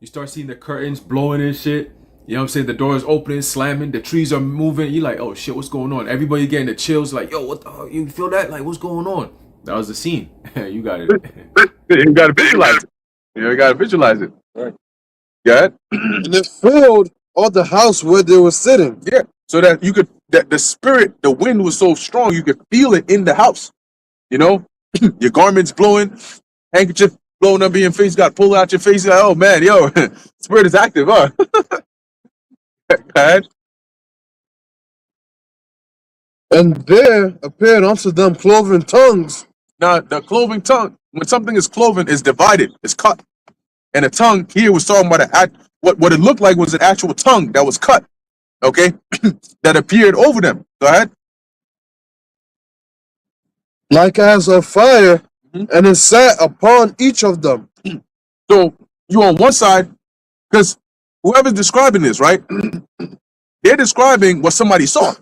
start seeing the curtains blowing and shit. You know what I'm saying? The doors opening, slamming, the trees are moving. You're like, oh shit, what's going on? Everybody getting the chills, like, yo, what the, you feel that? Like, what's going on? That was the scene. You got it. You gotta visualize it. You gotta visualize it. Right. Go ahead. and it filled all the house where they were sitting. Yeah. So that you could, that the spirit, the wind was so strong, you could feel it in the house. You know, your garments blowing, handkerchief blowing up in your face, got pulled out your face. You're like, oh man, yo, spirit is active, huh? Go ahead. And there appeared unto them cloven tongues, Now, the cloven tongue, when something is cloven, is divided, it's cut. And the tongue here was talking about what it looked like was an actual tongue that was cut, okay, that appeared over them. Go ahead. like as of fire, Mhm. and it sat upon each of them. So you on one side, because whoever's describing this, right, they're describing what somebody saw.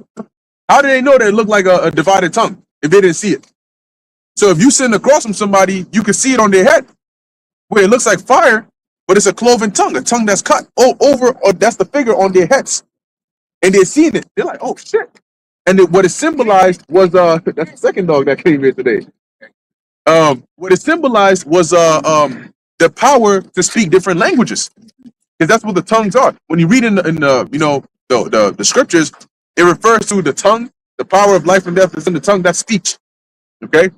How do they know that it looked like a divided tongue if they didn't see it? So if you sitting across from somebody, you can see it on their head, where it looks like fire, but it's a cloven tongue, a tongue that's cut over, or that's the figure on their heads. And they're seeing it. They're like, oh shit. And what it symbolized was that's the second dog that came here today. What it symbolized was the power to speak different languages. Because that's what the tongues are. When you read in the you know, the scriptures, it refers to the tongue, the power of life and death is in the tongue, that's speech. Okay?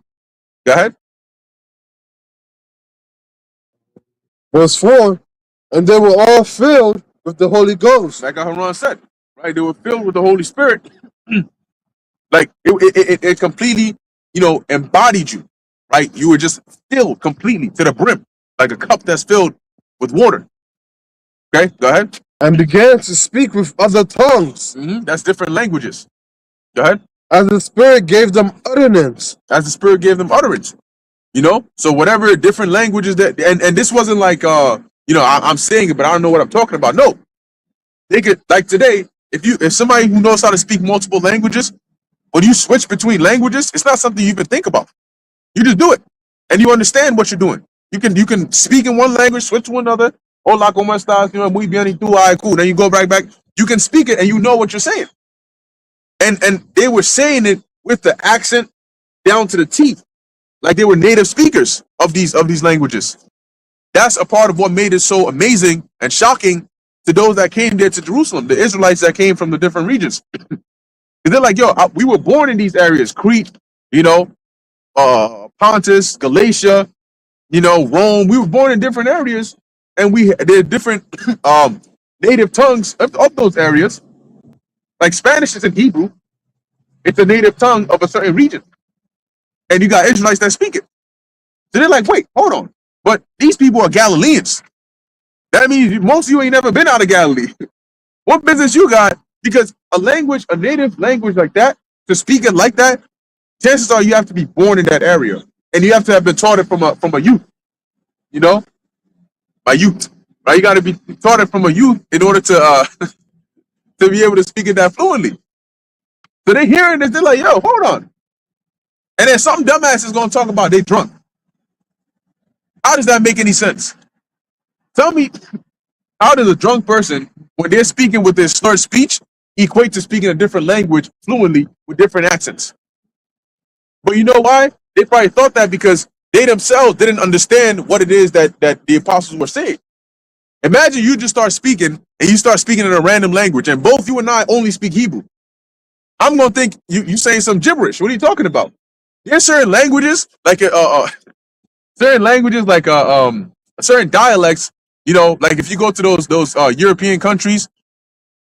Go ahead. Verse 4, and they were all filled with the Holy Ghost, Like Haran said, right? They were filled with the Holy Spirit. Like it completely, you know, embodied you, right? You were just filled completely to the brim, like a cup that's filled with water. Okay, go ahead. and began to speak with other tongues, That's different languages. Go ahead. as the Spirit gave them utterance. As the Spirit gave them utterance, you know. So whatever different languages that, and this wasn't like you know, I'm saying it, but I don't know what I'm talking about. No, they could, like today, if somebody who knows how to speak multiple languages, when you switch between languages, it's not something you even think about. You just do it, and you understand what you're doing. You can speak in one language, switch to another. Hola, ¿cómo estás? You know, muy bien, y tú, all right, cool. Then you go right back. You can speak it, and you know what you're saying. And they were saying it with the accent down to the teeth, like they were native speakers of these languages. That's a part of what made it so amazing and shocking to those that came there to Jerusalem, the Israelites that came from the different regions. They're like, yo, we were born in these areas, Crete, you know, Pontus, Galatia, you know, Rome. We were born in different areas, and they're different native tongues of those areas. Like Spanish is in Hebrew. It's a native tongue of a certain region. And you got Israelites that speak it. So they're like, wait, hold on. But these people are Galileans. That means most of you ain't never been out of Galilee. What business you got? Because a native language like that, to speak it like that, chances are you have to be born in that area. And you have to have been taught it from a youth. You know? By youth. Right? You got to be taught it from a youth in order to to be able to speak it that fluently. So they're hearing this, they're like, yo, hold on. And then some dumbass is going to talk about they drunk. How does that make any sense? Tell me, how does a drunk person, when they're speaking with their slurred speech, equate to speaking a different language fluently with different accents? But you know why? They probably thought that because they themselves didn't understand what it is that the apostles were saying. Imagine you just start speaking, and you start speaking in a random language, and both you and I only speak Hebrew. I'm going to think you saying some gibberish. What are you talking about? There's certain languages, like certain languages, like certain dialects, you know, like if you go to those European countries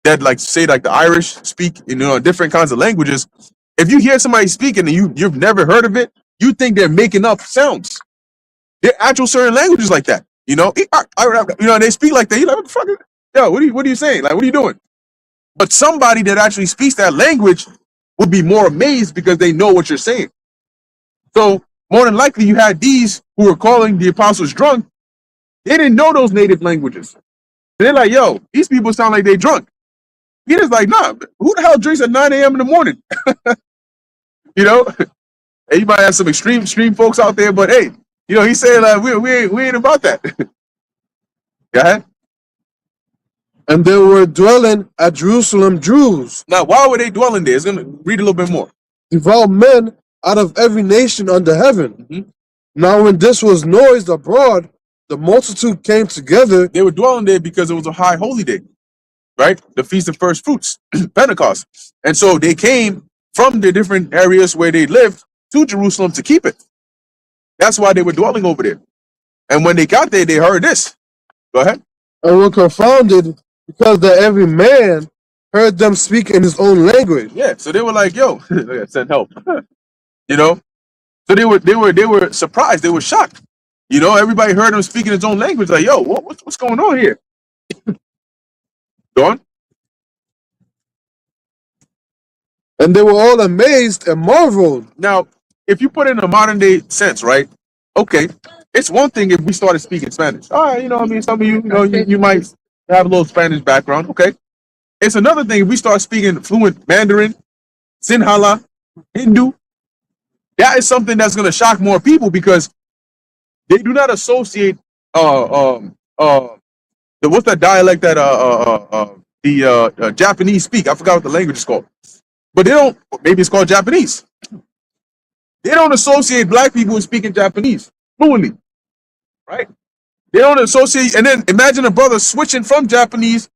that like say like the Irish speak, you know, different kinds of languages. If you hear somebody speaking and you've never heard of it, you think they're making up sounds. They're actual certain languages like that. You know, you know, they speak like that. You're like, what the fuck? Yo, what are you saying? Like, what are you doing? But somebody that actually speaks that language would be more amazed because they know what you're saying. So more than likely, you had these who were calling the apostles drunk. They didn't know those native languages. They're like, yo, these people sound like they drunk. Peter's like, nah, who the hell drinks at 9 a.m. in the morning? You know, and you might have some extreme folks out there, but hey, you know, he's saying like we ain't about that. Go ahead. And they were dwelling at Jerusalem Jews, Now, why were they dwelling there? It's gonna read a little bit more. devout men out of every nation under heaven. Mhm. Now when this was noised abroad, the multitude came together. They were dwelling there because it was a high holy day, right? The Feast of First Fruits, Pentecost. And so they came from the different areas where they lived to Jerusalem to keep it. That's why they were dwelling over there. And when they got there, they heard this. Go ahead. And were confounded because that every man heard them speak in his own language. Yeah. So they were like, yo, send help. You know? So they were surprised, they were shocked. You know, everybody heard them speaking his own language, like, yo, what's going on here? Go on. And they were all amazed and marveled. Now, if you put it in a modern day sense, right? Okay, it's one thing if we started speaking Spanish. All right, you know, I mean, some of you, you know, you might have a little Spanish background. Okay, it's another thing if we start speaking fluent Mandarin, Sinhala, Hindu. That is something that's going to shock more people because they do not associate what's that dialect that the Japanese speak? I forgot what the language is called, but they don't. Maybe it's called Japanese. They don't associate black people with speaking Japanese fluently, right? They don't associate. And then imagine a brother switching from Japanese,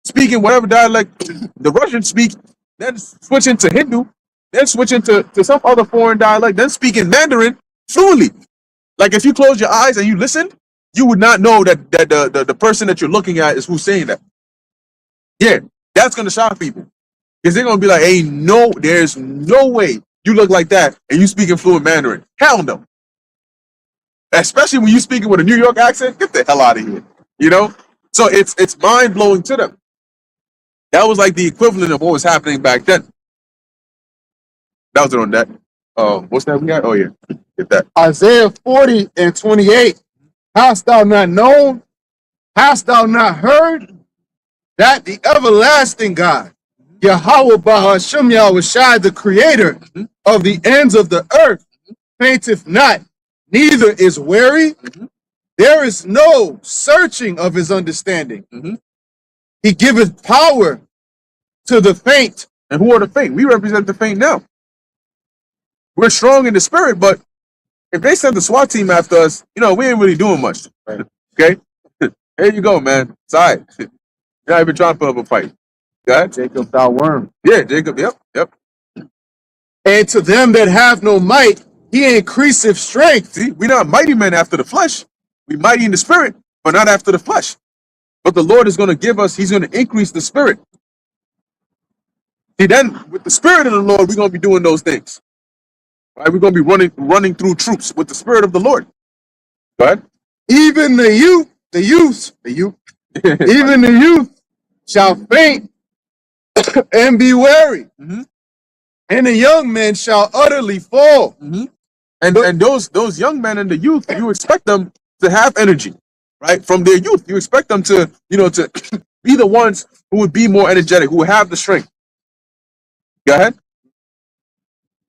speaking whatever dialect the Russians speak, then switching to Hindu, then switching to some other foreign dialect, then speaking Mandarin fluently. Like if you close your eyes and you listen, you would not know that the person that you're looking at is who's saying that. Yeah, that's gonna shock people because they're gonna be like, "Hey, no, there's no way you look like that and you speaking fluent Mandarin." Hell no. Especially when you speaking with a New York accent, get the hell out of here. You know. So it's mind blowing to them. That was like the equivalent of what was happening back then. That was it on that. What's that we got? Oh yeah, get that. Isaiah 40 and 28. Hast thou not known? Hast thou not heard? That the everlasting God, Yahweh Bahashem Yahushai, the creator of the ends of the earth, fainteth not, neither is weary. There is no searching of his understanding. He giveth power to the faint. And who are the faint? We represent the faint now. We're strong in the spirit, but if they send the SWAT team after us, you know, we ain't really doing much. Right. Okay? There you go, man. It's all right. You're not even trying to put up a fight. Got it? Jacob thou worm. Yeah, Jacob. Yep. And to them that have no might, he increaseth strength. See, we're not mighty men after the flesh. We mighty in the spirit, but not after the flesh. But the Lord is going to give us, he's going to increase the spirit. See, then with the spirit of the Lord, we're going to be doing those things. Right? We're going to be running through troops with the spirit of the Lord. Go ahead. Even the youth, even the youth shall faint and be weary, and the young men shall utterly fall. And those young men and the youth, you expect them to have energy, right? From their youth, you expect them to, you know, to be the ones who would be more energetic, who would have the strength. Go ahead.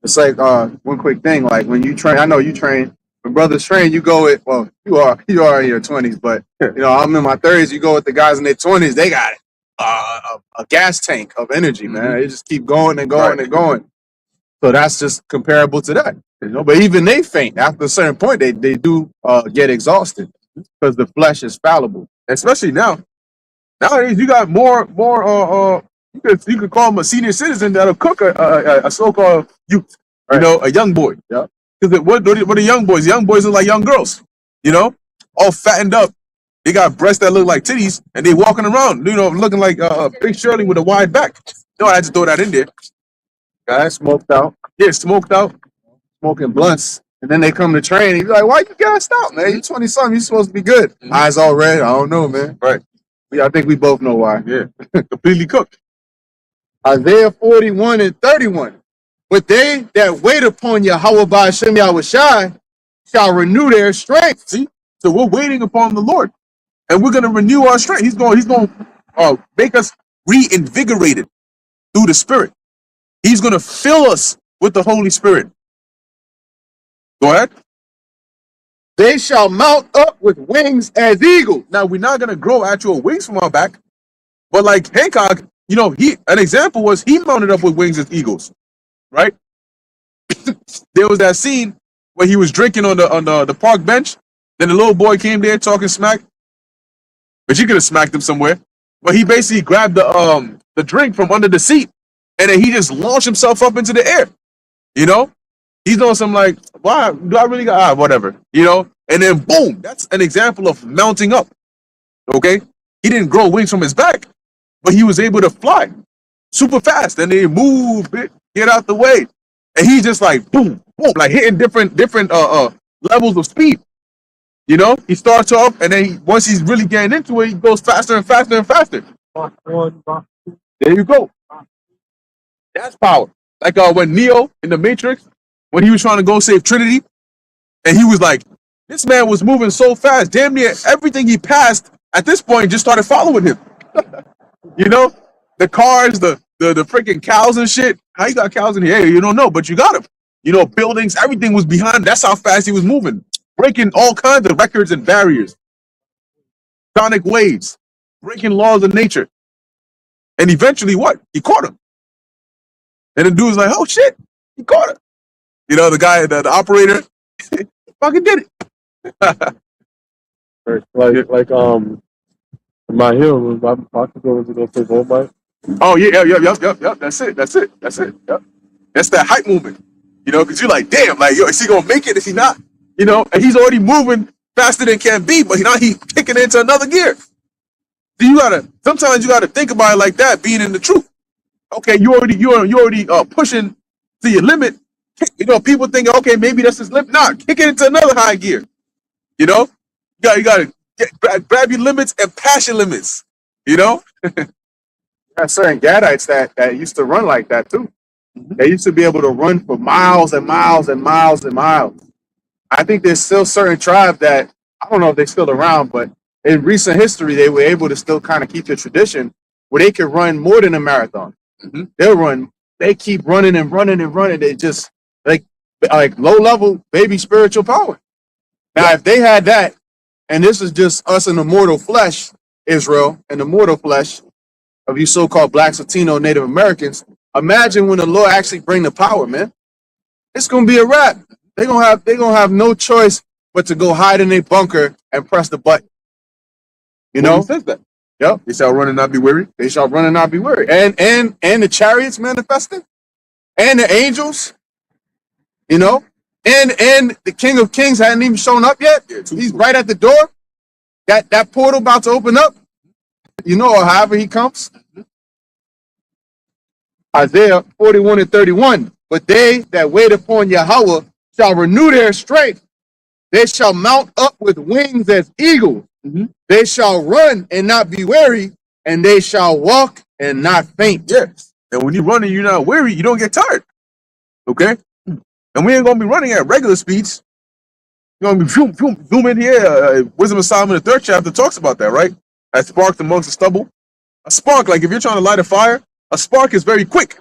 It's like one quick thing, like when you train, I know you train. When brothers train, you go with, well, you are in your 20s, but you know, I'm in my 30s. You go with the guys in their 20s, they got a gas tank of energy, man. They just keep going and going and going. So that's just comparable to that, you know. But even they faint after a certain point. They do get exhausted because the flesh is fallible. Especially now. Nowadays, you got more. You could call them a senior citizen that'll cook a so-called youth, you know, a young boy. Yeah. Because what are young boys? Young boys are like young girls. you know, all fattened up. They got breasts that look like titties, and they walking around, you know, looking like Big Shirley with a wide back. No, I had to throw that in there. Guys smoked out, Yeah, smoked out. smoking blunts. And then they come to train. You're like, why you gassed out, man? You 20 something. You supposed to be good. Eyes all red. I don't know, man. Right. Yeah, I think we both know why. Yeah, completely cooked. Isaiah 41 and 31. But they that wait upon Yahweh by Hashem Yahushai shall renew their strength. See, so we're waiting upon the Lord, and we're gonna renew our strength. He's going to make us reinvigorated through the Spirit. He's gonna fill us with the Holy Spirit. Go ahead. They shall mount up with wings as eagles. Now we're not gonna grow actual wings from our back, but like Hancock, you know, an example was he mounted up with wings as eagles, right? There was that scene where he was drinking on the park bench. Then the little boy came there talking smack, but you could have smacked him somewhere. But he basically grabbed the drink from under the seat, and then he just launched himself up into the air. You know, he's doing something like, "Why do I really got whatever?" You know, and then boom, that's an example of mounting up. Okay, he didn't grow wings from his back, but he was able to fly super fast, and they move, get out the way, and he's just like boom, boom, like hitting different levels of speed. You know, he starts off, and then once he's really getting into it, he goes faster and faster and faster. There you go. That's power. Like when Neo in the Matrix, when he was trying to go save Trinity, and he was like, this man was moving so fast, damn near everything he passed at this point just started following him. You know, the cars, the freaking cows and shit. How you got cows in here? You don't know, but you got them. You know, buildings, everything was behind. That's how fast he was moving, breaking all kinds of records and barriers, sonic waves, breaking laws of nature. And eventually, what? He caught him. And the dude was like, "Oh shit, he caught him." You know, the guy, the operator, he fucking did it. Like my hero was about to go play Goldmine. Oh yeah, yep. That's it. Yep. That's that hype movement. You know, because you're like, damn, like, yo, is he gonna make it? Is he not? You know, and he's already moving faster than can be, but now he's kicking into another gear. So sometimes you gotta think about it like that, being in the truth. Okay, you already pushing to your limit. You know, people think, okay, maybe that's his limit. Nah, kick it into another high gear. You know, you gotta grab your limits and pass your limits. You know, There's certain Gadites that used to run like that too. They used to be able to run for miles and miles and miles and miles. I think there's still certain tribes that, I don't know if they're still around, but in recent history, they were able to still kind of keep the tradition where they could run more than a marathon. They keep running and running and running. They just like low level baby spiritual power. Now, if they had that, and this is just us in the mortal flesh, Israel, and the mortal flesh of you so-called blacks, Latino, Native Americans, imagine when the Lord actually bring the power, man. It's gonna be a wrap. They're gonna have no choice but to go hide in a bunker and press the button. You know? Who says that? Yep. They shall run and not be weary. They shall run and not be weary. And the chariots manifesting, and the angels, you know, and the King of Kings hadn't even shown up yet. He's right at the door. That portal about to open up, you know, or however he comes. Isaiah 41 and 31. But they that wait upon Yahweh shall renew their strength. They shall mount up with wings as eagles. They shall run and not be weary, and they shall walk and not faint. Yes. And when you're running, you're not weary, you don't get tired. Okay? And we ain't going to be running at regular speeds. You're going to be zooming here. Wisdom of Solomon, the 3rd chapter, talks about that, right? As sparks amongst the stubble. A spark, like if you're trying to light a fire, a spark is very quick.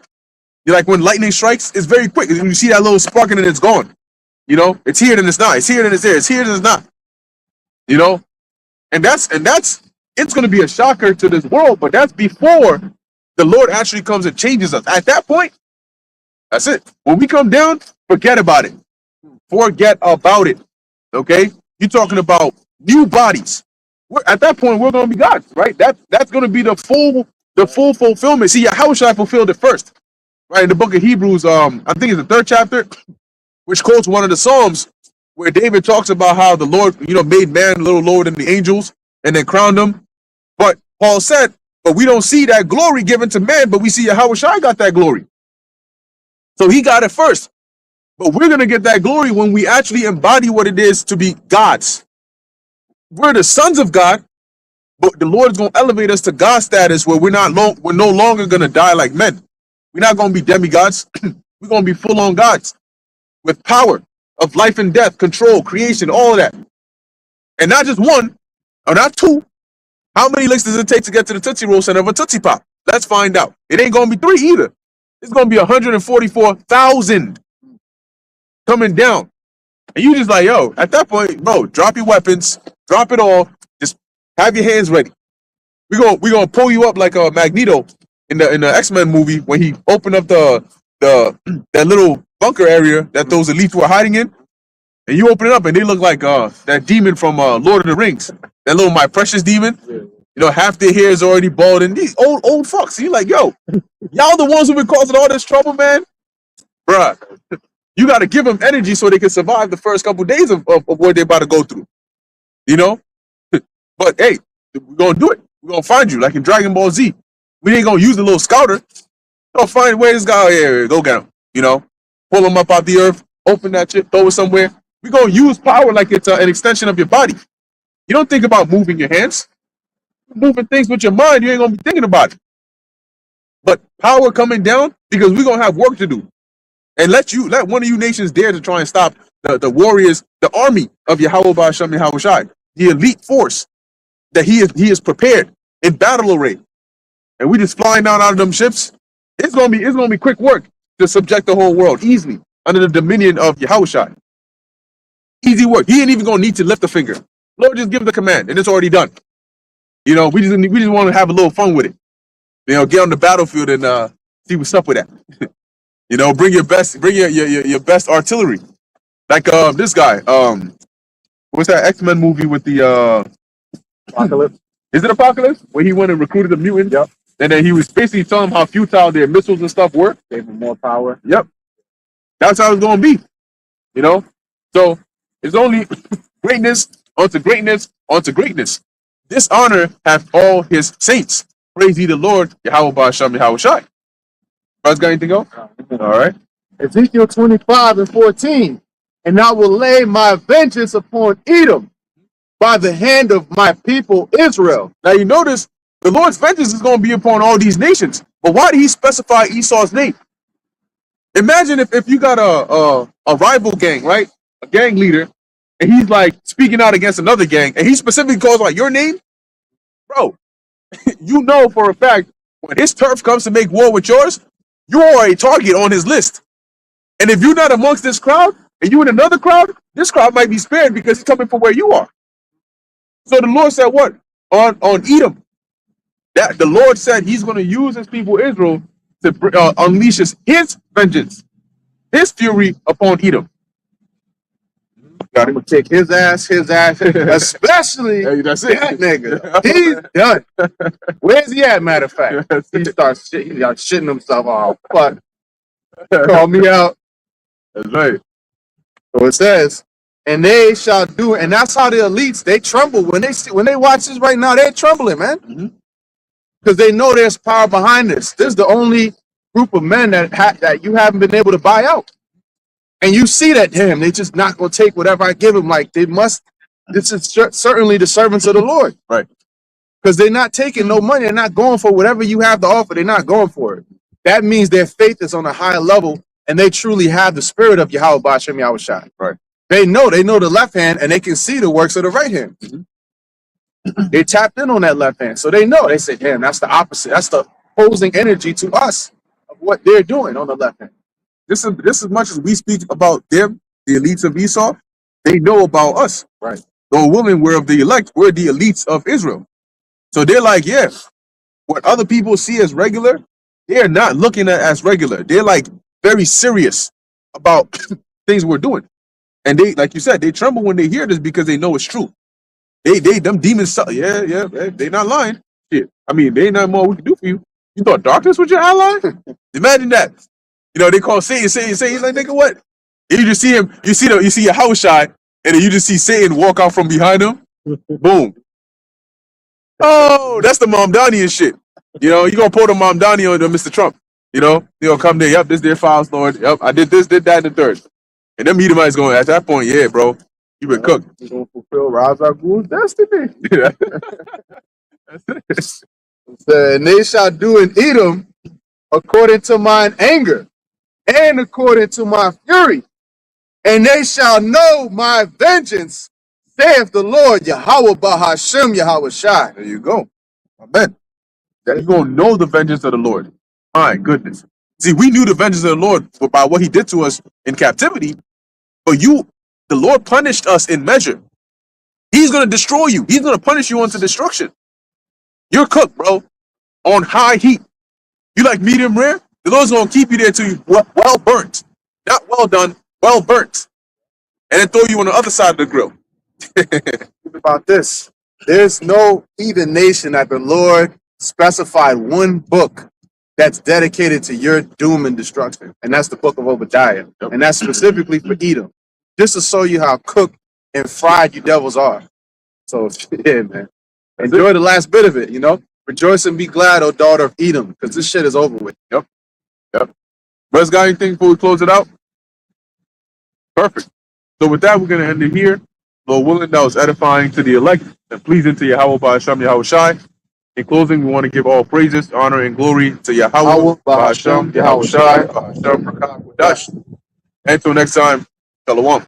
You're like when lightning strikes, it's very quick. When you see that little spark and then it's gone. You know, it's here then it's not. It's here then it's there. It's here then it's not. You know? And that's it's going to be a shocker to this world, but that's before the Lord actually comes and changes us. At that point, that's it. When we come down, forget about it. Forget about it. Okay? You're talking about new bodies. At that point, we're going to be gods, right? That's going to be the full fulfillment. See, Yahushua fulfilled it first, right? In the book of Hebrews, I think it's the 3rd chapter, which quotes one of the Psalms. where David talks about how the Lord, made man a little lower than the angels and then crowned them. But Paul said, but we don't see that glory given to man, but we see Yahweh Shai got that glory. So he got it first. But we're going to get that glory when we actually embody what it is to be gods. We're the sons of God, but the Lord is going to elevate us to God status where we're no longer going to die like men. We're not going to be demigods. We're going to be full-on gods with power of life and death, control, creation, all of that. And not just one, or not two. How many licks does it take to get to the Tootsie Roll center of a Tootsie Pop? Let's find out. It ain't going to be 3 either. It's going to be 144,000 coming down. And you just like, yo, at that point, bro, drop your weapons, drop it all, just have your hands ready. We're gonna pull you up like a Magneto in the X-Men movie when he opened up that little bunker area that those elites were hiding in. And you open it up and they look like that demon from Lord of the Rings. That little My Precious demon. Half their hair is already bald and these old fucks. You like, yo, y'all the ones who've been causing all this trouble, man? Bruh. You got to give them energy so they can survive the first couple days of what they're about to go through. But hey, we're going to do it. We're going to find you like in Dragon Ball Z. We ain't going to use the little scouter. We'll find where this guy, here, go get him. Pull him up out the earth, open that shit, throw it somewhere. We're going to use power like it's an extension of your body. You don't think about moving your hands. You're moving things with your mind, you ain't going to be thinking about it. But power coming down because we're going to have work to do. And let one of you nations dare to try and stop the warriors, the army of Yahweh Ba'ashem Yahweh Shai, the elite force that he is prepared in battle array. And we just flying down out of them ships. It's gonna be quick work to subject the whole world easily under the dominion of Yahweh Shai. Easy work. He ain't even gonna need to lift a finger. Lord just give the command and it's already done. We just want to have a little fun with it. Get on the battlefield and see what's up with that. Bring your best artillery. Like this guy. What's that X-Men movie with the Apocalypse. Is it Apocalypse? Where he went and recruited the mutants? Yep. And then he was basically telling them how futile their missiles and stuff were. Gave them more power. Yep. That's how it's gonna be. So it's only greatness onto greatness onto greatness. This honor hath all his saints. Praise ye the Lord, Yahweh Ba'ashem Yahweh Shai. Guys got anything else? All right. Ezekiel 25:14. And I will lay my vengeance upon Edom by the hand of my people Israel. Now you notice the Lord's vengeance is going to be upon all these nations. But why did he specify Esau's name? Imagine if you got a rival gang, right? A gang leader, and he's like speaking out against another gang, and he specifically calls out your name, bro. For a fact when his turf comes to make war with yours, you are a target on his list. And if you're not amongst this crowd and you in another crowd, this crowd might be spared because he's coming from where you are. So the Lord said what? On Edom, that the Lord said he's going to use his people Israel to unleash his vengeance, his fury upon Edom. I'm going to take his ass, especially That's it. that nigga. He's done. Where's he at, matter of fact? He starts shitting himself. Oh, fuck. Call me out. That's right. So it says, and they shall do, and that's how the elites, they tremble when they watch this right now. They're trembling, man, because they know there's power behind this. This is the only group of men that you haven't been able to buy out, and you see that, damn, they just not gonna take whatever I give them. Like they must. This is certainly the servants of the Lord, Right. because they're not taking no money. They're not going for whatever you have to offer. They're not going for it. That means their faith is on a higher level, and they truly have the spirit of Yahweh Ba'ashem Yahweh Shai. Right. They know the left hand, and they can see the works of the right hand. They tapped in on that left hand, so they know. They say, damn, that's the opposite. That's the opposing energy to us of what they're doing on the left hand. This as much as we speak about them, the elites of Esau, they know about us. Right. Though women were of the elect, we're the elites of Israel. So they're like, yeah, what other people see as regular, they're not looking at as regular. They're like very serious about things we're doing. And they, like you said, they tremble when they hear this because they know it's true. Them demons, they not lying. Shit. I mean, they ain't nothing more we can do for you. You thought darkness was your ally? Imagine that. They call Satan. He's like, nigga, what? And you just see him, you see Yahweh Shai and then you just see Satan walk out from behind him. Boom. Oh, that's the Mamdanian shit. You know, you gonna pull the Mamdani on Mr. Trump. You know, he'll come there. Yep, this their files, Lord. Yep, I did this, did that, and the third. And them Edomites going at that point, yeah, bro, you been cooked. You're gonna fulfill Ra's al Ghul's destiny. And they shall do in Edom according to mine anger and according to my fury, and they shall know my vengeance, saith the Lord Yahweh Bahashem Yahweh Shai. There you go. Amen. That you gonna know the vengeance of the Lord. My goodness. See, we knew the vengeance of the Lord by what he did to us in captivity, but the Lord punished us in measure. He's gonna destroy you. He's gonna punish you unto destruction. You're cooked, bro, on high heat. You like medium rare? The Lord's gonna keep you there till you well burnt. Not well done, well burnt. And then throw you on the other side of the grill. Think about this. There's no heathen nation that the Lord specified one book that's dedicated to your doom and destruction. And that's the book of Obadiah. Yep. And that's specifically for Edom. Just to show you how cooked and fried you devils are. So, yeah, man. Enjoy the last bit of it, you know? Rejoice and be glad, O daughter of Edom, because this shit is over with. Yep. Brothers, got anything before we close it out? Perfect. So with that, we're going to end it here. Lord willing, that was edifying to the elect and pleasing to Yahweh Bahashem Yahweh Shai. In closing, we want to give all praises, honor, and glory to Yahweh Bahashem Yahweh Shai, Bahashem Rakak Wadash. Until next time, Shalom.